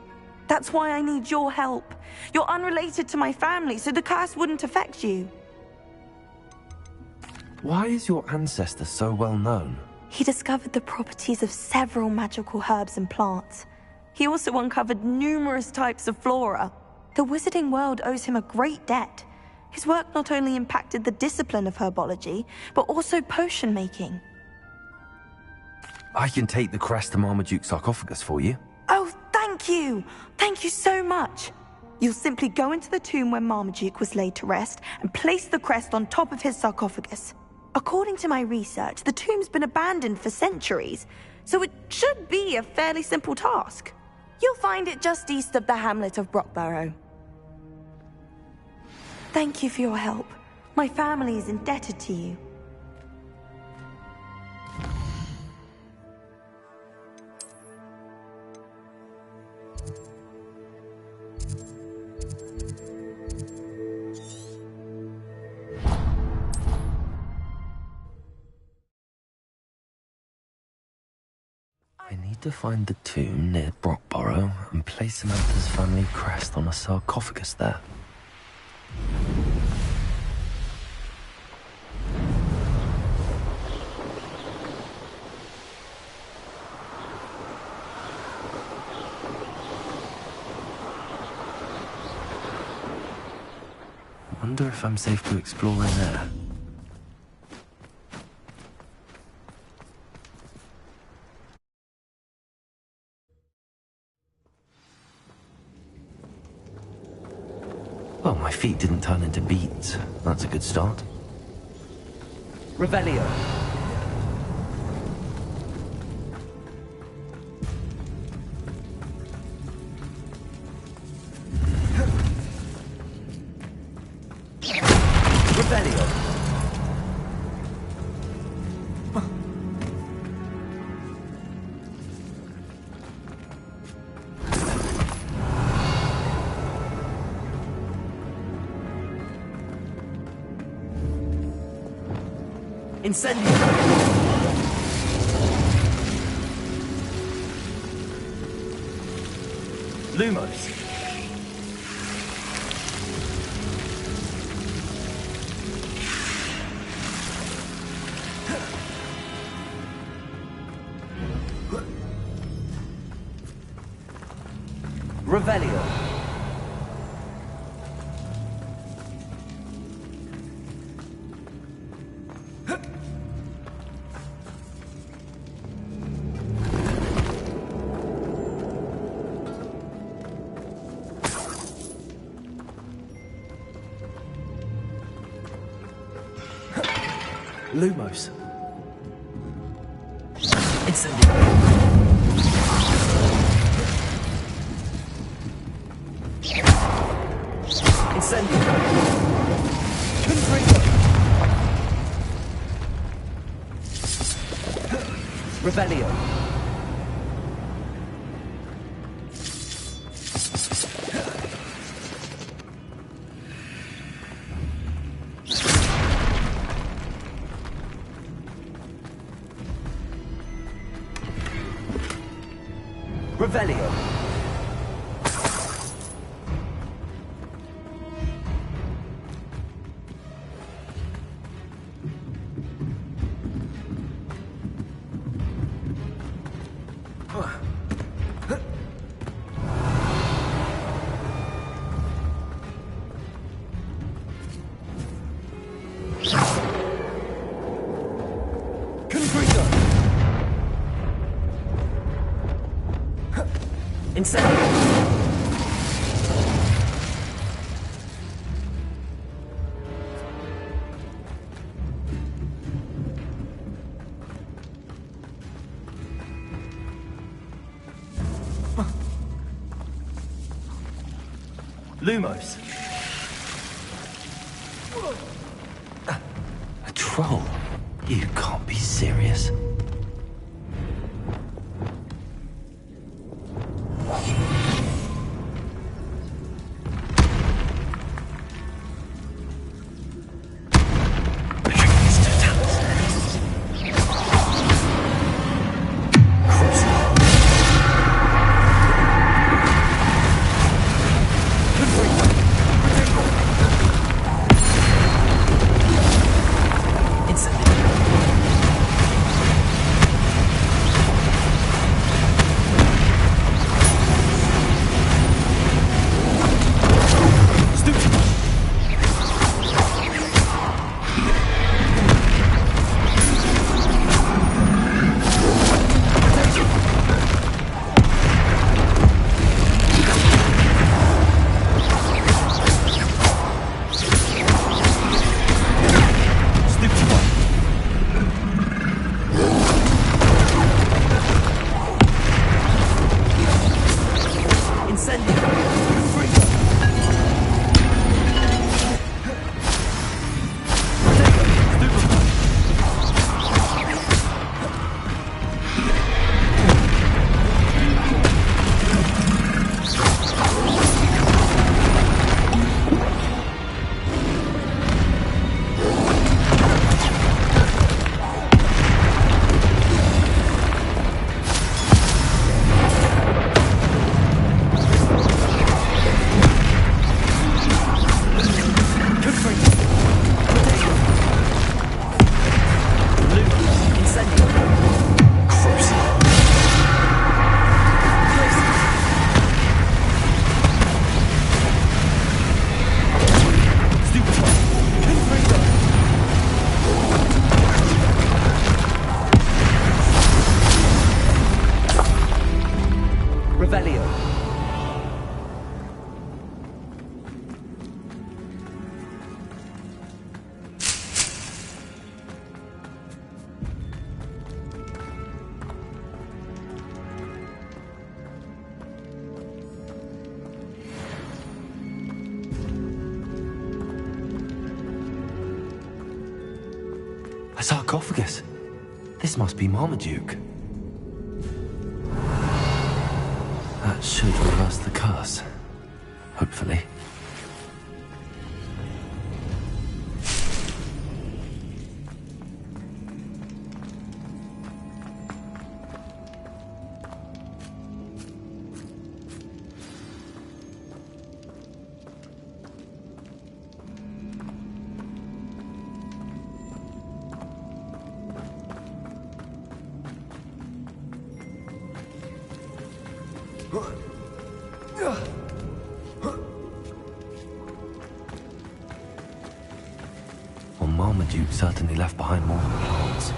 That's why I need your help. You're unrelated to my family, so the curse wouldn't affect you.
Why is your ancestor so well known?
He discovered the properties of several magical herbs and plants. He also uncovered numerous types of flora. The wizarding world owes him a great debt. His work not only impacted the discipline of herbology, but also potion making.
I can take the crest to Marmaduke's sarcophagus for you.
Oh, thank you! Thank you so much! You'll simply go into the tomb where Marmaduke was laid to rest and place the crest on top of his sarcophagus. According to my research, the tomb's been abandoned for centuries, so it should be a fairly simple task. You'll find it just east of the hamlet of Brockborough. Thank you for your help. My family is indebted to you.
I need to find the tomb near Brockborough and place Samantha's family crest on a sarcophagus there. wonder if I'm safe to explore in there. Well, my feet didn't turn into beets. That's a good start.
Revelio. Revelio. Incendio. Lumos. Revelio. Lumos. Incendio. Incendio. Confringo. Revelio. Revelio. Confringo. Incendio. Lumos.
A troll? You can't be serious. A sarcophagus. This must be Marmaduke. That should reverse the curse. Hopefully. Well, Marmaduke certainly left behind more plants.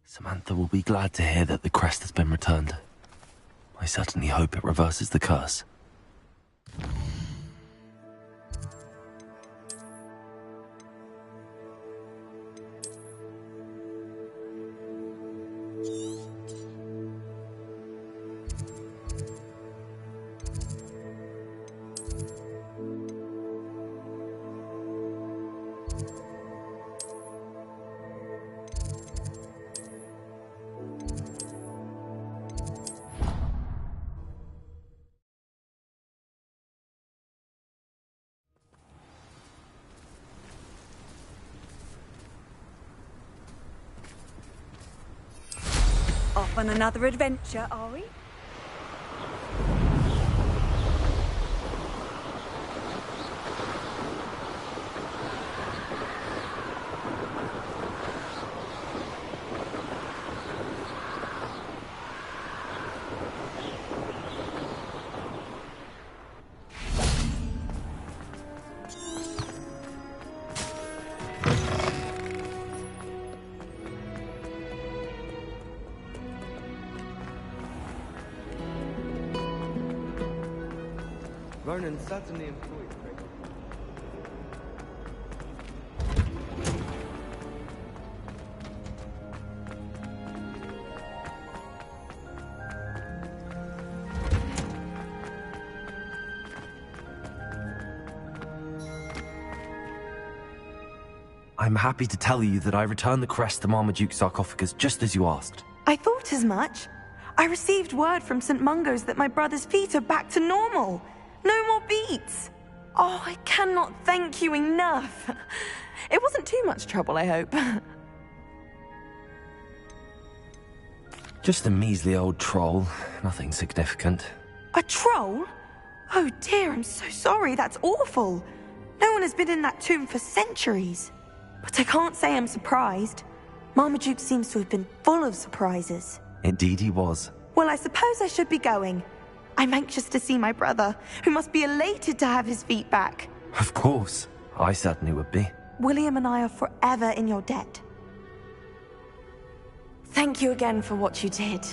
Samantha will be glad to hear that the crest has been returned. I certainly hope it reverses the curse.
Off on another adventure, are we?
Ronan certainly employed Craig.
I'm happy to tell you that I returned the crest to Marmaduke's sarcophagus just as you asked.
I thought as much. I received word from St. Mungo's that my brother's feet are back to normal. No more beats. Oh, I cannot thank you enough. It wasn't too much trouble, I hope.
Just a measly old troll. Nothing significant.
A troll? Oh dear, I'm so sorry. That's awful. No one has been in that tomb for centuries. But I can't say I'm surprised. Marmaduke seems to have been full of surprises.
Indeed he was.
Well, I suppose I should be going. I'm anxious to see my brother, who must be elated to have his feet back.
Of course. I certainly would be.
William and I are forever in your debt. Thank you again for what you did.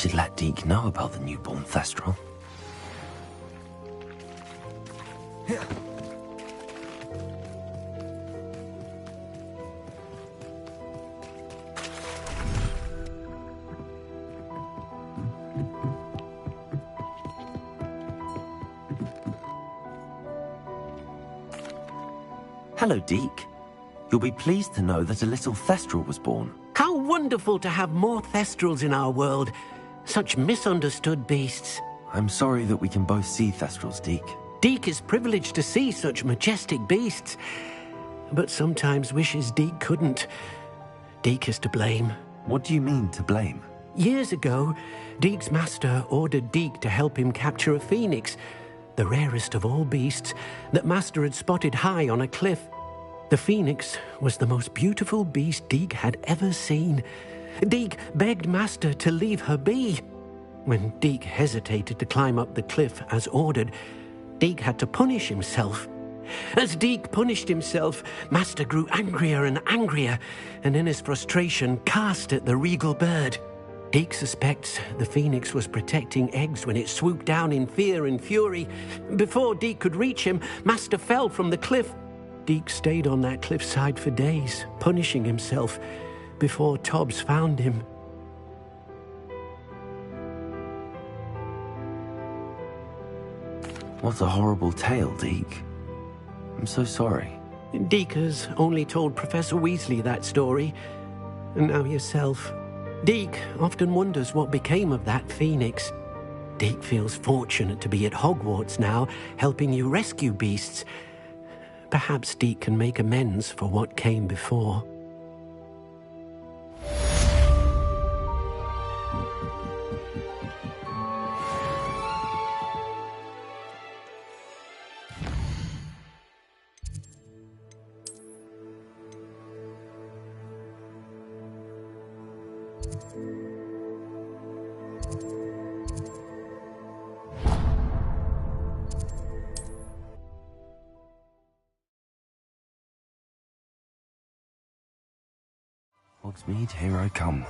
should let Deke know about the newborn Thestral. Hello, Deke. You'll be pleased to know that a little Thestral was born.
How wonderful to have more Thestrals in our world. Such misunderstood beasts.
I'm sorry that we can both see Thestrals, Deke.
Deke is privileged to see such majestic beasts, but sometimes wishes Deke couldn't. Deke is to blame.
What do you mean, to blame?
Years ago, Deke's master ordered Deke to help him capture a phoenix, the rarest of all beasts, that Master had spotted high on a cliff. The phoenix was the most beautiful beast Deke had ever seen. Deke begged Master to leave her be. When Deke hesitated to climb up the cliff as ordered, Deke had to punish himself. As Deke punished himself, Master grew angrier and angrier, and in his frustration cast at the regal bird. Deke suspects the phoenix was protecting eggs when it swooped down in fear and fury. Before Deke could reach him, Master fell from the cliff. Deke stayed on that cliffside for days, punishing himself, before Tobbs found him.
What a horrible tale, Deke. I'm so sorry.
Deke has only told Professor Weasley that story, and now yourself. Deke often wonders what became of that phoenix. Deke feels fortunate to be at Hogwarts now, helping you rescue beasts. Perhaps Deke can make amends for what came before.
Hogsmeade, here I come.